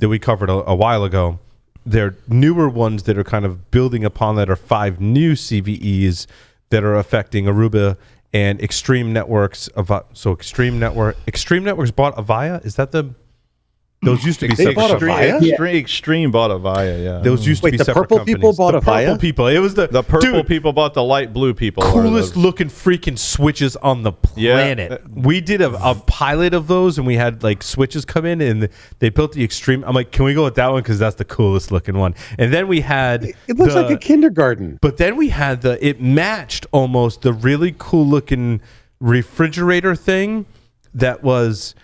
that we covered a while ago. Their newer ones that are kind of building upon that are 5 new CVEs that are affecting Aruba and Extreme Networks. So Extreme Networks bought Avaya. Is that the? Those used to be separate. Extreme bought Avaya. Yeah. Those used to be separate purple companies. people bought the Avaya? Purple people. It was the purple people bought the light blue people. Coolest looking freaking switches on the planet. Yeah. We did a pilot of those, and we had like switches come in, and they built the Extreme. I'm like, can we go with that one because that's the coolest looking one? And then we had it looks like a kindergarten. But then we had it matched almost the really cool looking refrigerator thing. That was,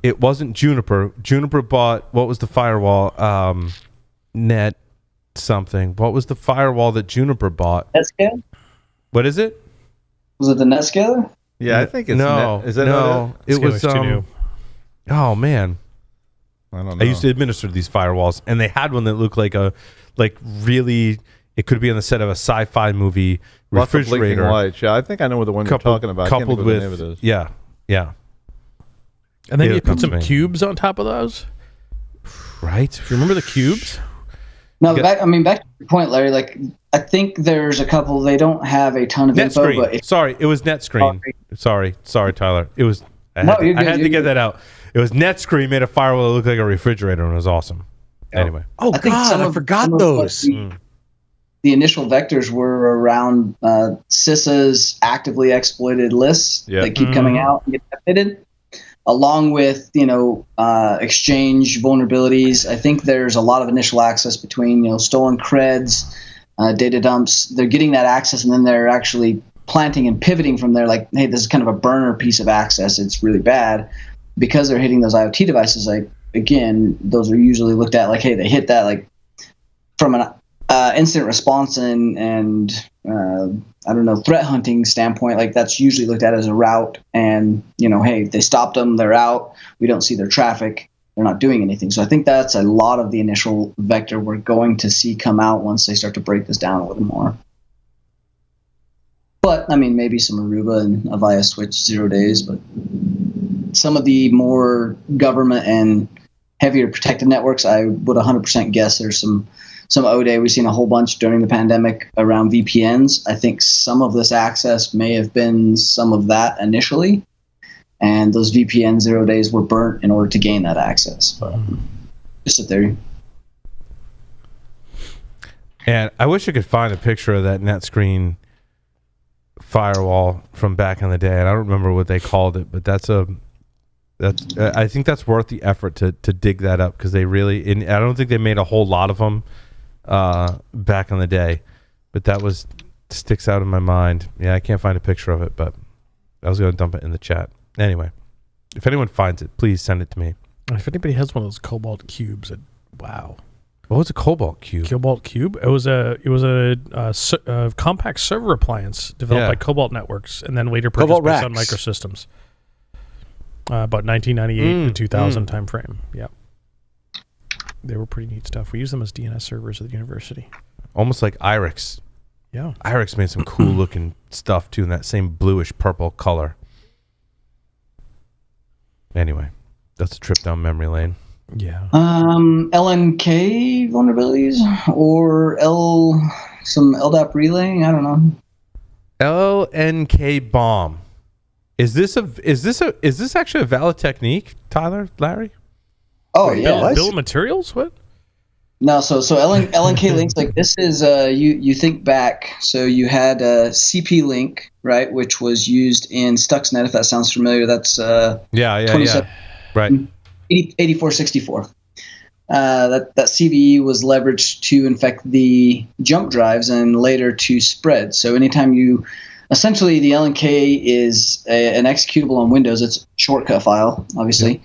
it wasn't Juniper. Juniper bought, what was the firewall? Net something. What was the firewall that Juniper bought? Netscaler? What is it? Was it the Netscaler? Yeah, I think it's no. Is that no? It was too new. Oh man, I don't know. I used to administer these firewalls, and they had one that looked like really. It could be on the set of a sci-fi movie. Lots of blinking refrigerator. lights. Yeah, I think I know the one you're talking about. Coupled with yeah. And then Yeah, you put some company. cubes on top of those. Right. Do you remember the cubes? No, back to your point, Larry. Like, I think there's a couple. They don't have a ton of info, NetScreen. but Sorry, it was NetScreen. Sorry, Tyler. It was. I you're had good, to get that out. It was NetScreen made a firewall that looked like a refrigerator, and it was awesome. Anyway, Oh I think God, I forgot those. The initial vectors were around CISA's actively exploited lists that keep coming out and get updated, along with exchange vulnerabilities. I think there's a lot of initial access between stolen creds, data dumps. They're getting that access, and then they're actually planting and pivoting from there. Like, hey, this is kind of a burner piece of access. It's really bad because they're hitting those IoT devices. Like, again, those are usually looked at like, hey, they hit that like from an incident response and I don't know, threat hunting standpoint. Like, that's usually looked at as a route, and hey, they stopped them, they're out, we don't see their traffic, they're not doing anything. So I think that's a lot of the initial vector we're going to see come out once they start to break this down a little more. But I mean, maybe some Aruba and Avaya switch 0 days, but some of the more government and heavier protected networks, I would 100% guess there's some O-Day. We've seen a whole bunch during the pandemic around VPNs. I think some of this access may have been some of that initially, and those VPN 0 days were burnt in order to gain that access. But just a theory. and I wish I could find a picture of that NetScreen firewall from back in the day, and I don't remember what they called it, but I think that's worth the effort to dig that up, because they really, and I don't think they made a whole lot of them back in the day, but that sticks out in my mind. Yeah, I can't find a picture of it, but I was going to dump it in the chat. Anyway, if anyone finds it, please send it to me. If anybody has one of those Cobalt cubes, wow. What was a Cobalt cube? Cobalt cube. It was a compact server appliance developed by Cobalt Networks, and then later purchased by Sun Microsystems. About 1998 to 2000 time frame. Yeah, they were pretty neat stuff. We use them as DNS servers at the university. Almost like IRIX. Yeah, IRIX made some cool looking stuff too, in that same bluish purple color. Anyway, that's a trip down memory lane. Yeah. LNK vulnerabilities or some LDAP relaying. I don't know. LNK bomb. Is this actually a valid technique, Tyler, Larry? Oh yeah. Bill of materials? What? No, so LNK links, like this is you think back. So you had CP link, right, which was used in Stuxnet. If that sounds familiar, that's Yeah. Right. 8464. That CVE was leveraged to infect the jump drives and later to spread. So anytime essentially the LNK is an executable on Windows, it's a shortcut file, obviously.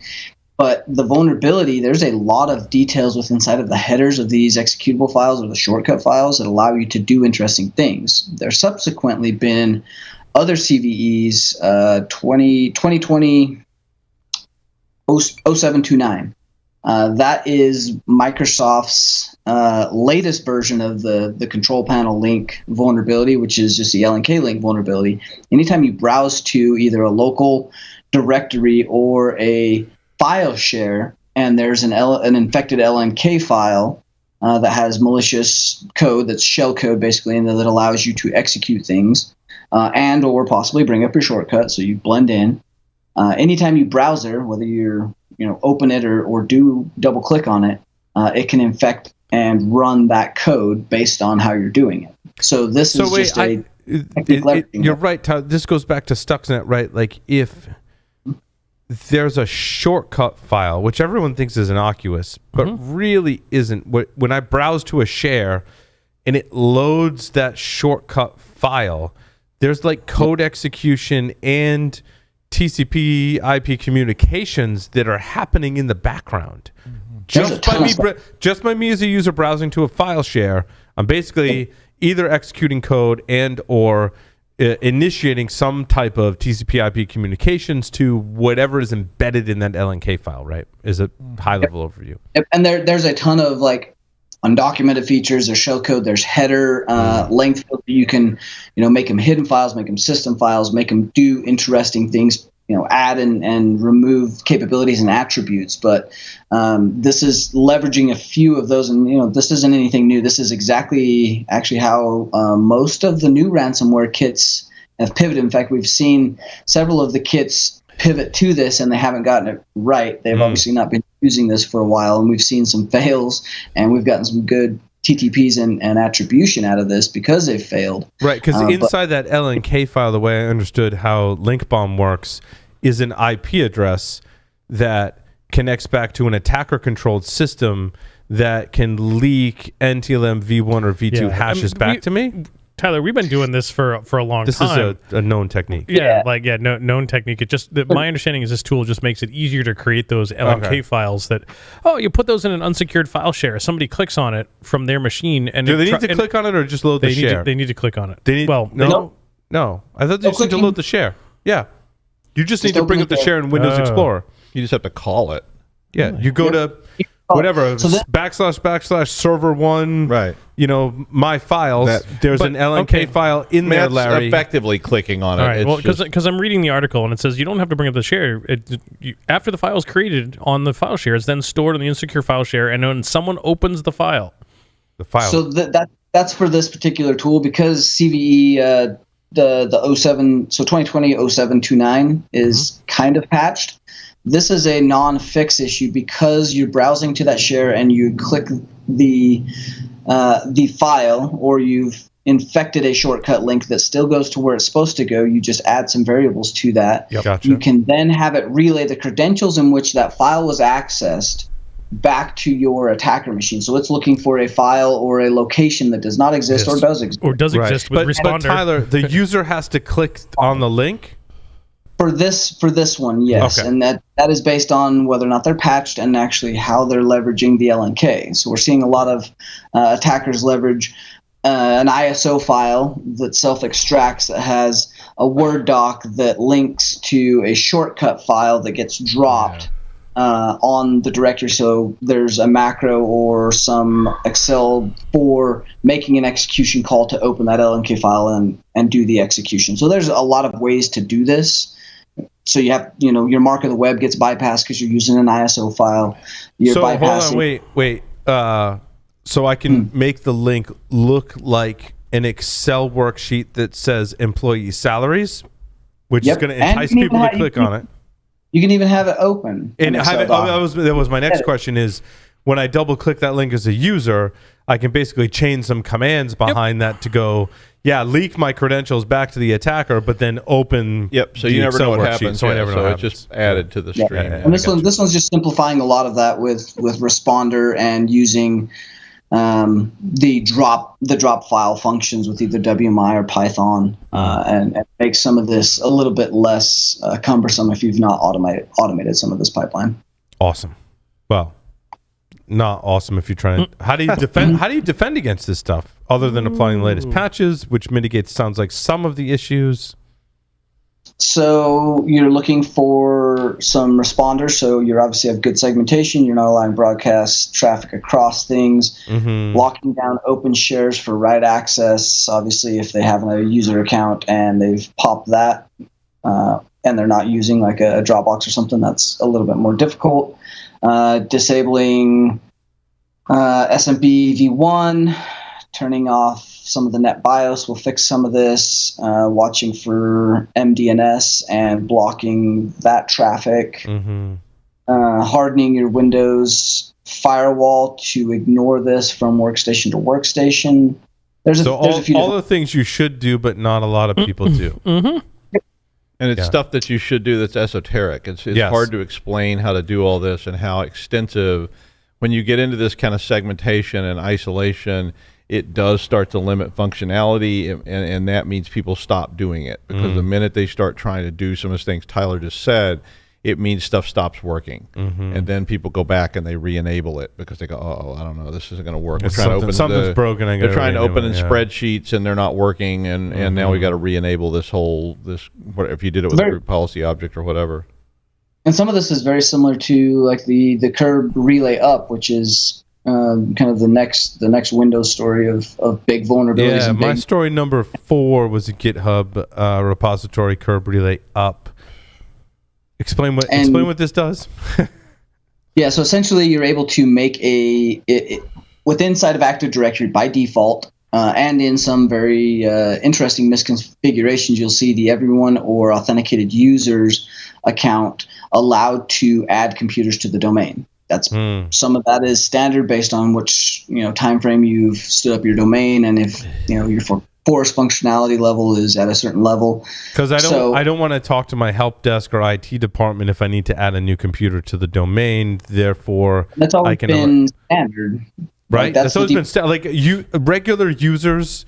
But the vulnerability, there's a lot of details within inside of the headers of these executable files or the shortcut files that allow you to do interesting things. There's subsequently been other CVEs, 2020 0729. That is Microsoft's latest version of the control panel link vulnerability, which is just the LNK link vulnerability. Anytime you browse to either a local directory or a file share, and there's an infected LNK file that has malicious code, that's shell code basically, and that allows you to execute things and or possibly bring up your shortcut so you blend in. Anytime you browser, whether you're open it or do double click on it, it can infect and run that code based on how you're doing it. So this is just you're right, Tyler. This goes back to Stuxnet, right? Like if there's a shortcut file, which everyone thinks is innocuous, but really isn't. When I browse to a share and it loads that shortcut file, there's like code execution and TCP IP communications that are happening in the background. Just by me as a user browsing to a file share, I'm basically either executing code and or initiating some type of TCP IP communications to whatever is embedded in that LNK file, right? Is a high level overview. Yep. And there's a ton of like undocumented features. There's shellcode. There's header length. You can make them hidden files, make them system files, make them do interesting things. Add and remove capabilities and attributes. But this is leveraging a few of those, and this isn't anything new. This is exactly actually how most of the new ransomware kits have pivoted. In fact, we've seen several of the kits pivot to this, and they haven't gotten it right. They've obviously not been using this for a while, and we've seen some fails, and we've gotten some good TTPs and attribution out of this because they've failed. Right, because inside that LNK file, the way I understood how link bomb works is an IP address that connects back to an attacker-controlled system that can leak NTLM v1 or v2 hashes back to me. Tyler, we've been doing this for a long time. This is a known technique. Known technique. It just my understanding is this tool just makes it easier to create those LNK files that you put those in an unsecured file share. Somebody clicks on it from their machine, and do they need to click on it or just load the share? They need to click on it. No. I thought they just need to load the share. Yeah. You just need to bring up the share in Windows Explorer. You just have to call it. Yeah, you go to whatever / server one. Right. My files. There's an LNK file in there, Larry. Effectively clicking on it. All right. Well, because I'm reading the article and it says you don't have to bring up the share. After the file is created on the file share, it's then stored on the insecure file share, and when someone opens the file, So that's for this particular tool because CVE. The 2020 0729 is kind of patched. This is a non-fix issue because you're browsing to that share and you click the file, or you've infected a shortcut link that still goes to where it's supposed to go. You just add some variables to that. Yep. Gotcha. You can then have it relay the credentials in which that file was accessed back to your attacker machine. So it's looking for a file or a location that does not exist or does exist. Or does exist with responder. But Tyler, the user has to click on the link? For this one, yes. Okay. And that is based on whether or not they're patched and actually how they're leveraging the LNK. So we're seeing a lot of attackers leverage an ISO file that self-extracts that has a Word doc that links to a shortcut file that gets dropped on the directory. So there's a macro or some Excel for making an execution call to open that LNK file and do the execution. So there's a lot of ways to do this. So you have, your mark of the web gets bypassed because you're using an ISO file. Hold on, wait. So I can make the link look like an Excel worksheet that says employee salaries? which Yep. is going to And entice you can people even to have- click on it. You can even have it open. And in have Excel it, doc. that was my next question is, when I double click that link as a user, I can basically chain some commands behind that to go, leak my credentials back to the attacker, but then open. Yep. So the you never know Excel what worksheet, happens. So I never know what it's happens. just added to the stream. Yeah. And this one's just simplifying a lot of that with responder and using the drop file functions with either WMI or Python, and make some of this a little bit less cumbersome if you've not automated some of this pipeline. Awesome. Well, not awesome if you're trying to. How do you defend? How do you defend against this stuff other than applying the latest patches, which mitigates sounds like some of the issues? So you're looking for some responders. So you obviously have good segmentation. You're not allowing broadcast traffic across things. Locking down open shares for write access. Obviously, if they have a user account and they've popped that, and they're not using like a Dropbox or something, that's a little bit more difficult. Disabling SMB v1, turning off some of the net BIOS will fix some of this. Watching for MDNS and blocking that traffic. Hardening your Windows firewall to ignore this from workstation to workstation. There's a few all the things you should do, but not a lot of people do. And it's stuff that you should do that's esoteric. It's hard to explain how to do all this and how extensive. When you get into this kind of segmentation and isolation, it does start to limit functionality, and that means people stop doing it. Because the minute they start trying to do some of the things Tyler just said, it means stuff stops working. And then people go back and they re-enable it because they go, oh, I don't know, this isn't going to work. Something's broken. They're trying to open in spreadsheets and they're not working, and now we got to re-enable this if you did it with a group policy object or whatever. And some of this is very similar to like the curb relay up, which is kind of the next Windows story of big vulnerabilities. Yeah, my story number 4 was a GitHub repository curb relay up. Explain what this does. Yeah, so essentially you're able to make within inside of Active Directory by default, and in some very interesting misconfigurations, you'll see the everyone or authenticated users account allowed to add computers to the domain. That's some of that is standard based on which time frame you've stood up your domain, and if your force functionality level is at a certain level. Because I don't want to talk to my help desk or IT department if I need to add a new computer to the domain. Therefore, that's always been standard, right? That's always been regular users.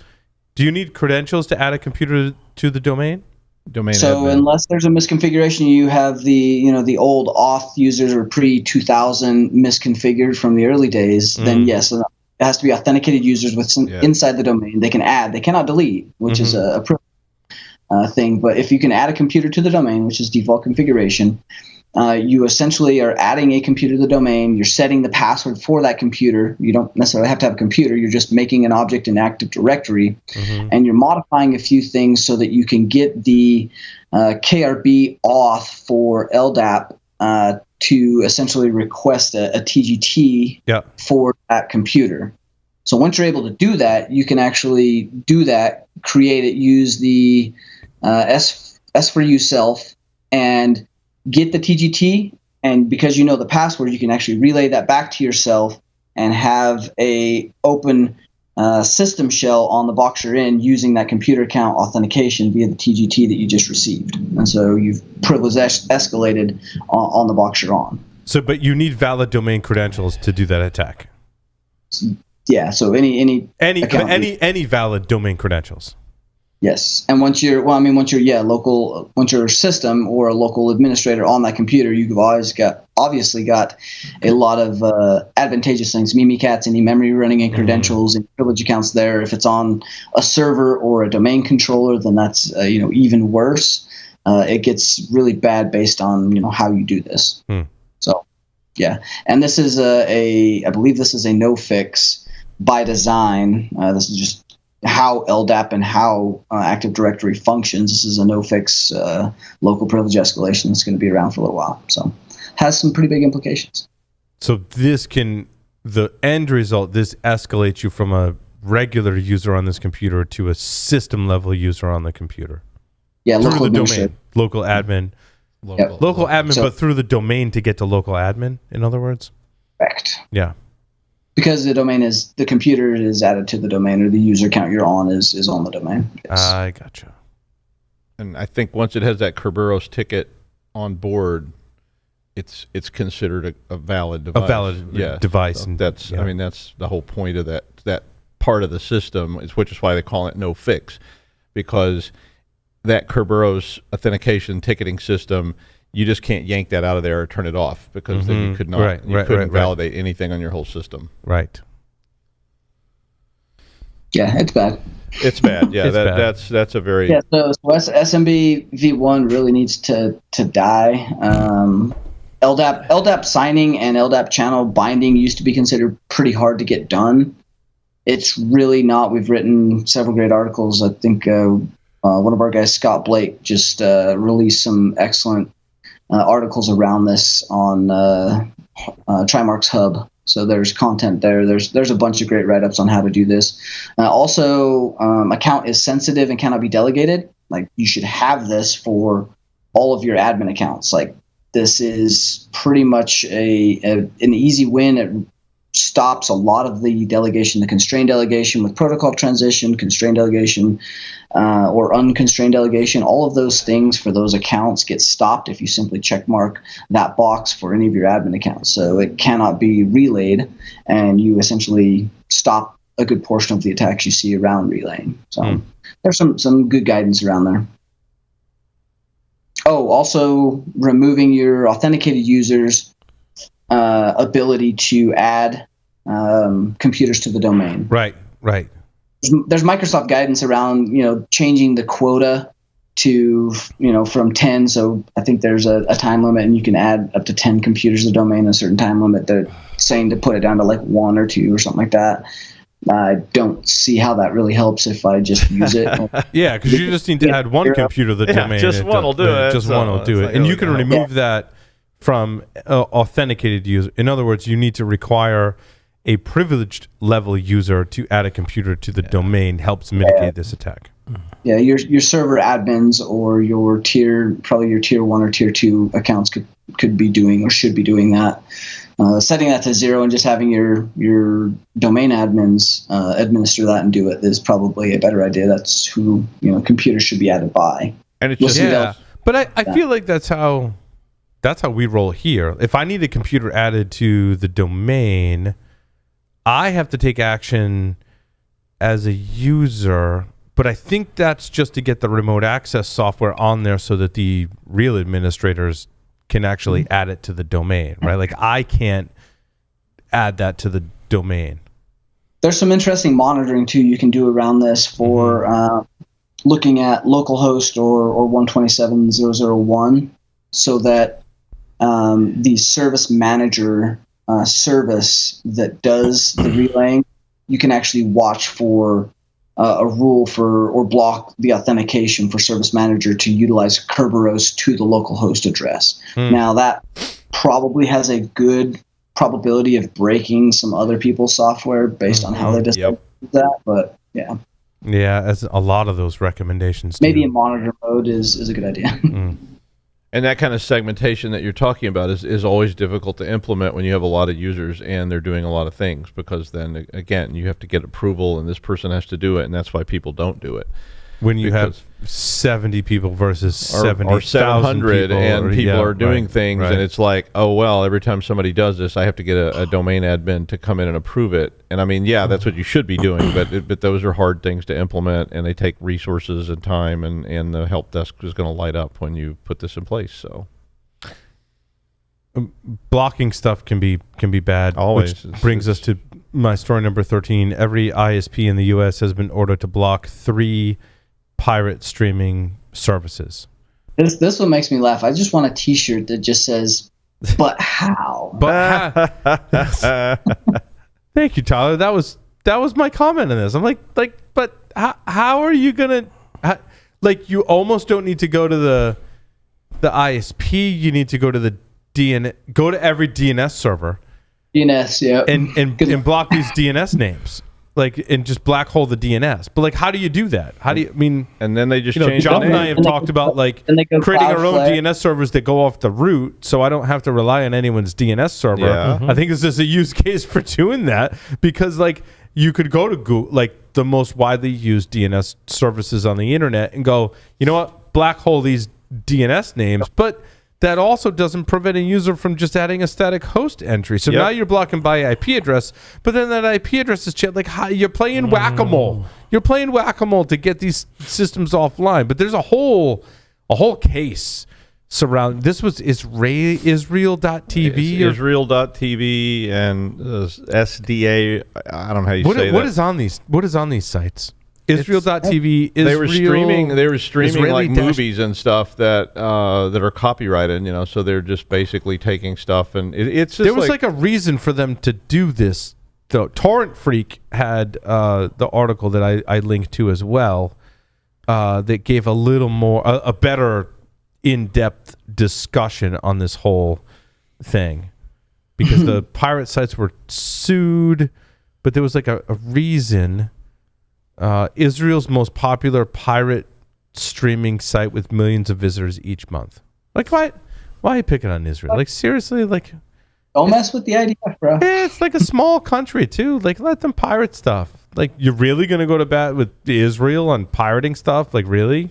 Do you need credentials to add a computer to the domain? So unless there's a misconfiguration, you have the old auth users or pre-2000 misconfigured from the early days, then yes, it has to be authenticated users inside the domain. They can add, they cannot delete, which is a thing. But if you can add a computer to the domain, which is default configuration, you essentially are adding a computer to the domain. You're setting the password for that computer. You don't necessarily have to have a computer. You're just making an object in Active Directory, and you're modifying a few things so that you can get the KRB auth for LDAP to essentially request a TGT for that computer. So once you're able to do that, you can actually do that, create it, use the S for U self, and get the TGT, and because you know the password, you can actually relay that back to yourself and have a open system shell on the box you're in using that computer account authentication via the TGT that you just received. And so you've privilege escalated on the box you're on. So, but you need valid domain credentials to do that attack. Yeah. So any valid domain credentials. Yes, and once you're once you're a system or a local administrator on that computer, you've obviously got a lot of advantageous things, Mimikatz, any memory running in credentials and privilege accounts there. If it's on a server or a domain controller, then that's even worse. It gets really bad based on how you do this. So yeah, and this is I believe this is a no fix by design. This is just how LDAP and how Active Directory functions. This is a no-fix local privilege escalation that's going to be around for a little while. So has some pretty big implications. So the end result, this escalates you from a regular user on this computer to a system-level user on the computer. Yeah, through local the administrator. domain, local admin, local admin, So- but through the domain to get to local admin. In other words, Correct. yeah. Because the computer is added to the domain, or the user account you're on is on the domain. Yes. I gotcha. And I think once it has that Kerberos ticket on board, it's considered a valid device. A valid device. So And that's yeah. I mean that's the whole point of that part of the system, which is why they call it no fix, because that Kerberos authentication ticketing system, you just can't yank that out of there or turn it off, because then you could not couldn't validate anything on your whole system. Right. Yeah, it's bad. It's bad. Yeah, It's bad. that's a very So SMB v1 really needs to die. LDAP signing and LDAP channel binding used to be considered pretty hard to get done. It's really not. We've written several great articles. I think one of our guys, Scott Blake, just released some excellent articles around this on Trimark's Hub. So there's content there. There's a bunch of great write-ups on how to do this. Also, account is sensitive and cannot be delegated. Like, you should have this for all of your admin accounts. Like, this is pretty much an easy win. It stops a lot of the delegation, the constrained delegation with protocol transition, constrained delegation, or unconstrained delegation. All of those things for those accounts get stopped if you simply check mark that box for any of your admin accounts. So it cannot be relayed, and you essentially stop a good portion of the attacks you see around relaying. So there's some good guidance around there. Oh, also removing your authenticated users' ability to add computers to the domain. Right. There's Microsoft guidance around, changing the quota to, from 10. So I think there's a time limit, and you can add up to 10 computers to the domain, a certain time limit. They're saying to put it down to like 1 or 2 or something like that. I don't see how that really helps if I just use it. Yeah, because you just need to add one computer to the domain. just one will do it. Just So one will do it's it. like, And oh, you can no. remove that from authenticated user. In other words, you need to require a privileged level user to add a computer to the domain. Helps mitigate this attack. Yeah, your server admins or your tier 1 or tier 2 accounts could be doing or should be doing that. Setting that to 0 and just having your domain admins administer that and do it is probably a better idea. That's who computers should be added by. and it's You'll just see Yeah, those- but I feel like that's how we roll here. If I need a computer added to the domain, I have to take action as a user. But I think that's just to get the remote access software on there so that the real administrators can actually add it to the domain, right? Like, I can't add that to the domain. There's some interesting monitoring too you can do around this for looking at localhost or 127.0.0.1, so that the service manager service that does the relaying, you can actually watch for a rule for or block the authentication for service manager to utilize Kerberos to the localhost address. Now, that probably has a good probability of breaking some other people's software based on how they decide that, but yeah. Yeah, as a lot of those recommendations Maybe do. in monitor mode is a good idea. And that kind of segmentation that you're talking about is always difficult to implement when you have a lot of users and they're doing a lot of things, because then, again, you have to get approval and this person has to do it, and that's why people don't do it. When you have 70 people versus 70,000 or 700 people, and people are doing things, right. and it's like, oh, well, every time somebody does this, I have to get a domain admin to come in and approve it. And I mean, yeah, that's what you should be doing, but those are hard things to implement, and they take resources and time, and the help desk is going to light up when you put this in place. So blocking stuff can be bad. Always. Which brings us to my story number 13. Every ISP in the U.S. has been ordered to block 3 pirate streaming services. This one makes me laugh. I just want a T-shirt that just says, "But how?" Thank you, Tyler. That was my comment on this. I'm like, but how are you gonna? You almost don't need to go to the ISP. You need to go to the go to every DNS server. DNS, yeah, and block these DNS names. like, and just black hole the DNS. But like, how do you do that? How do you? I mean, And then they just you know, change the John and I name. have talked about like and they go creating our own Cloudflare. DNS servers that go off the root, so I don't have to rely on anyone's DNS server. Yeah. I think this is a use case for doing that because like you could go to Google, like the most widely used DNS services on the internet, and go, you know what, black hole these DNS names, but that also doesn't prevent a user from just adding a static host entry. So Yep. now you're blocking by IP address, but then that IP address is like how you're playing whack-a-mole. You're playing whack-a-mole to get these systems offline. But there's a whole case surrounding this. Was Israel.tv or Israel.tv and SDA. I don't know how you say that. what is on these? What is on these sites? Israel.tv. They were streaming Israeli like dash- movies and stuff that are copyrighted, you know. So they're just basically taking stuff, and it's just There was like a reason for them to do this. Though Torrent Freak had the article that I linked to as well that gave a little more a better in-depth discussion on this whole thing because the pirate sites were sued, but there was like a reason. Israel's most popular pirate streaming site with millions of visitors each month. Like, why are you picking on Israel? Like, seriously, like, Don't mess with the IDF, bro. it's like a small country too. Like, let them pirate stuff. Like, you're really gonna go to bat with Israel on pirating stuff? Like, really?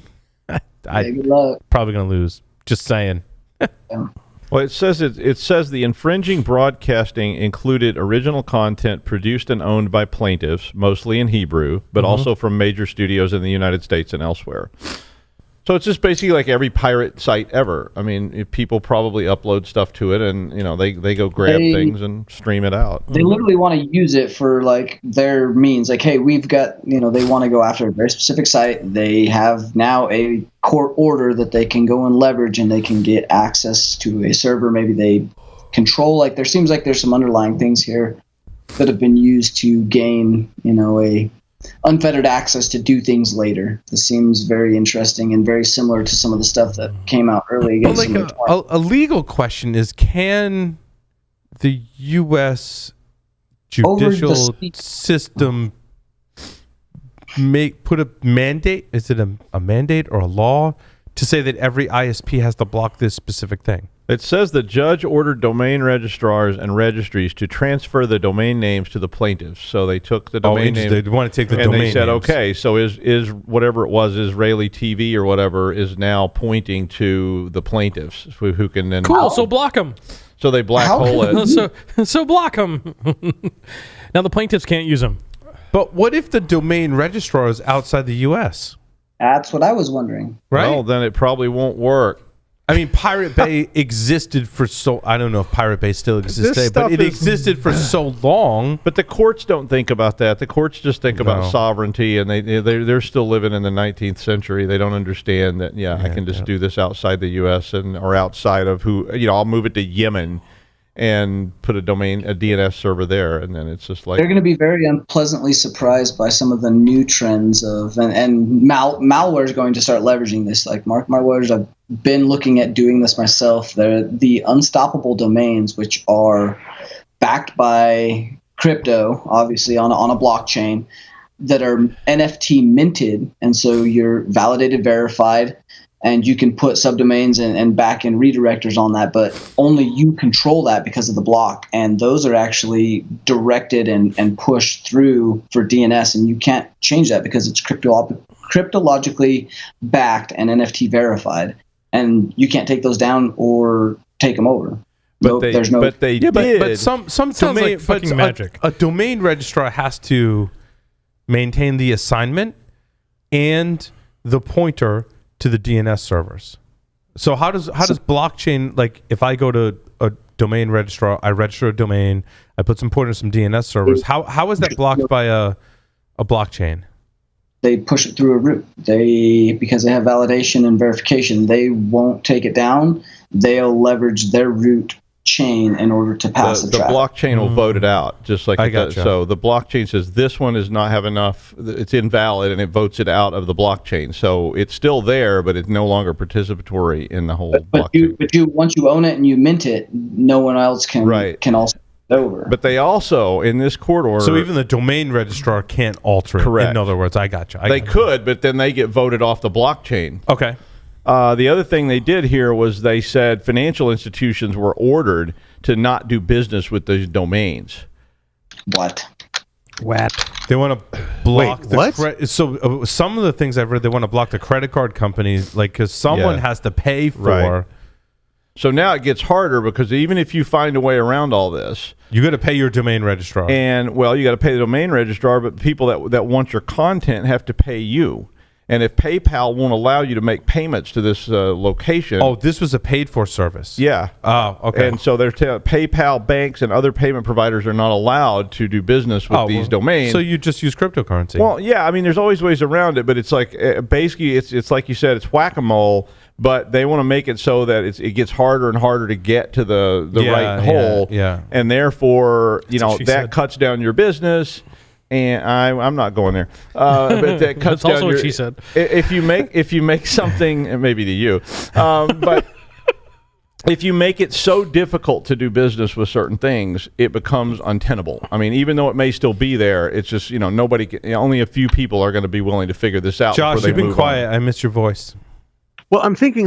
Good luck. Probably gonna lose. Just saying. Well, it says the infringing broadcasting included original content produced and owned by plaintiffs, mostly in Hebrew, but also from major studios in the United States and elsewhere. So it's just basically like every pirate site ever. I mean, people probably upload stuff to it, and you know they go grab things and stream it out. They literally want to use it for like their means. Like, hey, we've got, you know, they want to go after a very specific site. They have now a court order that they can go and leverage, and they can get access to a server. Maybe they control. Like, there seems like there's some underlying things here that have been used to gain, you know, a unfettered access to do things later. This seems very interesting and very similar to some of the stuff that came out early But against like some of the a legal question is: can the U.S. judicial system put a mandate? Is it a mandate or a law to say that every ISP has to block this specific thing? It says the judge ordered domain registrars and registries to transfer the domain names to the plaintiffs. So they took the domain names. They want to take the and domain they said, names. okay, so is whatever it was, Israeli TV or whatever, is now pointing to the plaintiffs who can then. Cool. So block them. So they black hole it. So block them. Now the plaintiffs can't use them. But what if the domain registrar is outside the U.S.? That's what I was wondering. Right? Well, then it probably won't work. I mean, Pirate Bay existed for I don't know if Pirate Bay still exists This today, but stuff it is- existed for so long. But the courts don't think about that. The courts just think about No. sovereignty, and they're still living in the 19th century. They don't understand that. I can just do this outside the U.S. or outside of who. You know, I'll move it to Yemen and put a DNS server there, and then it's just like They're going to be very unpleasantly surprised by some of the new trends of and malware is going to start leveraging this. Like, mark my words, I've been looking at doing this myself. They're the unstoppable domains, which are backed by crypto, obviously on a blockchain, that are NFT minted, and so you're validated, verified, and you can put subdomains and back-end redirectors on that, but only you control that because of the block. And those are actually directed and pushed through for DNS, and you can't change that because it's cryptologically backed and NFT verified. And you can't take those down or take them over. But they did. But some Sounds domain, like fucking but magic. A domain registrar has to maintain the assignment and the pointer to the DNS servers. So how does blockchain, like, if I go to a domain registrar, I register a domain, I put some pointers, some DNS servers, how is that blocked by a blockchain? They push it through a route. Because they have validation and verification, they won't take it down. They'll leverage their root chain in order to pass the traffic. blockchain will vote it out, just like I it does. gotcha. So the blockchain says this one does not have enough, it's invalid, and it votes it out of the blockchain. So it's still there, but it's no longer participatory in the whole But blockchain. you once you own it and you mint it, no one else can also. over. But they also, in this court order... So even the domain registrar can't alter it. Correct. In other words, I got you. They could, but then they get voted off the blockchain. Okay. The other thing they did here was they said financial institutions were ordered to not do business with those domains. What? They want to block Wait, the what? So some of the things I've read, they want to block the credit card companies, like because someone Yeah. has to pay for. Right. So now it gets harder because even if you find a way around all this, You got to pay your domain registrar. and well, you got to pay the domain registrar, but people that want your content have to pay you. And if PayPal won't allow you to make payments to this location, Oh, this was a paid-for service. yeah. Oh, okay. And so they're PayPal, banks, and other payment providers are not allowed to do business with these domains. So you just use cryptocurrency. Well, yeah, I mean, there's always ways around it, but it's like basically, it's like you said, it's whack-a-mole. But they want to make it so that it gets harder and harder to get to the right hole, yeah. and therefore, That's what she that said. cuts down your business. And I'm not going there, but that cuts That's down also your, what she said. If you make something, and maybe to you, but if you make it so difficult to do business with certain things, it becomes untenable. I mean, even though it may still be there, it's just nobody, only a few people are going to be willing to figure this out. Josh, before they you've been move quiet. on. I missed your voice. Well, I'm thinking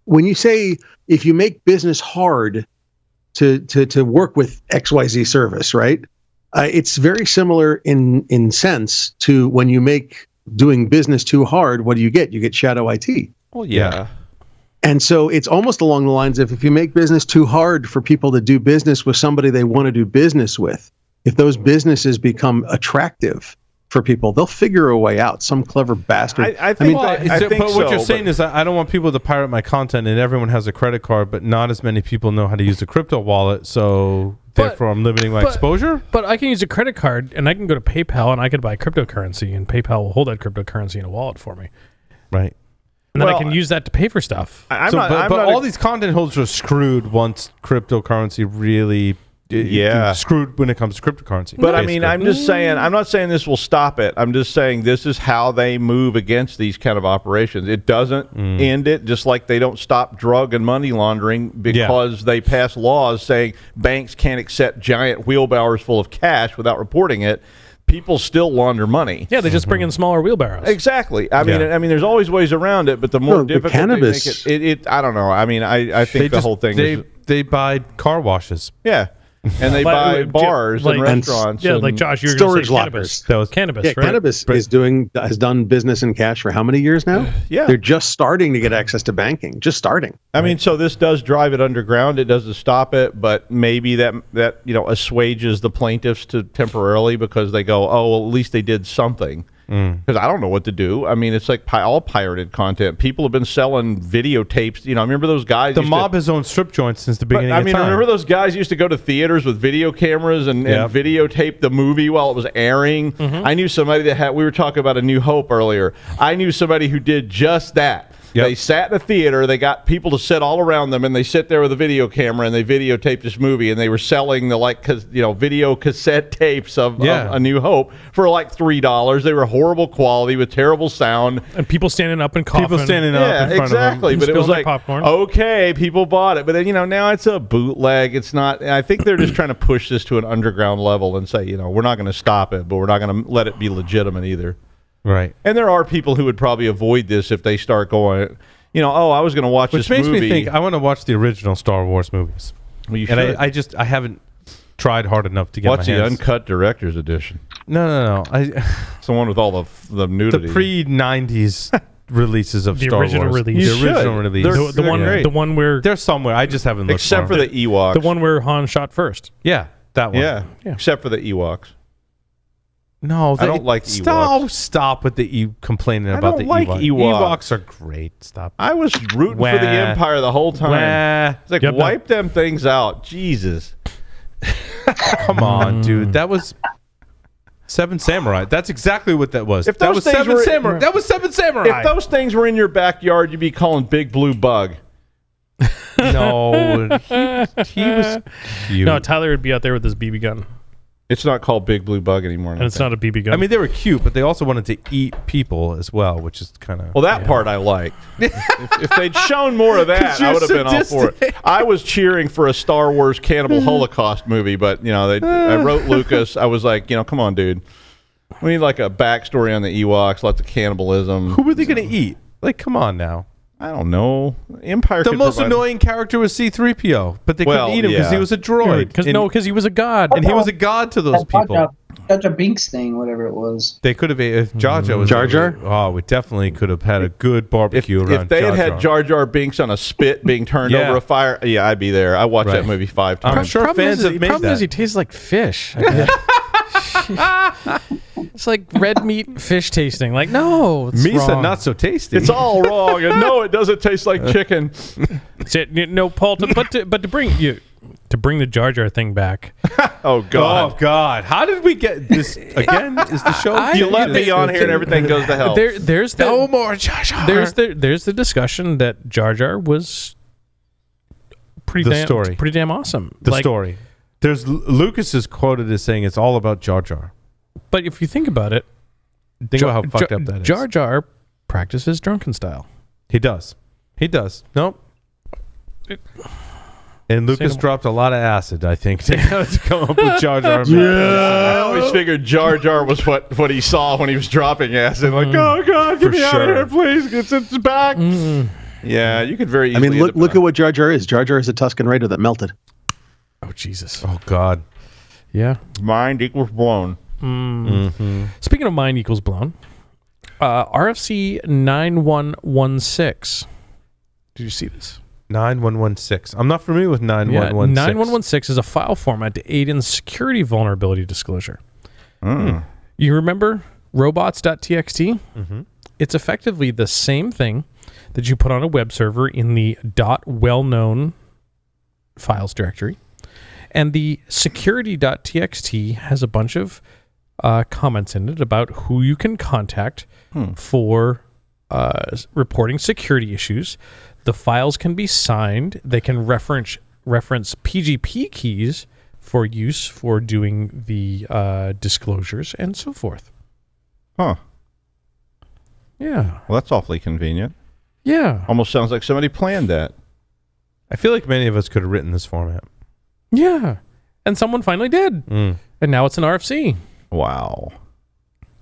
when you say if you make business hard to work with XYZ service, right? It's very similar in sense to when you make doing business too hard. What do you get? You get shadow IT. Well, yeah. And so it's almost along the lines of if you make business too hard for people to do business with somebody they want to do business with, if those businesses become attractive for people, they'll figure a way out. Some clever bastard. I think But what you're saying but- is that I don't want people to pirate my content, and everyone has a credit card, but not as many people know how to use a crypto wallet. So therefore, I'm limiting my exposure. But I can use a credit card, and I can go to PayPal, and I can buy cryptocurrency, and PayPal will hold that cryptocurrency in a wallet for me, Right. and then Well, I can use that to pay for stuff. I'm So, not, but I'm but not all these content holders are screwed once cryptocurrency really screwed when it comes to cryptocurrency. But I mean, basically. I'm just saying, I'm not saying this will stop it. I'm just saying this is how they move against these kind of operations. It doesn't end it, just like they don't stop drug and money laundering because they pass laws saying banks can't accept giant wheelbarrows full of cash without reporting it. People still launder money. Yeah, they just bring in smaller wheelbarrows. Exactly. I mean, there's always ways around it, but the more Well, the difficult cannabis- they make it, I don't know. I mean, I think the whole thing is, they buy car washes. yeah. And they buy bars and like- restaurants. Yeah, and, like Josh, you're storage going to say lockers. cannabis. That was Cannabis, Yeah, right? cannabis has done business in cash for how many years now? Yeah. They're just starting to get access to banking. Just starting. I mean, so this does drive it underground. It doesn't stop it, but maybe that assuages the plaintiffs to temporarily because they go, oh, well, at least they did something. Because I don't know what to do. I mean, it's like all pirated content. People have been selling videotapes. Remember those guys? The mob has owned strip joints since the beginning. I mean, of time. remember those guys used to go to theaters with video cameras and videotape the movie while it was airing? I knew somebody that had. We were talking about A New Hope earlier. I knew somebody who did just that. Yep. They sat in a theater. They got people to sit all around them, and they sit there with a video camera and they videotaped this movie. And they were selling the video cassette tapes of A New Hope for like $3. They were horrible quality with terrible sound. And people standing up and coughing. People standing up in front exactly. of them. But it was Spilling their like popcorn. okay, people bought it, but then now it's a bootleg. It's not. I think they're just trying to push this to an underground level and say we're not going to stop it, but we're not going to let it be legitimate either. Right. And there are people who would probably avoid this if they start going, I was going to watch Which this makes movie. me think I want to watch the original Star Wars movies. Well, you And should. I haven't tried hard enough to get Watch my the hands. uncut director's edition. No. It's the one with all the nudity. The pre-90s releases of The Star original Wars. release. The You original should. release. They're- The one, great. the one where They're somewhere. I just haven't looked Except for them. the Ewoks. the one where Han shot first. Yeah, that one. Yeah. Yeah. Except for the Ewoks. No, I don't like Ewoks. Stop with the complaining I about don't the like Ewoks. Ewoks. Ewoks are great. Stop. I was rooting Wah. for the Empire the whole time. Wah. It's like, Yep. wipe them things out. Jesus. Come on, dude. That was Seven Samurai. That's exactly what that was. If That those was things Seven were- Samurai. That was Seven Samurai. If those things were in your backyard, you'd be calling Big Blue Bug. No, he was cute. No, Tyler would be out there with his BB gun. It's not called Big Blue Bug anymore. And it's not a BB gun. I mean, they were cute, but they also wanted to eat people as well, which is kind of... Well, that part I liked. if they'd shown more of that, I would have been all for it. I was cheering for a Star Wars Cannibal Holocaust movie, but I wrote Lucas. I was like, come on, dude. We need like a backstory on the Ewoks, lots of cannibalism. Who were they going to eat? Like, come on now. I don't know. Empire. The most annoying character was C-3PO, but they couldn't eat him because he was a droid. Because he was a god, and he was a god to those people. Jar Jar Binks thing, whatever it was. They could have if Jar Jar was Jar Jar. Oh, we definitely could have had a good barbecue around. If they had Jar Jar Binks on a spit being turned over a fire, I'd be there. I watched that movie 5 times. I'm sure fans have made that. The problem is he tastes like fish. It's like red meat fish tasting. Like, no, it's Misa wrong. not so tasty. It's all wrong. And no, it doesn't taste like chicken. No, Paul. But to bring the Jar Jar thing back. Oh God. Oh God! How did we get this again? Is the show? You let me on here and everything goes to hell. There's no more Jar Jar. There's the discussion that Jar Jar was pretty damn awesome. The story. There's Lucas is quoted as saying it's all about Jar Jar. But if you think about it, think about how fucked up that is. Jar Jar practices drunken style. He does. Nope. And Lucas dropped a lot of acid, I think, to come up with Jar Jar. I always figured Jar Jar was what he saw when he was dropping acid. Like, oh God, get me out of here, please. It's back. Yeah, you could very easily. I mean, look at what Jar Jar is. Jar Jar is a Tusken Raider that melted. Oh Jesus. Oh God. Yeah. Mind equals blown. Mm-hmm. Speaking of mind equals blown, RFC 9116. Did you see this? 9116. I'm not familiar with 9116. 9116 is a file format to aid in security vulnerability disclosure. You remember robots.txt? Mm-hmm. It's effectively the same thing that you put on a web server in the .well-known files directory. And the security.txt has a bunch of comments in it about who you can contact for reporting security issues. The files can be signed. They can reference PGP keys for use for doing the disclosures and so forth. Huh. Yeah. Well, that's awfully convenient. Yeah. Almost sounds like somebody planned that. I feel like many of us could have written this format. Yeah. And someone finally did. And now it's an RFC. Wow.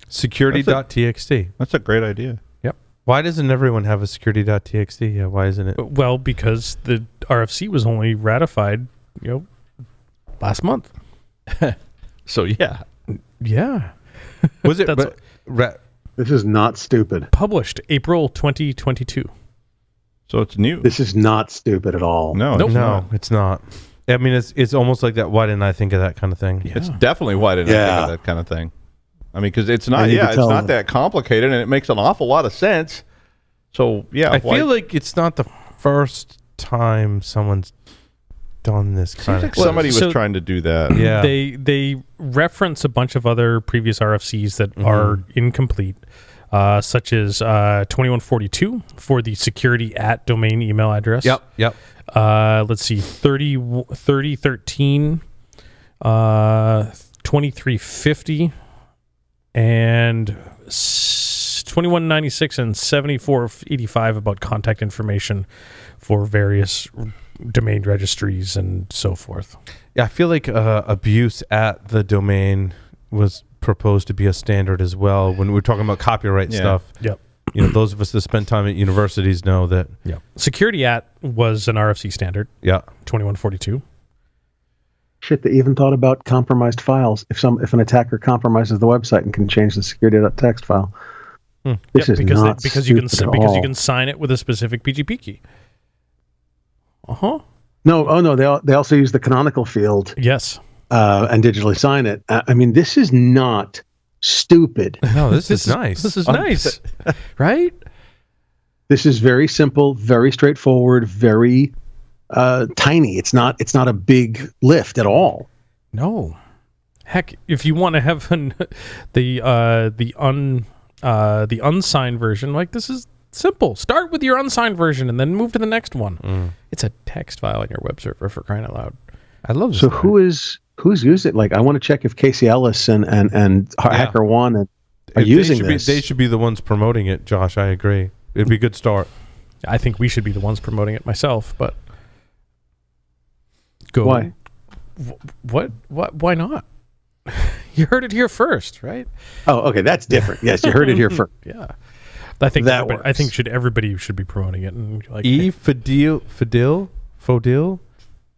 Security.txt. That's a great idea. Yep. Why doesn't everyone have a security.txt? Yeah, why isn't it? Well, because the RFC was only ratified, last month. So, yeah. Yeah. Was it? This is not stupid. Published April 2022. So it's new. This is not stupid at all. No, it's not. I mean, it's almost like that. Why didn't I think of that kind of thing? Yeah. It's definitely why didn't I think of that kind of thing. I mean, because it's not. Yeah, it's not that complicated, and it makes an awful lot of sense. So yeah, I feel like it's not the first time someone's done this kind of. Somebody was trying to do that. Yeah, they reference a bunch of other previous RFCs that are incomplete, such as 2142 for the security at domain email address. Yep. Let's see, 3013, 2350, and 2196 and 7485 about contact information for various domain registries and so forth. Yeah, I feel like abuse at the domain was proposed to be a standard as well when we're talking about copyright stuff. Yep. Those of us that spend time at universities know that. Yeah. Security at was an RFC standard. Yeah. 2142. Shit, they even thought about compromised files. If an attacker compromises the website and can change the security.txt file. This is not because you can sign it with a specific PGP key. No, they also use the canonical field. Yes. And digitally sign it. I mean, this is not stupid. No, this is nice. This is nice. Right? This is very simple, very straightforward, very tiny. It's not a big lift at all. No. Heck, if you want to have the unsigned version, like, this is simple. Start with your unsigned version and then move to the next one. It's a text file on your web server, for crying out loud. I love this. So guy. who is who's used it? Like, I want to check if Casey Ellis and HackerOne are using this. They should be the ones promoting it, Josh. I agree. It'd be a good start. I think we should be the ones promoting it myself, but go. Why? What? Why not? You heard it here first, right? Oh, okay, that's different. Yes, you heard it here first. Yeah, I think That I think everybody should be promoting it. And like, Fadil,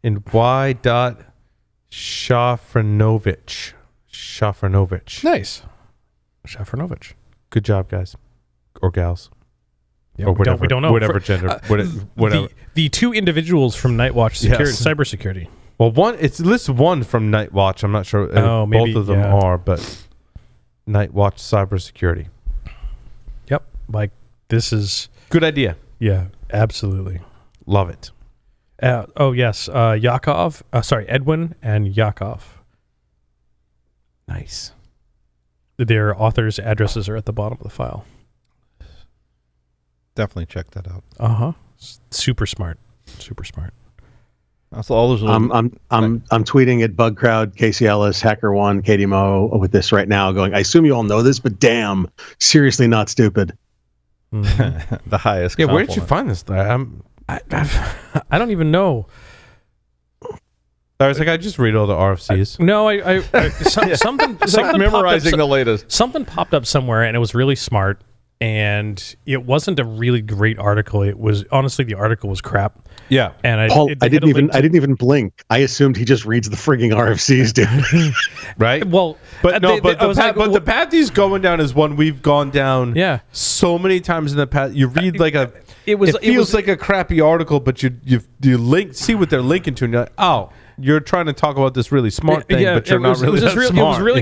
and Y. Shafranovich. Nice, Shafranovich. Good job, guys or gals. Yeah, Or whatever, we don't know. whatever gender, whatever. The two individuals from Nightwatch Security, cybersecurity. Well, it's lists one from Nightwatch. I'm not sure if maybe, both of them are, but Nightwatch Cybersecurity. Yep. Like, this is... Good idea. Yeah, absolutely. Love it. Yes. Yakov. Edwin and Yakov. Nice. Their authors' addresses are at the bottom of the file. Definitely check that out. Uh-huh. Super smart. Super smart. Also, all those little, I'm tweeting at Bug Crowd, Casey Ellis, HackerOne, Katie Mo with this right now, going, I assume you all know this, but damn, seriously not stupid. Mm-hmm. the highest. Yeah, where did you find this? I don't even know. I was like, I just read all the RFCs. Something memorizing the latest. Something popped up somewhere, and it was really smart. And it wasn't a really great article. It was, honestly, the article was crap. Yeah. And I didn't even blink. I assumed he just reads the frigging RFCs, dude. Right? Well, but the path he's going down is one we've gone down. Yeah. So many times in the past, you read like a. It feels like a crappy article, but you see what they're linking to, and you're like, oh. You're trying to talk about this really smart thing, but you're not really that smart. It was really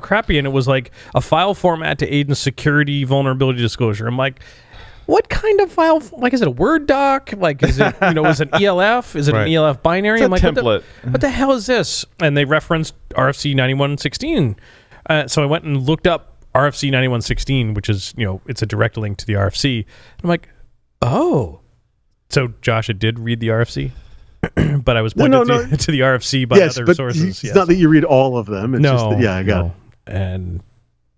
crappy, and it was like a file format to aid in security vulnerability disclosure. I'm like, what kind of file? Like, is it a Word doc? Like, is it is it an ELF? Is it an ELF binary? It's I'm like, template. What the hell is this? And they referenced RFC 9116. So I went and looked up RFC 9116, which is it's a direct link to the RFC. I'm like, oh, so Josh, it did read the RFC. But I was pointed to the RFC by other sources. It's not that you read all of them. It's I got it.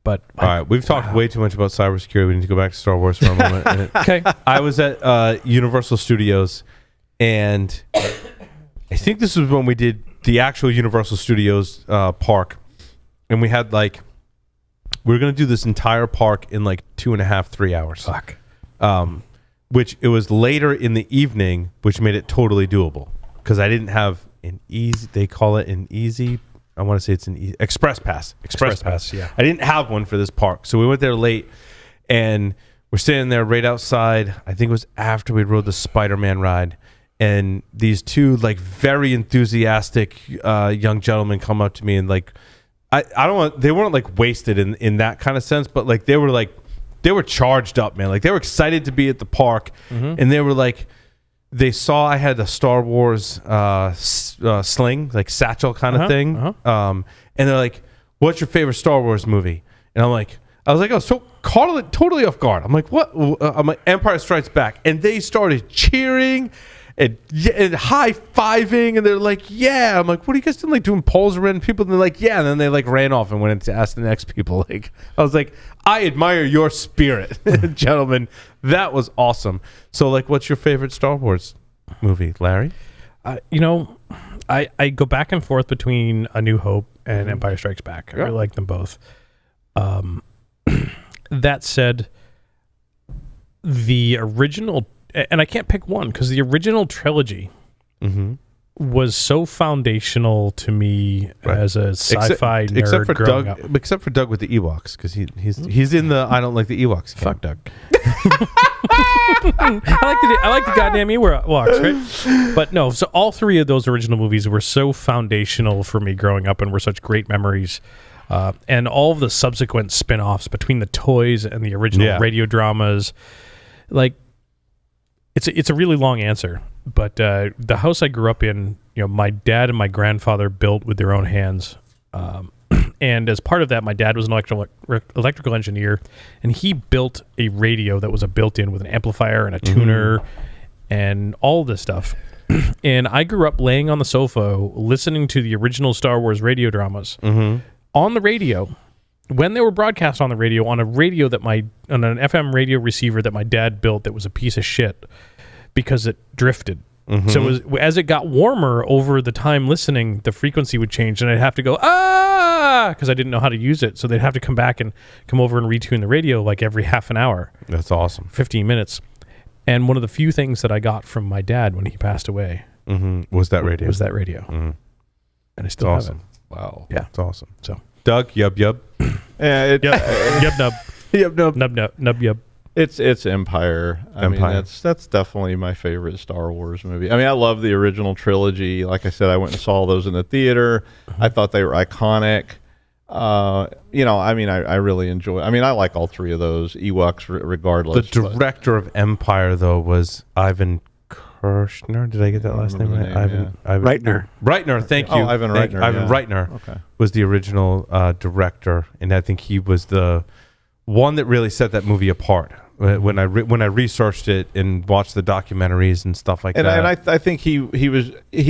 But all right, we've talked way too much about cybersecurity. We need to go back to Star Wars for a moment. Okay. I was at Universal Studios, and I think this was when we did the actual Universal Studios park, and we had we were going to do this entire park in 2.5, 3 hours. Fuck. Which it was later in the evening, which made it totally doable. Because I didn't have an easy, they call it an easy, I want to say it's an Express Pass. Express Pass, yeah. I didn't have one for this park. So we went there late, and we're standing there right outside. I think it was after we rode the Spider-Man ride. And these two, very enthusiastic young gentlemen come up to me and, they weren't, wasted in that kind of sense, but, they were charged up, man. They were excited to be at the park, and they were they saw I had a Star Wars sling, satchel kind of thing, and they're like, "What's your favorite Star Wars movie?" And I was like, so caught it totally off guard. I'm like, "What?" I'm like, "Empire Strikes Back," and they started cheering and high fiving, and they're like, "Yeah!" I'm like, "What are you guys doing?" Doing polls around people, and they're like, "Yeah!" And then they ran off and went in to ask the next people. I was like, I admire your spirit, gentlemen. That was awesome. So, what's your favorite Star Wars movie, Larry? I go back and forth between A New Hope and Empire Strikes Back. I really like them both. That said, the original, and I can't pick one because the original trilogy was so foundational to me as a sci-fi nerd growing up. Except for Doug with the Ewoks, because he's in the I don't like the Ewoks camp. Fuck Doug. I like the goddamn Ewoks, right? But no, so all three of those original movies were so foundational for me growing up and were such great memories. And all of the subsequent spin-offs between the toys and the original radio dramas, it's a really long answer. But the house I grew up in, my dad and my grandfather built with their own hands. And as part of that, my dad was an electrical engineer, and he built a radio that was a built-in with an amplifier and a tuner and all this stuff. And I grew up laying on the sofa listening to the original Star Wars radio dramas on the radio when they were broadcast on the radio on a radio that on an FM radio receiver that my dad built that was a piece of shit because it drifted. So as it got warmer over the time listening, the frequency would change, and I'd have to go because I didn't know how to use it. So they'd have to come over and retune the radio like every half an hour. That's awesome. 15 minutes. And one of the few things that I got from my dad when he passed away was that radio. And I still have it. Wow. Yeah, it's awesome. So Doug, yub. yub nub nub yub. It's Empire. I mean, that's definitely my favorite Star Wars movie. I mean, I love the original trilogy. Like I said, I went and saw those in the theater. I thought they were iconic. I mean, I really enjoy. I mean, I like all three of those Ewoks, regardless. The director of Empire, though, was Ivan Kirshner. Did I get that last name right? Ivan Reitner. Reitner. Thank you. Ivan Reitner. Ivan Reitner was the original director, and I think he was the one that really set that movie apart. When I researched it and watched the documentaries and stuff like that, and I think he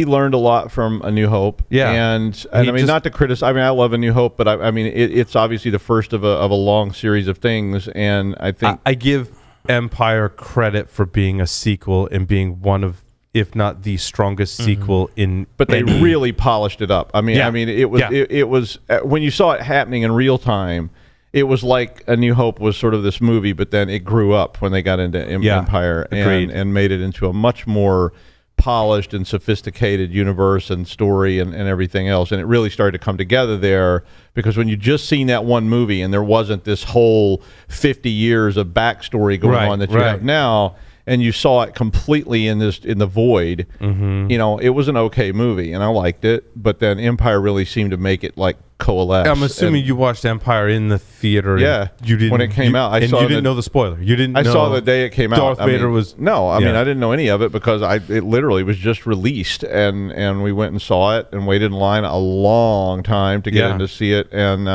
learned a lot from A New Hope. Yeah, and I mean, not to criticize. I mean, I love A New Hope, but I mean, it's obviously the first of a long series of things, and I think I give Empire credit for being a sequel and being one of, if not the strongest sequel in. But they really polished it up. I mean, it was when you saw it happening in real time. It was like A New Hope was sort of this movie, but then it grew up when they got into Empire and made it into a much more polished and sophisticated universe and story and everything else. And it really started to come together there, because when you just seen that one movie and there wasn't this whole 50 years of backstory going on that you have now, and you saw it completely in the void, it was an okay movie and I liked it, but then Empire really seemed to make it like coalesce. I'm assuming you watched Empire in the theater. Yeah, you didn't when it came out. You didn't know the spoiler. You didn't. I saw the day it came out. Darth Vader was. No, I mean I didn't know any of it because it literally was just released, and we went and saw it and waited in line a long time to get in to see it, and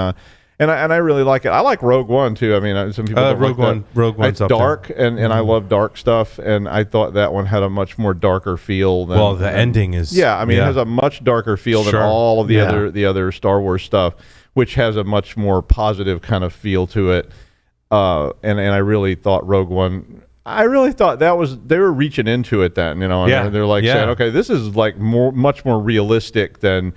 I really like it. I like Rogue One too. I mean, some people don't Rogue like One's it's up dark, there. and I love dark stuff, and I thought that one had a much more darker feel than. The ending is. Yeah, I mean, it has a much darker feel than all of the other Star Wars stuff, which has a much more positive kind of feel to it. And I really thought Rogue One. I really thought they were reaching into it then, and they're like saying, okay, this is like much more realistic than.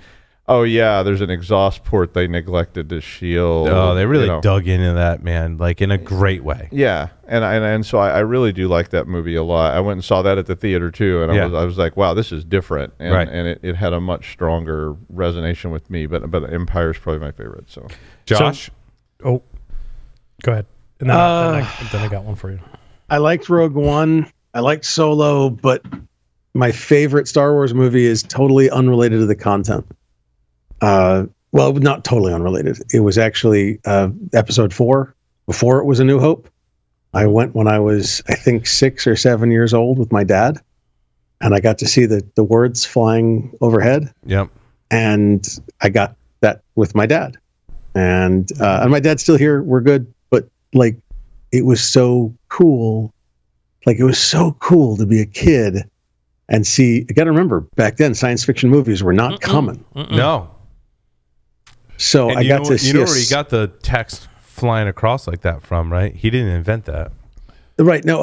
Oh yeah, there's an exhaust port they neglected to shield. Oh, they really dug into that, man, like in a great way. Yeah, and so I really do like that movie a lot. I went and saw that at the theater too, and I was like, wow, this is different, and it had a much stronger resonation with me. But Empire is probably my favorite. So, Josh, go ahead, and then I got one for you. I liked Rogue One. I liked Solo, but my favorite Star Wars movie is totally unrelated to the content. Well, not totally unrelated. It was actually episode 4, before it was A New Hope. I went when I was, I think, 6 or 7 years old with my dad, and I got to see the words flying overhead. Yep. And I got that with my dad. And my dad's still here. We're good. But, like, it was so cool. Like, it was so cool to be a kid and see. You got to remember, back then, science fiction movies were not common. No. So I got to see. You know where he got the text flying across like that from, right? He didn't invent that. Right. No,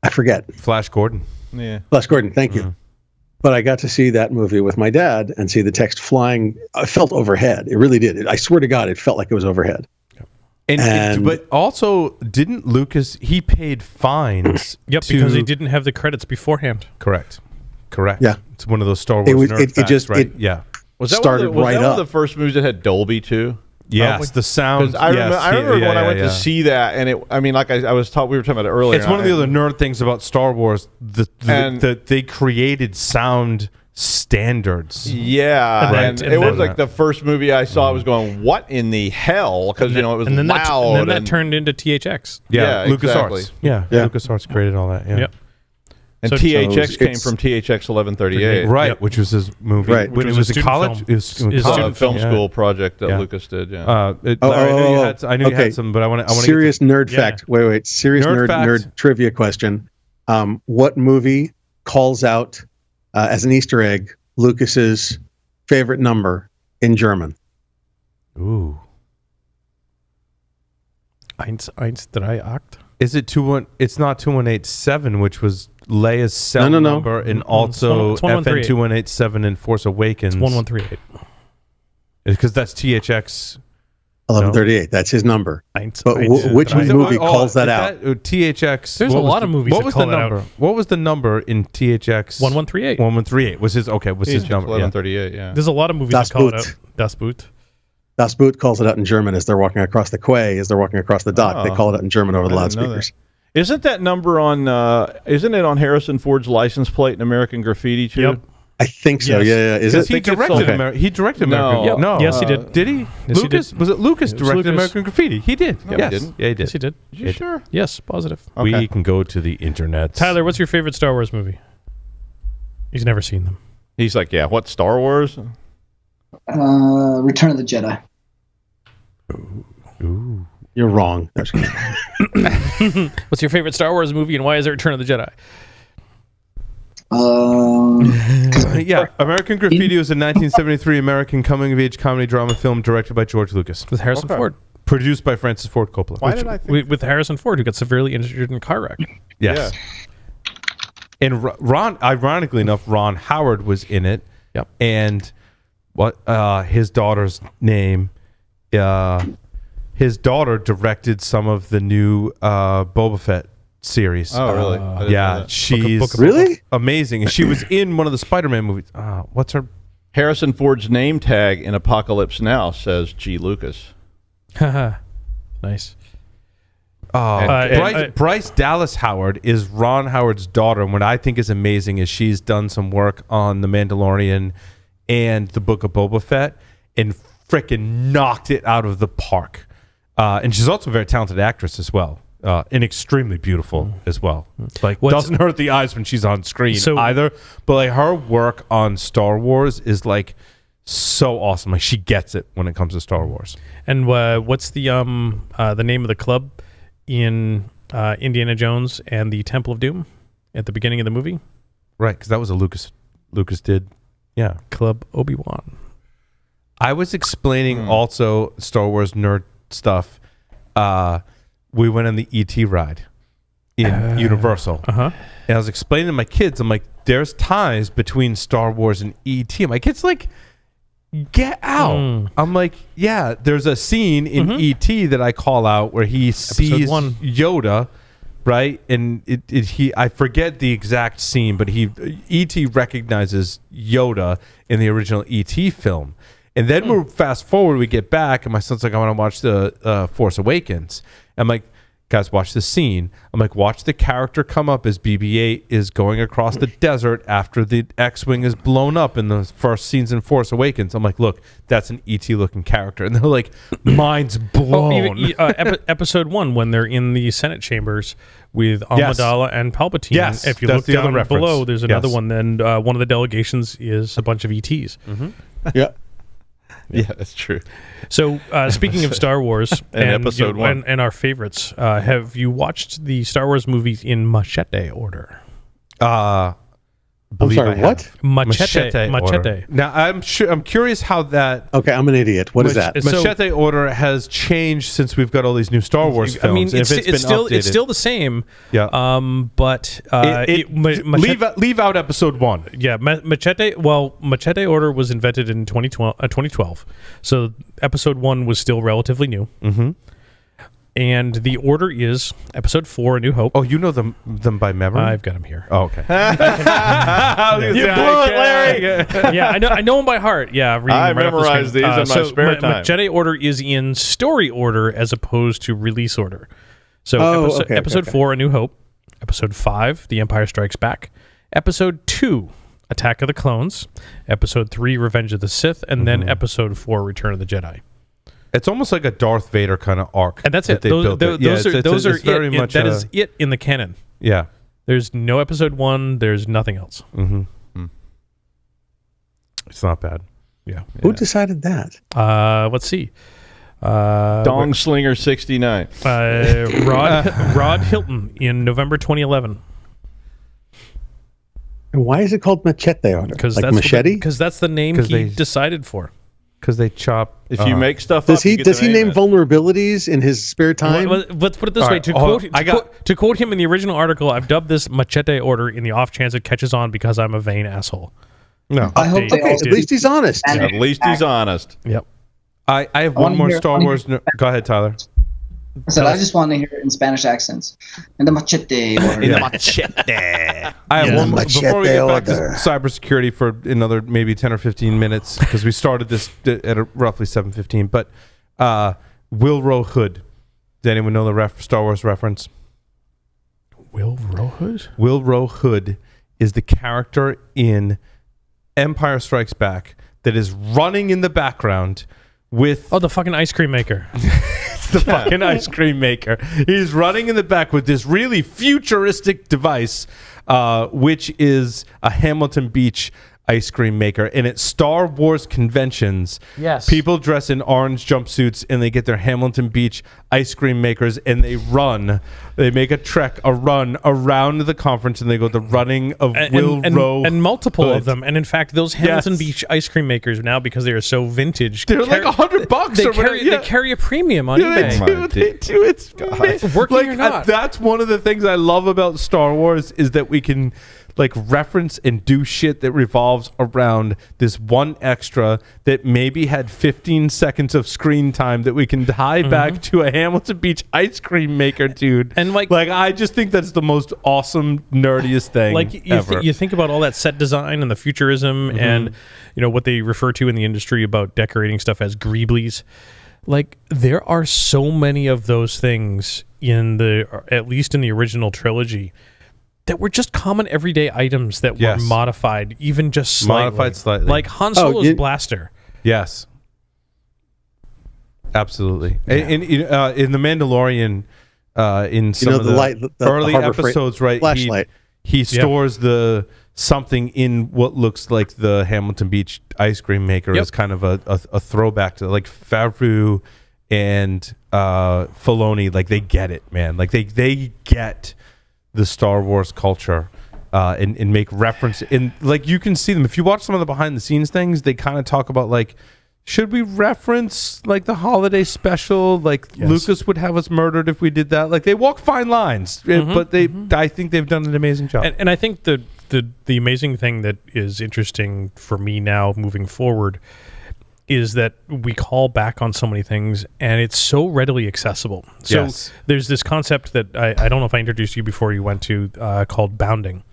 I forget. Flash Gordon. Yeah. Flash Gordon, thank you. But I got to see that movie with my dad and see the text flying. I felt overhead. It really did. I swear to God, it felt like it was overhead. But also, didn't Lucas, he paid fines. Because he didn't have the credits beforehand. Correct. Yeah. It's one of those Star Wars nerd facts, right? Was that started one right of up. the first movies that had Dolby too? Yes, the sound. I remember when I went to see that, and it. I mean, like we were talking about it earlier. It's one of the other nerd things about Star Wars. That they created sound standards. Yeah, and it was like the first movie I saw. I was going, "What in the hell?" Because it was loud. And then that turned into THX. Yeah, LucasArts. Exactly. Yeah, LucasArts created all that. Yeah. Yep. And THX came from THX 1138, right? Which was his movie. Right, when it was in college. It was a film school project that Lucas did. Yeah. I knew you had some, but I want to. Serious nerd fact. Wait. Serious nerd trivia question. What movie calls out as an Easter egg Lucas's favorite number in German? Ooh. 138. Is it 21? It's not 2187, which was Leia's cell No. number, and also It's 1138. FN 2187 in Force Awakens. It's 1138. Because that's THX. 1138. That's his number. Eins, But eins, which drei. movie calls that out? THX. There's what a was lot of movies What that was call the that out. number? What was the number in THX? 1138. 1138 was his. Okay, was his number? Yeah. 1138. Yeah. There's a lot of movies Das that call it Boot. out. Das Boot. Das Boot calls it out in German as they're walking across the quay, as they're walking across the dock. They Oh. call it out in German over the I didn't know loudspeakers. Isn't that number on? Isn't it on Harrison Ford's license plate in American Graffiti too? Yep. I think so. Yes. Yeah. Is Because it? he directed Okay. American. He directed No. American. Yep. No. Yes, he did. Did he? Yes, he Lucas? did. Was it Lucas It was directed Lucas. American Graffiti? He did. No, he yes. didn't. Yeah, he did. Yes, he did. You sure? Yes, positive. We Okay. can go to the internet. Tyler, what's your favorite Star Wars movie? He's never seen them. He's like, yeah. What Star Wars? Return of the Jedi. Ooh. You're wrong. What's your favorite Star Wars movie and why is it Return of the Jedi? Yeah, American Graffiti was a 1973 American coming-of-age comedy drama film directed by George Lucas, With Harrison Okay. Ford. produced by Francis Ford Coppola. Why did I think? With Harrison Ford, who got severely injured in a car wreck. Yes. And Ron, ironically enough, Ron Howard was in it. Yep. And what his daughter's name? His daughter directed some of the new Boba Fett series. Oh, really? I didn't know Yeah, that. she's Book of- Really? amazing. And she was in one of the Spider-Man movies. What's her? Harrison Ford's name tag in Apocalypse Now says G. Lucas. Nice. Bryce Dallas Howard is Ron Howard's daughter, and what I think is amazing is she's done some work on The Mandalorian and the Book of Boba Fett and frickin' knocked it out of the park. And she's also a very talented actress as well, and extremely beautiful as well. Like, doesn't hurt the eyes when she's on screen either, but like her work on Star Wars is like so awesome. Like she gets it when it comes to Star Wars. And what's the name of the club in Indiana Jones and the Temple of Doom at the beginning of the movie? Right, because that was a Lucas did. Yeah. Club Obi-Wan. I was explaining also Star Wars nerd stuff. We went on the ET ride in Universal. Uh-huh. And I was explaining to my kids, I'm like, there's ties between Star Wars and ET. My kids like, get out. I'm like, yeah, there's a scene in ET that I call out where he sees 1. Yoda, right? And I forget the exact scene, but ET recognizes Yoda in the original ET film. And then we're fast forward, we get back, and my son's like, I want to watch the Force Awakens. I'm like, guys, watch this scene. I'm like, watch the character come up as BB-8 is going across the desert after the X-Wing is blown up in the first scenes in Force Awakens. I'm like, look, that's an ET-looking character. And they're like, mind's blown. Episode 1, when they're in the Senate chambers with Amidala and Palpatine. Yes, If you that's look the other down reference. below, there's another Yes. one. Then one of the delegations is a bunch of ETs. Yeah. Yeah, that's true. So speaking of Star Wars And Episode 1. and our favorites, have you watched the Star Wars movies in machete order? I'm sorry, what? Machete. order. Now I'm curious how that Okay, I'm an idiot. What is that? So- machete order has changed since we've got all these new Star Wars films. I mean, if it's been still updated. the same. Yeah. But leave out episode 1. Yeah, Machete. Well, Machete Order was invented in 2012, so episode 1 was still relatively new. Mm-hmm. And the order is episode 4, A New Hope. Oh, you know them by memory? I've got them here. Oh, okay. You blew it, Larry. Yeah, I know them by heart. Yeah, reading I them right off the memorized screen. these in my spare time. Machete Order is in story order as opposed to release order. So episode 4, A New Hope. Episode 5, The Empire Strikes Back. Episode 2, Attack of the Clones. Episode 3, Revenge of the Sith. And then episode 4, Return of the Jedi. It's almost like a Darth Vader kind of arc. And that's it. They built it. Those are it's very much that is it in the canon. Yeah. There's no episode 1. There's nothing else. Mm-hmm. It's not bad. Yeah. Who decided that? Let's see. Dong Slinger 69. Rod Hilton in November 2011. And why is it called machete order? Because Like that's machete? Because that's the name 'Cause he they- decided for. Because they chop. If you make stuff Does up, you he get does to he name it. vulnerabilities in his spare time? Let's put it this All way. right, To hold on. to quote him in the original article, I've dubbed this machete order in the off chance it catches on because I'm a vain asshole. No. I hope they Update. all At least he's honest. And- At least he's honest. Yep. I have I one wanna more hear- Star Wars. Go ahead, Tyler. I said I just want to hear it in Spanish accents. And the machete. Or, I have one more, Machete before we get back to order. cybersecurity for another maybe 10 or 15 minutes because we started this at roughly 7:15. But Wilro Hood. Does anyone know the Star Wars reference? Will Rohood? Wilro Hood is the character in Empire Strikes Back that is running in the background with Oh, the fucking ice cream maker. the fucking ice cream maker. He's running in the back with this really futuristic device, which is a Hamilton Beach ice cream maker. And at Star Wars conventions, Yes. people dress in orange jumpsuits and they get their Hamilton Beach ice cream makers and they run. They make a run around the conference and they go the running of Wilro. And multiple Hood. of them. And in fact, those Hamilton Yes. Beach ice cream makers now, because they are so vintage, They're like $100 They or whatever. carry, Yeah. they carry a premium on Yeah, eBay. they do. It's Working like, or not. that's one of the things I love about Star Wars is that we can like reference and do shit that revolves around this one extra that maybe had 15 seconds of screen time that we can tie back to a Hamilton Beach ice cream maker, dude. And like I just think that's the most awesome, nerdiest thing like ever. you think about all that set design and the futurism and what they refer to in the industry about decorating stuff as greeblies. Like there are so many of those things at least in the original trilogy that were just common everyday items that Yes. were modified, even just slightly. Modified slightly. Like Han Solo's blaster. Yes. Absolutely. In The Mandalorian, in some of the early Harbor Freight episodes, right? flashlight. He stores the something in what looks like the Hamilton Beach ice cream maker Yep. as kind of a throwback to like Favreau and Filoni. Like they get it, man. Like they get the Star Wars culture. And make reference in like you can see them if you watch some of the behind the scenes things. They kind of talk about like, should we reference like the holiday special? Like Lucas would have us murdered if we did that. Like they walk fine lines, but I think they've done an amazing job. And I think the amazing thing that is interesting for me now moving forward is that we call back on so many things and it's so readily accessible. So Yes. there's this concept that I don't know if I introduced you before you went to called bounding.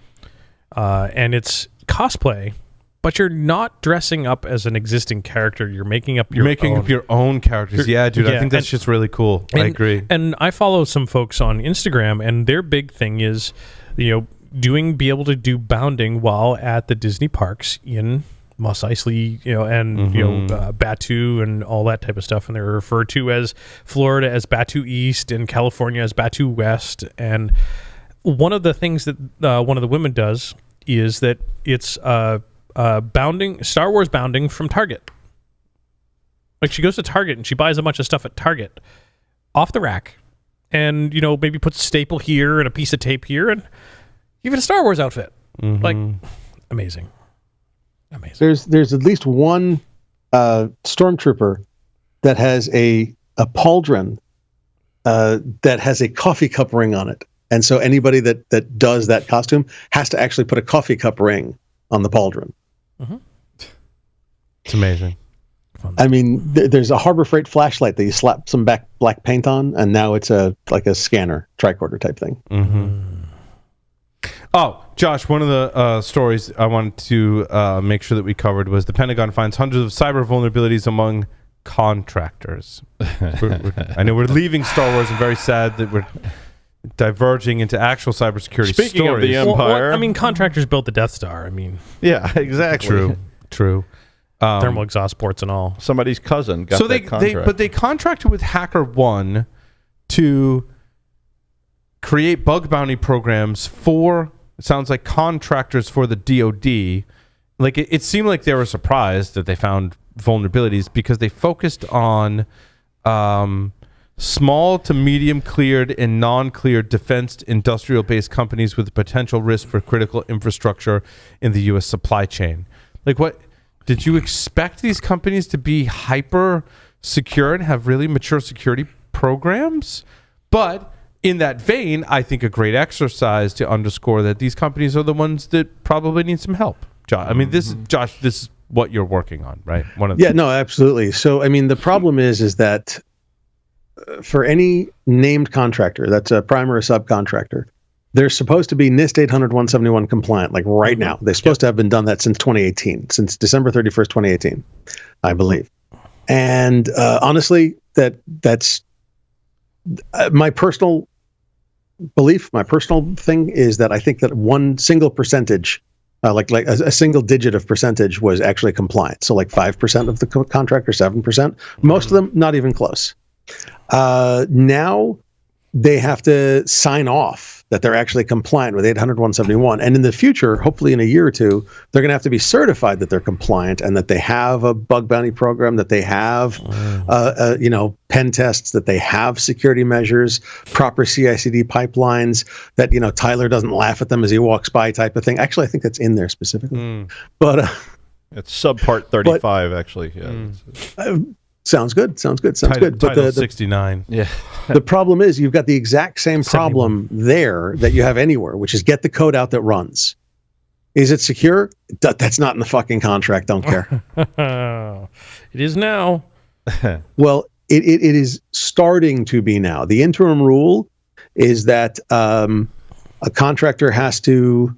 And it's cosplay, but you're not dressing up as an existing character. You're making up your own characters. Yeah, dude. I Yeah, think that's just really cool. I agree. And I follow some folks on Instagram, and their big thing is, be able to do bounding while at the Disney parks in Mos Eisley, Batu and all that type of stuff. And they're referred to as Florida as Batu East and California as Batu West. And one of the things that one of the women does is that it's bounding, Star Wars bounding from Target. Like she goes to Target and she buys a bunch of stuff at Target off the rack and, maybe puts a staple here and a piece of tape here and even a Star Wars outfit. Like, amazing. There's at least one stormtrooper that has a pauldron that has a coffee cup ring on it. And so anybody that does that costume has to actually put a coffee cup ring on the pauldron. It's amazing. I mean, there's a Harbor Freight flashlight that you slap some black paint on, and now it's like a scanner, tricorder type thing. Oh, Josh, one of the stories I wanted to make sure that we covered was the Pentagon finds hundreds of cyber vulnerabilities among contractors. I know we're leaving Star Wars. I'm very sad that we're diverging into actual cybersecurity Speaking stories. of the Empire. Contractors built the Death Star. Yeah, exactly. True. Thermal exhaust ports and all. Somebody's cousin got So that contract. they contracted with HackerOne to create bug bounty programs for, it sounds like, contractors for the DoD. Like it seemed like they were surprised that they found vulnerabilities because they focused on small to medium cleared and non-cleared defense industrial-based companies with potential risk for critical infrastructure in the U.S. supply chain. Like, what did you expect these companies to be hyper secure and have really mature security programs? But in that vein, I think a great exercise to underscore that these companies are the ones that probably need some help. Josh, I mean, this is what you're working on, right? No, absolutely. So, I mean, the problem is that for any named contractor, that's a prime or a subcontractor, they're supposed to be NIST 800-171 compliant, like right now. They're supposed to have been done that since 2018, since December 31st, 2018, I believe. And honestly, that's my personal belief. My personal thing is that I think that one single percentage, like a single digit of percentage, was actually compliant. So like 5% of the contractor, 7%. Most of them not even close. Now they have to sign off that they're actually compliant with 800-171. And in the future, hopefully in a year or two, they're going to have to be certified that they're compliant and that they have a bug bounty program, that they have, pen tests, that they have security measures, proper CI/CD pipelines, that, Tyler doesn't laugh at them as he walks by type of thing. Actually, I think that's in there specifically. But it's subpart 35, actually. Yeah. Sounds good. But Title 69. Yeah. The problem is you've got the exact same problem there that you have anywhere, which is get the code out that runs. Is it secure? That's not in the fucking contract. Don't care. It is now. Well, it is starting to be now. The interim rule is that a contractor has to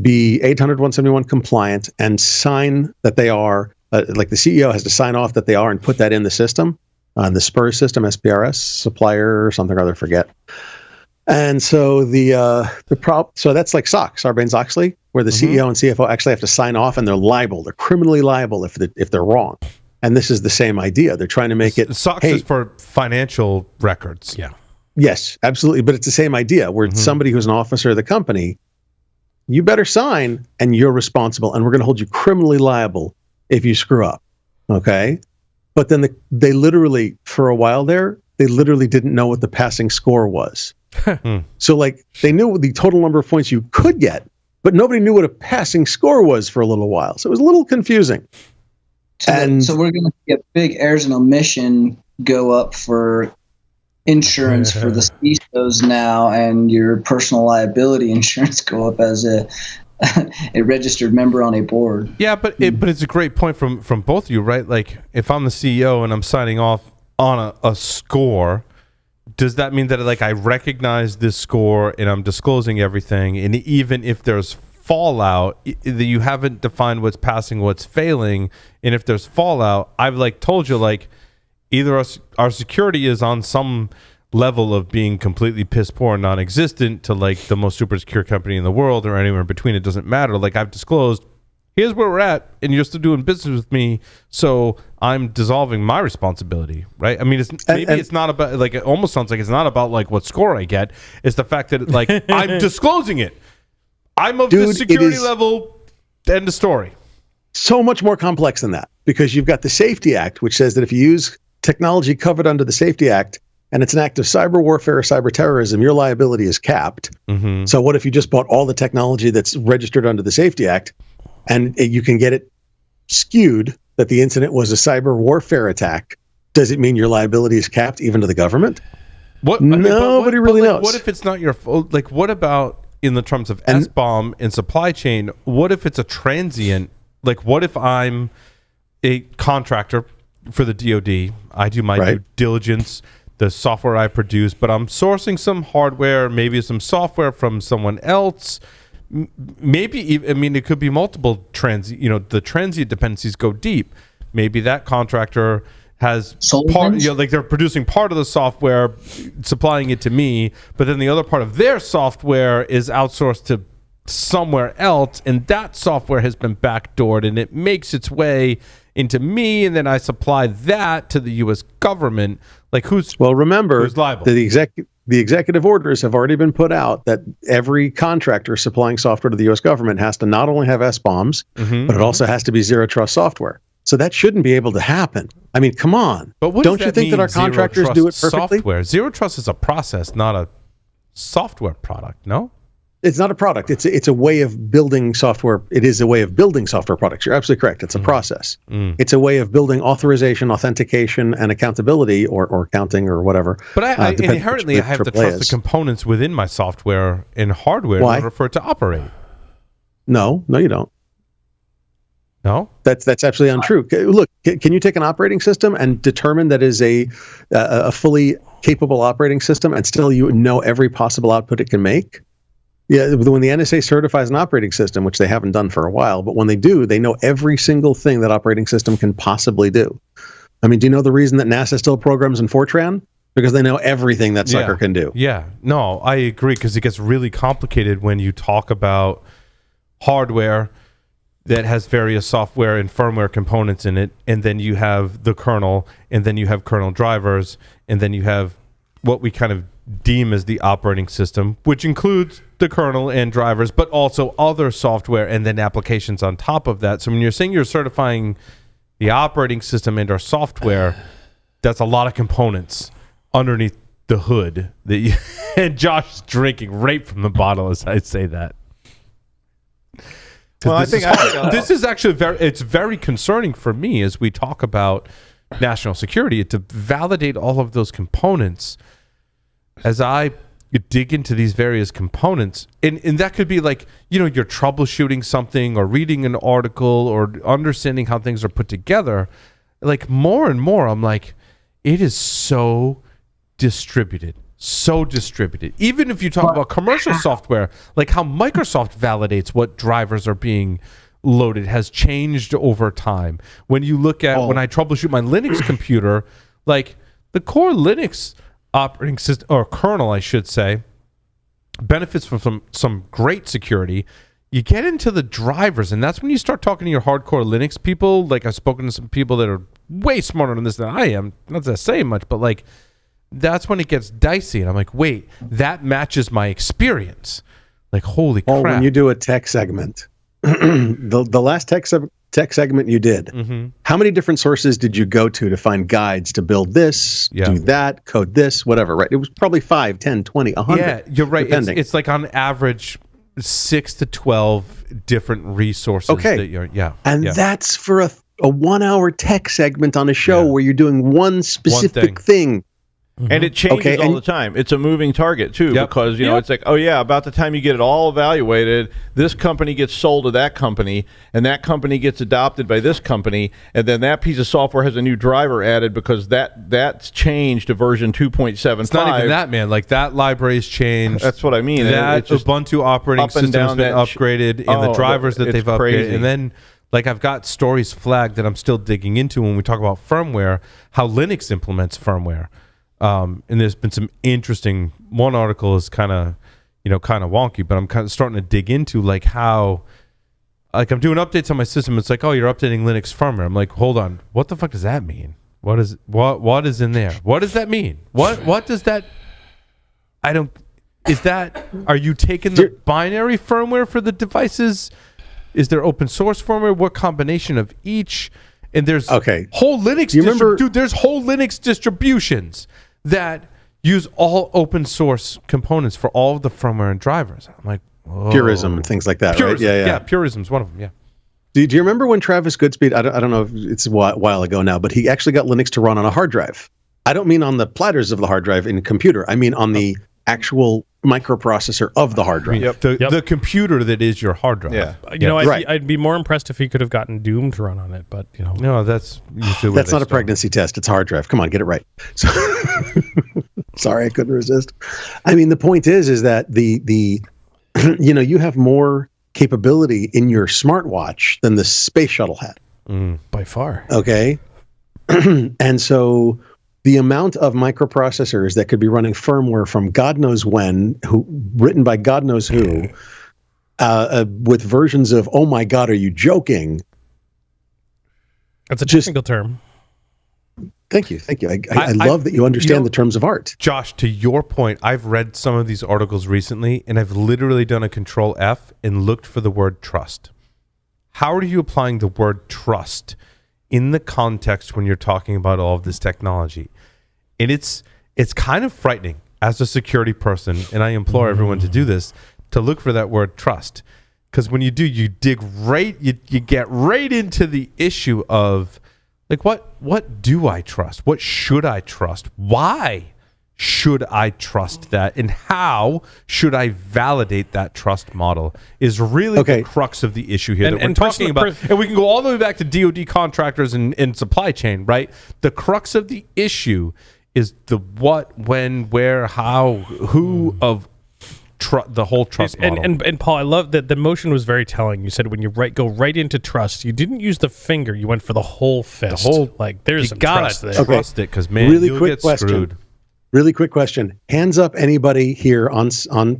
be 800-171 compliant and sign that they are. Like the CEO has to sign off that they are and put that in the system, the SPURS system, SPRS, supplier or something or other, forget. And so so that's like SOX, Sarbanes-Oxley, where the CEO and CFO actually have to sign off and they're liable. They're criminally liable if they're wrong. And this is the same idea. They're trying to make it. SOX is for financial records. Yeah. Yes, absolutely. But it's the same idea where somebody who's an officer of the company, you better sign and you're responsible and we're going to hold you criminally liable if you screw up, okay? But then they literally, for a while there, they literally didn't know what the passing score was. So like they knew the total number of points you could get, but nobody knew what a passing score was for a little while. So it was a little confusing. So we're going to see a big errors and omission go up for insurance for the CISOs now, and your personal liability insurance go up as a registered member on a board. Yeah, but it's a great point from both of you, right? Like, if I'm the CEO and I'm signing off on a score, does that mean that like I recognize this score and I'm disclosing everything? And even if there's fallout, you haven't defined what's passing, what's failing, and if there's fallout, I've like told you like either our security is on some level of being completely piss poor and non-existent to like the most super secure company in the world or anywhere in between. It doesn't matter. Like I've disclosed, here's where we're at and you're still doing business with me. So I'm dissolving my responsibility, right? I mean, it's not about like, it almost sounds like it's not about like what score I get. It's the fact that like I'm disclosing it. I'm of this security level. End of story. So much more complex than that because you've got the Safety Act, which says that if you use technology covered under the Safety Act, and it's an act of cyber warfare or cyber terrorism, your liability is capped. So what if you just bought all the technology that's registered under the Safety Act and you can get it skewed that the incident was a cyber warfare attack? Does it mean your liability is capped even to the government? Nobody really knows. What if it's not your fault? Like, what about in the terms of SBOM and supply chain? What if it's a transient? Like, what if I'm a contractor for the DoD? I do my due diligence, the software I produce, but I'm sourcing some hardware, maybe some software from someone else. Maybe, I mean, it could be multiple the transient dependencies go deep. Maybe that contractor has part, like they're producing part of the software, supplying it to me, but then the other part of their software is outsourced to somewhere else, and that software has been backdoored and it makes its way into me, and then I supply that to the U.S. government. Like remember, who's liable? The executive orders have already been put out that every contractor supplying software to the U.S. government has to not only have SBOMs, but it also has to be zero trust software. So that shouldn't be able to happen. I mean, come on. But what don't does you think mean, that our Zero contractors Trust do it perfectly? Software. Zero Trust is a process, not a software product. No. It's not a product. It's a way of building software. It is a way of building software products. You're absolutely correct. It's a process. It's a way of building authorization, authentication, and accountability, or counting, or whatever. But I inherently I have to trust the components within my software and hardware in order for it to operate. No, you don't. No, that's absolutely untrue. Look, can you take an operating system and determine that is a fully capable operating system, and still you know every possible output it can make? Yeah, when the NSA certifies an operating system, which they haven't done for a while, but when they do, they know every single thing that operating system can possibly do. I mean, do you know the reason that NASA still programs in Fortran? Because they know everything that sucker can do. Yeah, no, I agree, because it gets really complicated when you talk about hardware that has various software and firmware components in it, and then you have the kernel, and then you have kernel drivers, and then you have what we kind of deem as the operating system, which includes the kernel and drivers, but also other software and then applications on top of that. So when you're saying you're certifying the operating system and our software, that's a lot of components underneath the hood that you and Josh is drinking right from the bottle as I say that. Well, this is actually very concerning for me as we talk about national security, to validate all of those components. As I dig into these various components, and that could be like, you're troubleshooting something or reading an article or understanding how things are put together. Like more and more, I'm like, it is so distributed. Even if you talk about commercial software, like how Microsoft validates what drivers are being loaded has changed over time. When you look at when I troubleshoot my Linux computer, like the core Linux operating system, or kernel, I should say, benefits from some great security. You get into the drivers, and that's when you start talking to your hardcore Linux people. Like, I've spoken to some people that are way smarter than this than I am. Not to say much, but like, that's when it gets dicey. And I'm like, wait, that matches my experience. Like, holy crap. When you do a tech segment, the last tech segment you did, how many different sources did you go to find guides to build this, do that, code this, whatever, right? It was probably 5, 10, 20, 100. Yeah, you're right. It's like on average 6 to 12 different resources. Okay. That that's for a 1 hour tech segment on a show where you're doing one specific thing. And it changes all the time. It's a moving target, too, because, it's like, about the time you get it all evaluated, this company gets sold to that company, and that company gets adopted by this company, and then that piece of software has a new driver added because that's changed to version 2.75. It's not even that, man. Like, that library's changed. That's what I mean. That Ubuntu operating system has been upgraded, and the drivers that they've upgraded. And then, like, I've got stories flagged that I'm still digging into when we talk about firmware, how Linux implements firmware. And there's been some interesting. One article is kind of wonky, but I'm kind of starting to dig into like how, like, I'm doing updates on my system. It's like, you're updating Linux firmware. I'm like, hold on, what the fuck does that mean? What is in there? What does that mean? What does that? I don't. Is that? Are you taking the binary firmware for the devices? Is there open source firmware? What combination of each? And there's whole Linux. There's whole Linux distributions that use all open source components for all of the firmware and drivers. I'm like, whoa. Purism and things like that, Purism, right? Yeah, Purism's one of them, yeah. Do you remember when Travis Goodspeed, I don't know if it's a while ago now, but he actually got Linux to run on a hard drive. I don't mean on the platters of the hard drive in a computer. I mean on the actual microprocessor of of the hard drive. The computer that is your hard drive. Yeah. I'd be more impressed if he could have gotten Doom to run on it, but No, that's usually that's not a pregnancy test. It's a hard drive. Come on, get it right. So, sorry, I couldn't resist. I mean, the point is that the you have more capability in your smartwatch than the space shuttle had. By far. Okay. And so the amount of microprocessors that could be running firmware from God knows when, written by God knows who, with versions of, oh my God, are you joking? That's a technical term. Thank you. I love that you understand the terms of art. Josh, to your point, I've read some of these articles recently, and I've literally done a Control F and looked for the word trust. How are you applying the word trust in the context when you're talking about all of this technology. And it's kind of frightening as a security person, and I implore everyone to do this, to look for that word trust. Because when you do, you dig right, you get right into the issue of, like, what do I trust? What should I trust? Why should I trust that? And how should I validate that trust model is really the crux of the issue here that we're talking about. And we can go all the way back to DoD contractors and supply chain, right? The crux of the issue is the what, when, where, how, who of the whole trust model. And Paul, I love that the motion was very telling. You said when you go right into trust, you didn't use the finger. You went for the whole fist. There's some trust there. Trust it, because, man, really you'll quick get question. screwed. Really quick question. Hands up anybody here on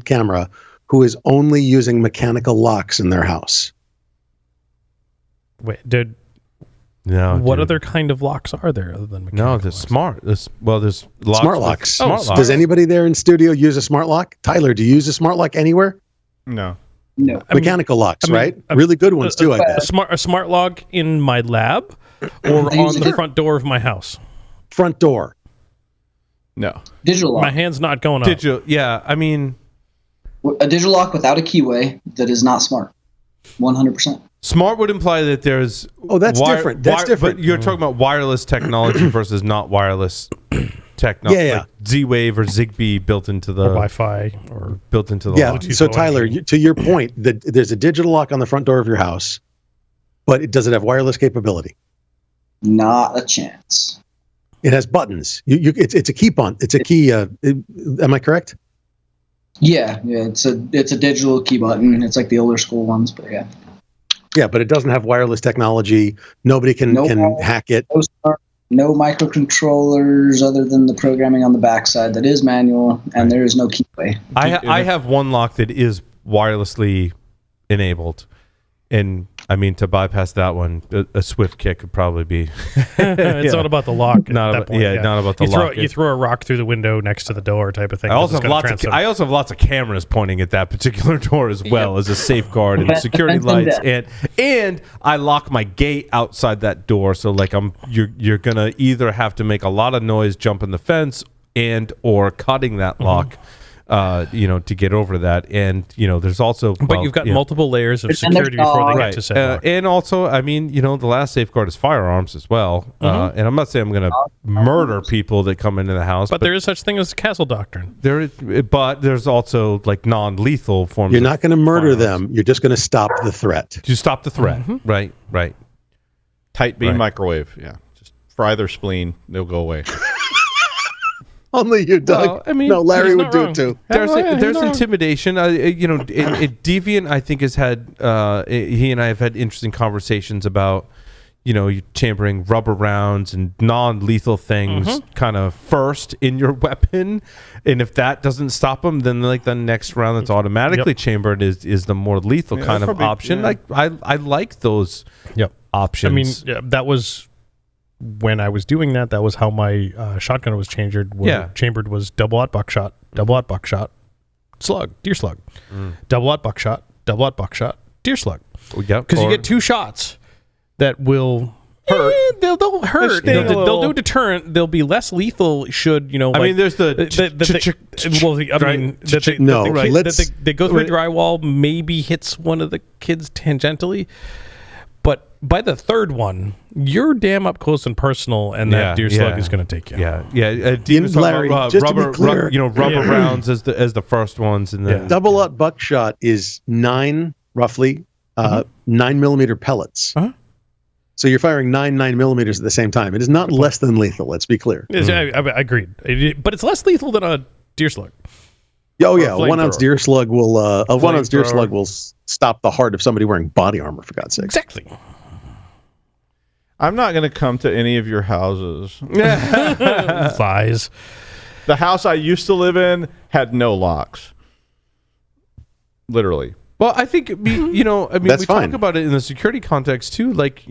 camera who is only using mechanical locks in their house. Wait, dude. No. What dude. other kind of locks are there other than mechanical? No, there's smart. There's locks. Smart locks. Smart locks. Does anybody there in studio use a smart lock? Tyler, do you use a smart lock anywhere? No. Mechanical locks, right? Really good ones too, I bet. A smart lock in my lab or on the front door of my house? Front door. No. Digital lock. My hand's not going up. Digital, yeah. I mean, A digital lock without a keyway that is not smart. 100%. smart would imply that there's... Oh, that's different. That's different. But you're talking about wireless technology versus not wireless technology. Yeah. Like Z-Wave or Zigbee built into the... Or Wi-Fi or... built into the Yeah, lock. so Tyler, to your point, there's a digital lock on the front door of your house, but does it have wireless capability? Not a chance. It has buttons. It's a key button. It's a key. Am I correct? Yeah. It's a digital key button. It's like the older school ones, but yeah. Yeah, but it doesn't have wireless technology. Nobody can hack it. No microcontrollers other than the programming on the backside that is manual, and there is no keyway. I have one lock that is wirelessly enabled, and I mean, to bypass that one, a swift kick could probably be. It's not about the lock. At that point, not about the lock. You throw a rock through the window next to the door, type of thing. I also have lots of cameras pointing at that particular door as well as a safeguard and security lights, and I lock my gate outside that door. So like you're gonna either have to make a lot of noise jumping the fence and or cutting that lock. To get over that, and there's also. But you've got multiple layers of security before they get to set lock. And also, I mean, the last safeguard is firearms as well. And I'm not saying I'm going to murder people that come into the house, but there is such thing as castle doctrine. But there's also like non-lethal forms. You're not going to murder firearms. them. You're just going to stop the threat. You stop the threat. Right. Tight beam microwave. Yeah, just fry their spleen. They'll go away. Only you, Doug. Well, I mean, no, Larry would do it too. There's intimidation. Deviant, I think, has had. He and I have had interesting conversations about, you chambering rubber rounds and non-lethal things kind of first in your weapon, and if that doesn't stop them, then like the next round that's automatically chambered is the more lethal kind of option. Like I like those options. I mean, that was. When I was doing that, that was how my shotgun was chambered. Chambered was double-aught buckshot, slug, deer slug, double-aught buckshot, deer slug. Because you get two shots that will hurt. They'll hurt. They'll do deterrent. They'll be less lethal. Should I mean, there's they go through a drywall. Maybe hits one of the kids tangentially. But by the third one, you're damn up close and personal, and that deer slug is going to take you. Larry, just to be clear, rubber rounds as the first ones, and then double-aught buckshot is 9 9mm pellets. So you're firing 9 9mm at the same time. It is not less than lethal. Let's be clear. I agreed, but it's less lethal than a deer slug. Oh yeah, a 1-ounce deer slug will stop the heart of somebody wearing body armor, for God's sake. Exactly. I'm not going to come to any of your houses. Lies. The house I used to live in had no locks. Literally. Well, I think we talk about it in the security context too. Like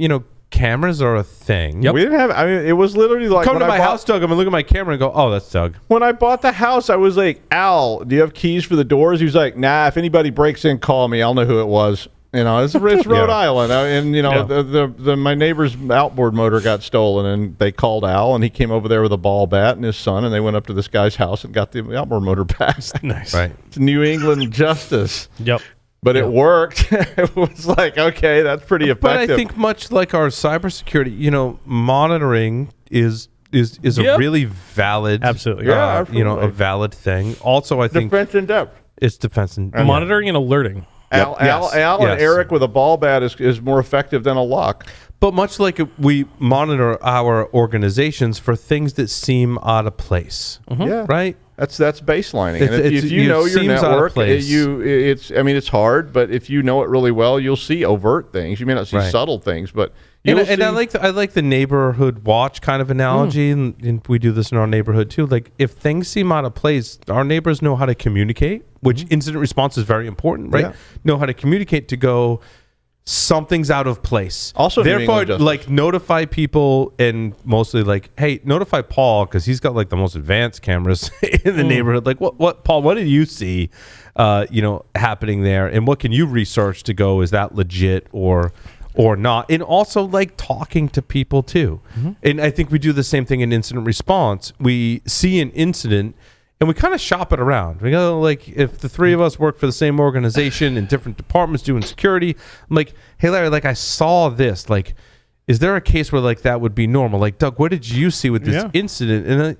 cameras are a thing. Yep. We didn't have. I mean, it was literally like come to my house, Doug. I'm gonna look at my camera and go, "Oh, that's Doug." When I bought the house, I was like, "Al, do you have keys for the doors?" He was like, "Nah. If anybody breaks in, call me. I'll know who it was." It's Rhode Yeah. Island, and my neighbor's outboard motor got stolen, and they called Al, and he came over there with a ball bat and his son, and they went up to this guy's house and got the outboard motor back. Nice. Right. It's New England justice. Yep. But it worked. It was like, okay, that's pretty effective. But I think much like our cybersecurity, monitoring is a Yep. really valid, Absolutely. Yeah, absolutely. a valid thing. Also, I think defense in depth. it's defense and Monitoring and alerting. Al Yes. and Yes. Eric with a ball bat is more effective than a lock. But much like we monitor our organizations for things that seem out of place, Yeah, right? That's baselining. It's- And if it's- you it know your seems out of network, place. it's hard. But if you know it really well, you'll see overt things. You may not see Right. subtle things, but And you'll see. I like the neighborhood watch kind of analogy, and we do this in our neighborhood too. Like if things seem out of place, our neighbors know how to communicate, which incident response is very important, right? Yeah. Know how to communicate to go. Something's out of place. Also, New therefore, England justice. like notify people, and mostly like, hey, notify Paul because he's got like the most advanced cameras in the neighborhood. Like, what, Paul? What did you see, happening there, and what can you research to go? Is that legit or not? And also like talking to people too. And I think we do the same thing in incident response. We see an incident. And we kind of shop it around. We go like, if the three of us work for the same organization in different departments doing security, I'm like, hey Larry, like I saw this. Like, is there a case where like that would be normal? Like, Doug, what did you see with this incident? And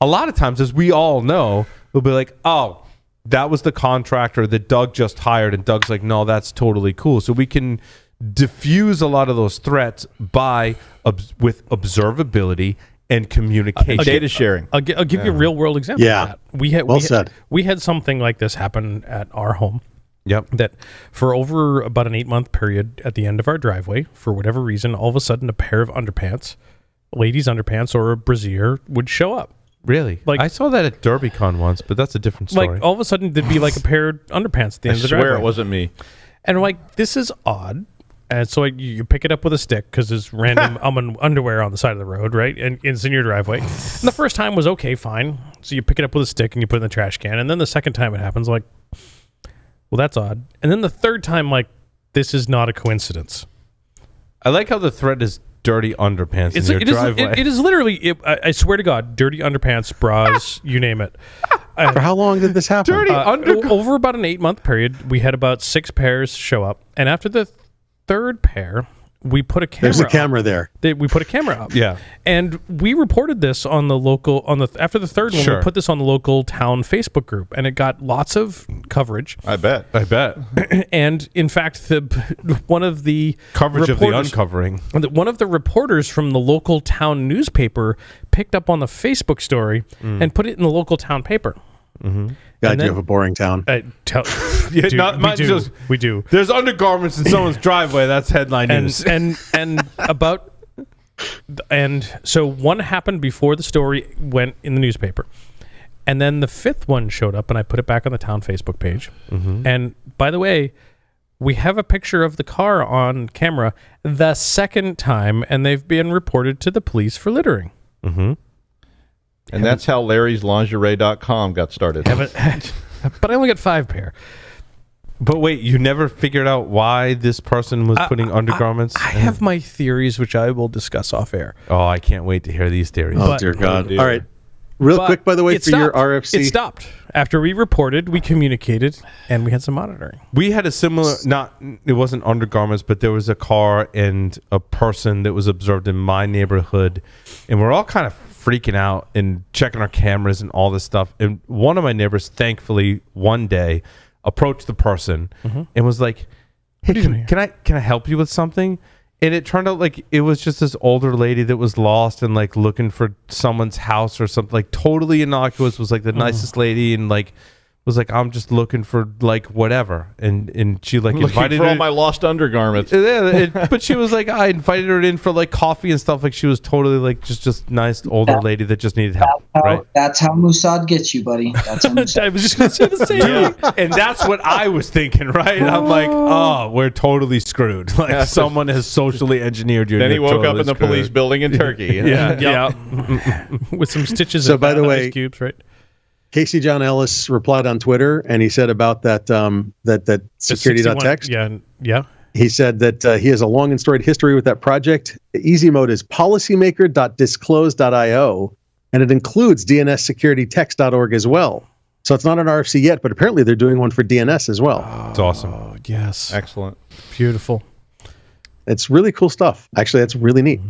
a lot of times, as we all know, we'll be like, oh, that was the contractor that Doug just hired, and Doug's like, no, that's totally cool. So we can diffuse a lot of those threats with observability and communication. data sharing. I'll give you a real world example. Yeah. Of that. Well said. We had something like this happen at our home. Yep. That for over about an 8-month period at the end of our driveway, for whatever reason, all of a sudden a pair of underpants, ladies' underpants or a brassiere would show up. Really? Like- I saw that at DerbyCon once, but that's a different story. Like all of a sudden there'd be like a pair of underpants at the I end of the swear driveway. it wasn't me. And I'm like, this is odd. And so you pick it up with a stick because there's random underwear on the side of the road, right? And it's in your driveway. And the first time was okay, fine. So you pick it up with a stick and you put it in the trash can. And then the second time it happens, like, well, that's odd. And then the third time, like, this is not a coincidence. I like how the thread is dirty underpants in your driveway. It is literally, I swear to God, dirty underpants, bras, you name it. For how long did this happen? Dirty Over about an 8-month period, we had about 6 pairs show up. And after the third pair, we put a camera. There's a camera there. We put a camera up. Yeah. And we reported this on the local after the third one. Sure. We put this on the local town Facebook group, and it got lots of coverage. I bet. And in fact, one of the Coverage of the reporters- uncovering. one of the reporters from the local town newspaper picked up on the Facebook story and put it in the local town paper. God, And you then- have a boring town. Yeah, Dude, not- we mine do. just- We do. There's undergarments in someone's driveway. That's headline news. And so one happened before the story went in the newspaper. And then the 5th one showed up, and I put it back on the town Facebook page. And by the way, we have a picture of the car on camera the second time, and they've been reported to the police for littering. And that's how Larry'sLingerie.com got started. But I only got 5 pair. But wait, you never figured out why this person was putting undergarments? I have my theories, which I will discuss off air. Oh, I can't wait to hear these theories. Oh, But- dear God. dear. All right. Real But quick, by the way, it for your stopped. RFC. It stopped. After we reported, we communicated, and we had some monitoring. We had a similar, it wasn't undergarments, but there was a car and a person that was observed in my neighborhood, and we're all kind of freaking out and checking our cameras and all this stuff. And one of my neighbors, thankfully, one day approached the person and was like, "Hey, can I help you with something?" And it turned out like it was just this older lady that was lost and like looking for someone's house or something, like totally innocuous, was like the nicest lady, and like was like, I'm just looking for like whatever. And she like Looking invited for her. all my lost undergarments. But she was like, I invited her in for like coffee and stuff. Like she was totally like just nice older lady that just needed help. Right. That's how Mossad gets you, buddy. That's how Mossad. I was just going to say the same thing. And that's what I was thinking, right? I'm like, oh, we're totally screwed. Like someone has socially engineered you. Then he You're woke up totally in the screwed. police building in Turkey. Yeah. With some stitches So and by the way- ice cubes, right? Casey John Ellis replied on Twitter, and he said about that that security.txt. Yeah. He said that he has a long and storied history with that project. The easy mode is policymaker.disclose.io, and it includes DNSsecuritytext.org as well. So it's not an RFC yet, but apparently they're doing one for DNS as well. It's awesome. Oh, yes. Excellent. Beautiful. It's really cool stuff. Actually, that's really neat.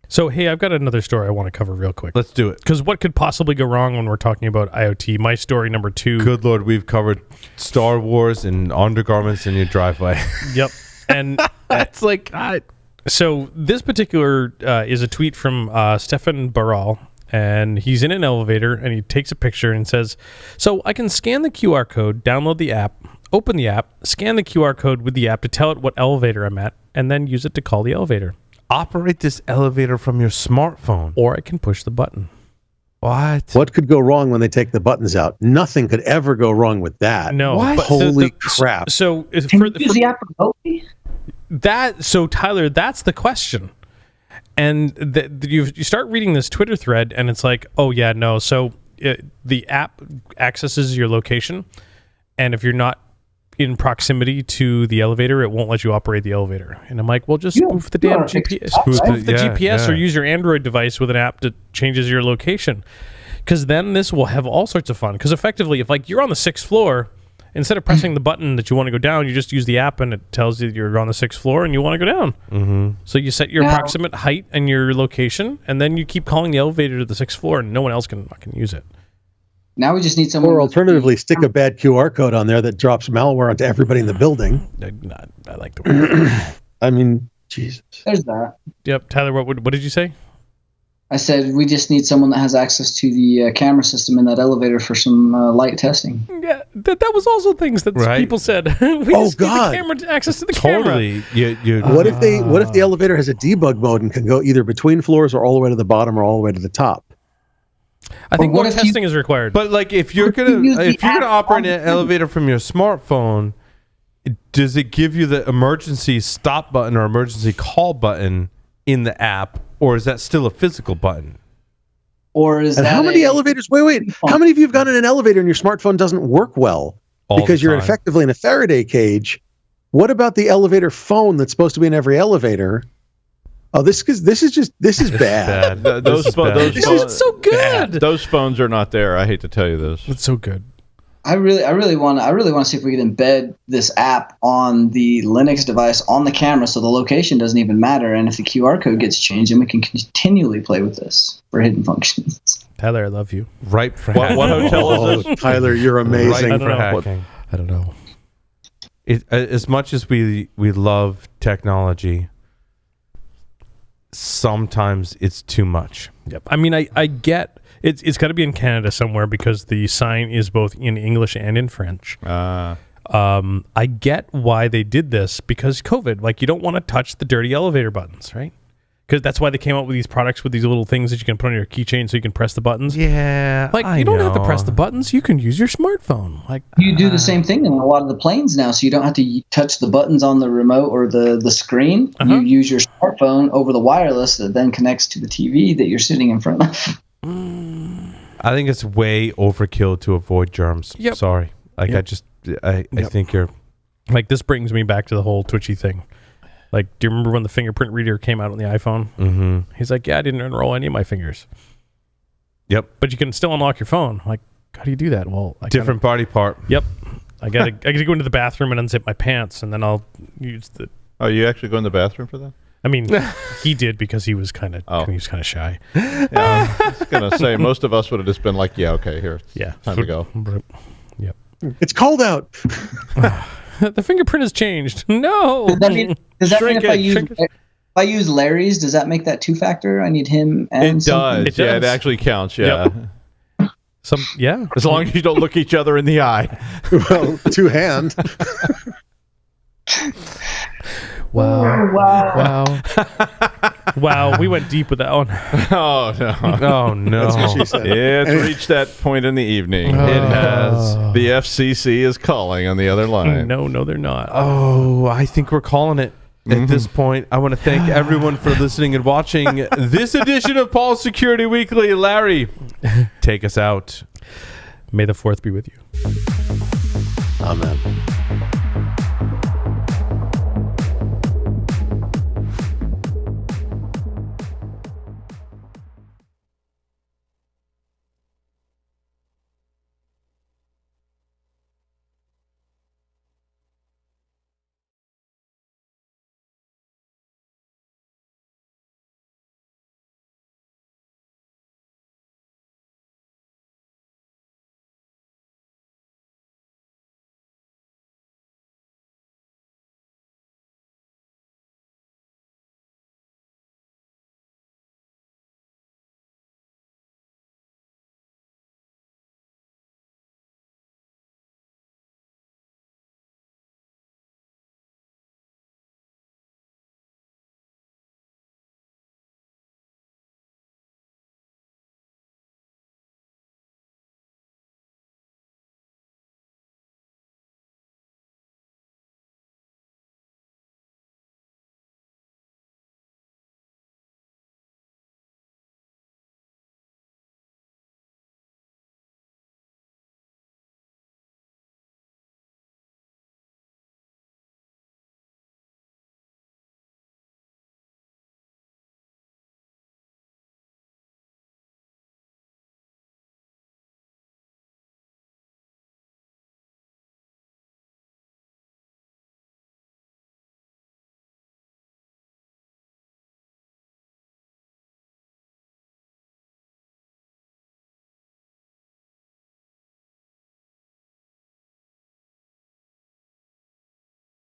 So, hey, I've got another story I want to cover real quick. Let's do it. Because what could possibly go wrong when we're talking about IoT? My story number 2. Good Lord, we've covered Star Wars and undergarments in your driveway. Yep. And That's like, so this particular is a tweet from Stefan Baral, and he's in an elevator, and he takes a picture and says, so I can scan the QR code, download the app, open the app, scan the QR code with the app to tell it what elevator I'm at, and then use it to call the elevator. operate this elevator from your smartphone. Or I can push the button. What could go wrong when they take the buttons out? Nothing could ever go wrong with that. No. What? But Holy crap. So, Can you use the app remotely? So Tyler, that's the question. And you start reading this Twitter thread, and it's like, oh yeah, no. So the app accesses your location, and if you're not in proximity to the elevator, it won't let you operate the elevator. And I'm like, well, just spoof the damn GPS, spoof the GPS, or use your Android device with an app that changes your location. Because then this will have all sorts of fun. Because effectively, if like you're on the 6th floor, instead of pressing the button that you want to go down, you just use the app and it tells you you're on the 6th floor and you want to go down. Mm-hmm. So you set your approximate height and your location, and then you keep calling the elevator to the 6th floor, and no one else can use it. Now we just need someone. Or alternatively, stick a bad QR code on there that drops malware onto everybody in the building. I like the word. I mean, Jesus. There's that. Yep. Tyler, what did you say? I said we just need someone that has access to the camera system in that elevator for some light testing. Yeah, that was also things that people said. We just need the camera access to the camera. What if the elevator has a debug mode and can go either between floors or all the way to the bottom or all the way to the top? I think more testing is required. But like, if you're gonna operate an elevator from your smartphone, does it give you the emergency stop button or emergency call button in the app, or is that still a physical button? Or is and that how many elevators? Wait! How many of you have gone in an elevator and your smartphone doesn't work well because you're effectively in a Faraday cage? What about the elevator phone that's supposed to be in every elevator? Oh, this is bad. Those phones is so good. Those phones are not there. I hate to tell you this. It's so good. I really want to see if we can embed this app on the Linux device on the camera, so the location doesn't even matter. And if the QR code gets changed, then we can continually play with this for hidden functions. Tyler, I love you. Ripe for hacking. What hotel is this? Tyler, you're amazing. Ripe for hacking. I don't know. As much as we love technology, sometimes it's too much. Yep. I mean, I get it's got to be in Canada somewhere because the sign is both in English and in French. I get why they did this because COVID. Like, you don't want to touch the dirty elevator buttons, right? Because that's why they came out with these products with these little things that you can put on your keychain so you can press the buttons. Yeah, like you don't have to press the buttons. You can use your smartphone. Like you do the same thing in a lot of the planes now, so you don't have to touch the buttons on the remote or the screen. You use your smartphone over the wireless that then connects to the TV that you're sitting in front of. I think it's way overkill to avoid germs. Yep. Sorry. Like I think you're like, this brings me back to the whole Twitchy thing. Like, do you remember when the fingerprint reader came out on the iPhone? Mm-hmm. He's like, yeah, I didn't enroll any of my fingers. Yep. But you can still unlock your phone. I'm like, how do you do that? Well, different body part. Yep. I gotta go into the bathroom and unzip my pants, and then I'll use the. Oh, you actually go in the bathroom for that? I mean, he did because he was kind of shy. Yeah, I was gonna say most of us would have just been like, yeah, okay, here, time to go. Yep. It's cold out. The fingerprint has changed. No. Does that mean if I use Larry's, does that make that 2-factor? I need him and it does. Yeah, it actually counts. Yeah. Yep. As long as you don't look each other in the eye. Well, 2-hand. Wow. Wow, we went deep with that one. Oh, no. Oh, no. That's what she said. It's reached that point in the evening. It has. The FCC is calling on the other line. No, they're not. Oh, I think we're calling it at this point. I want to thank everyone for listening and watching this edition of Paul's Security Weekly. Larry, take us out. May the 4th be with you. Amen.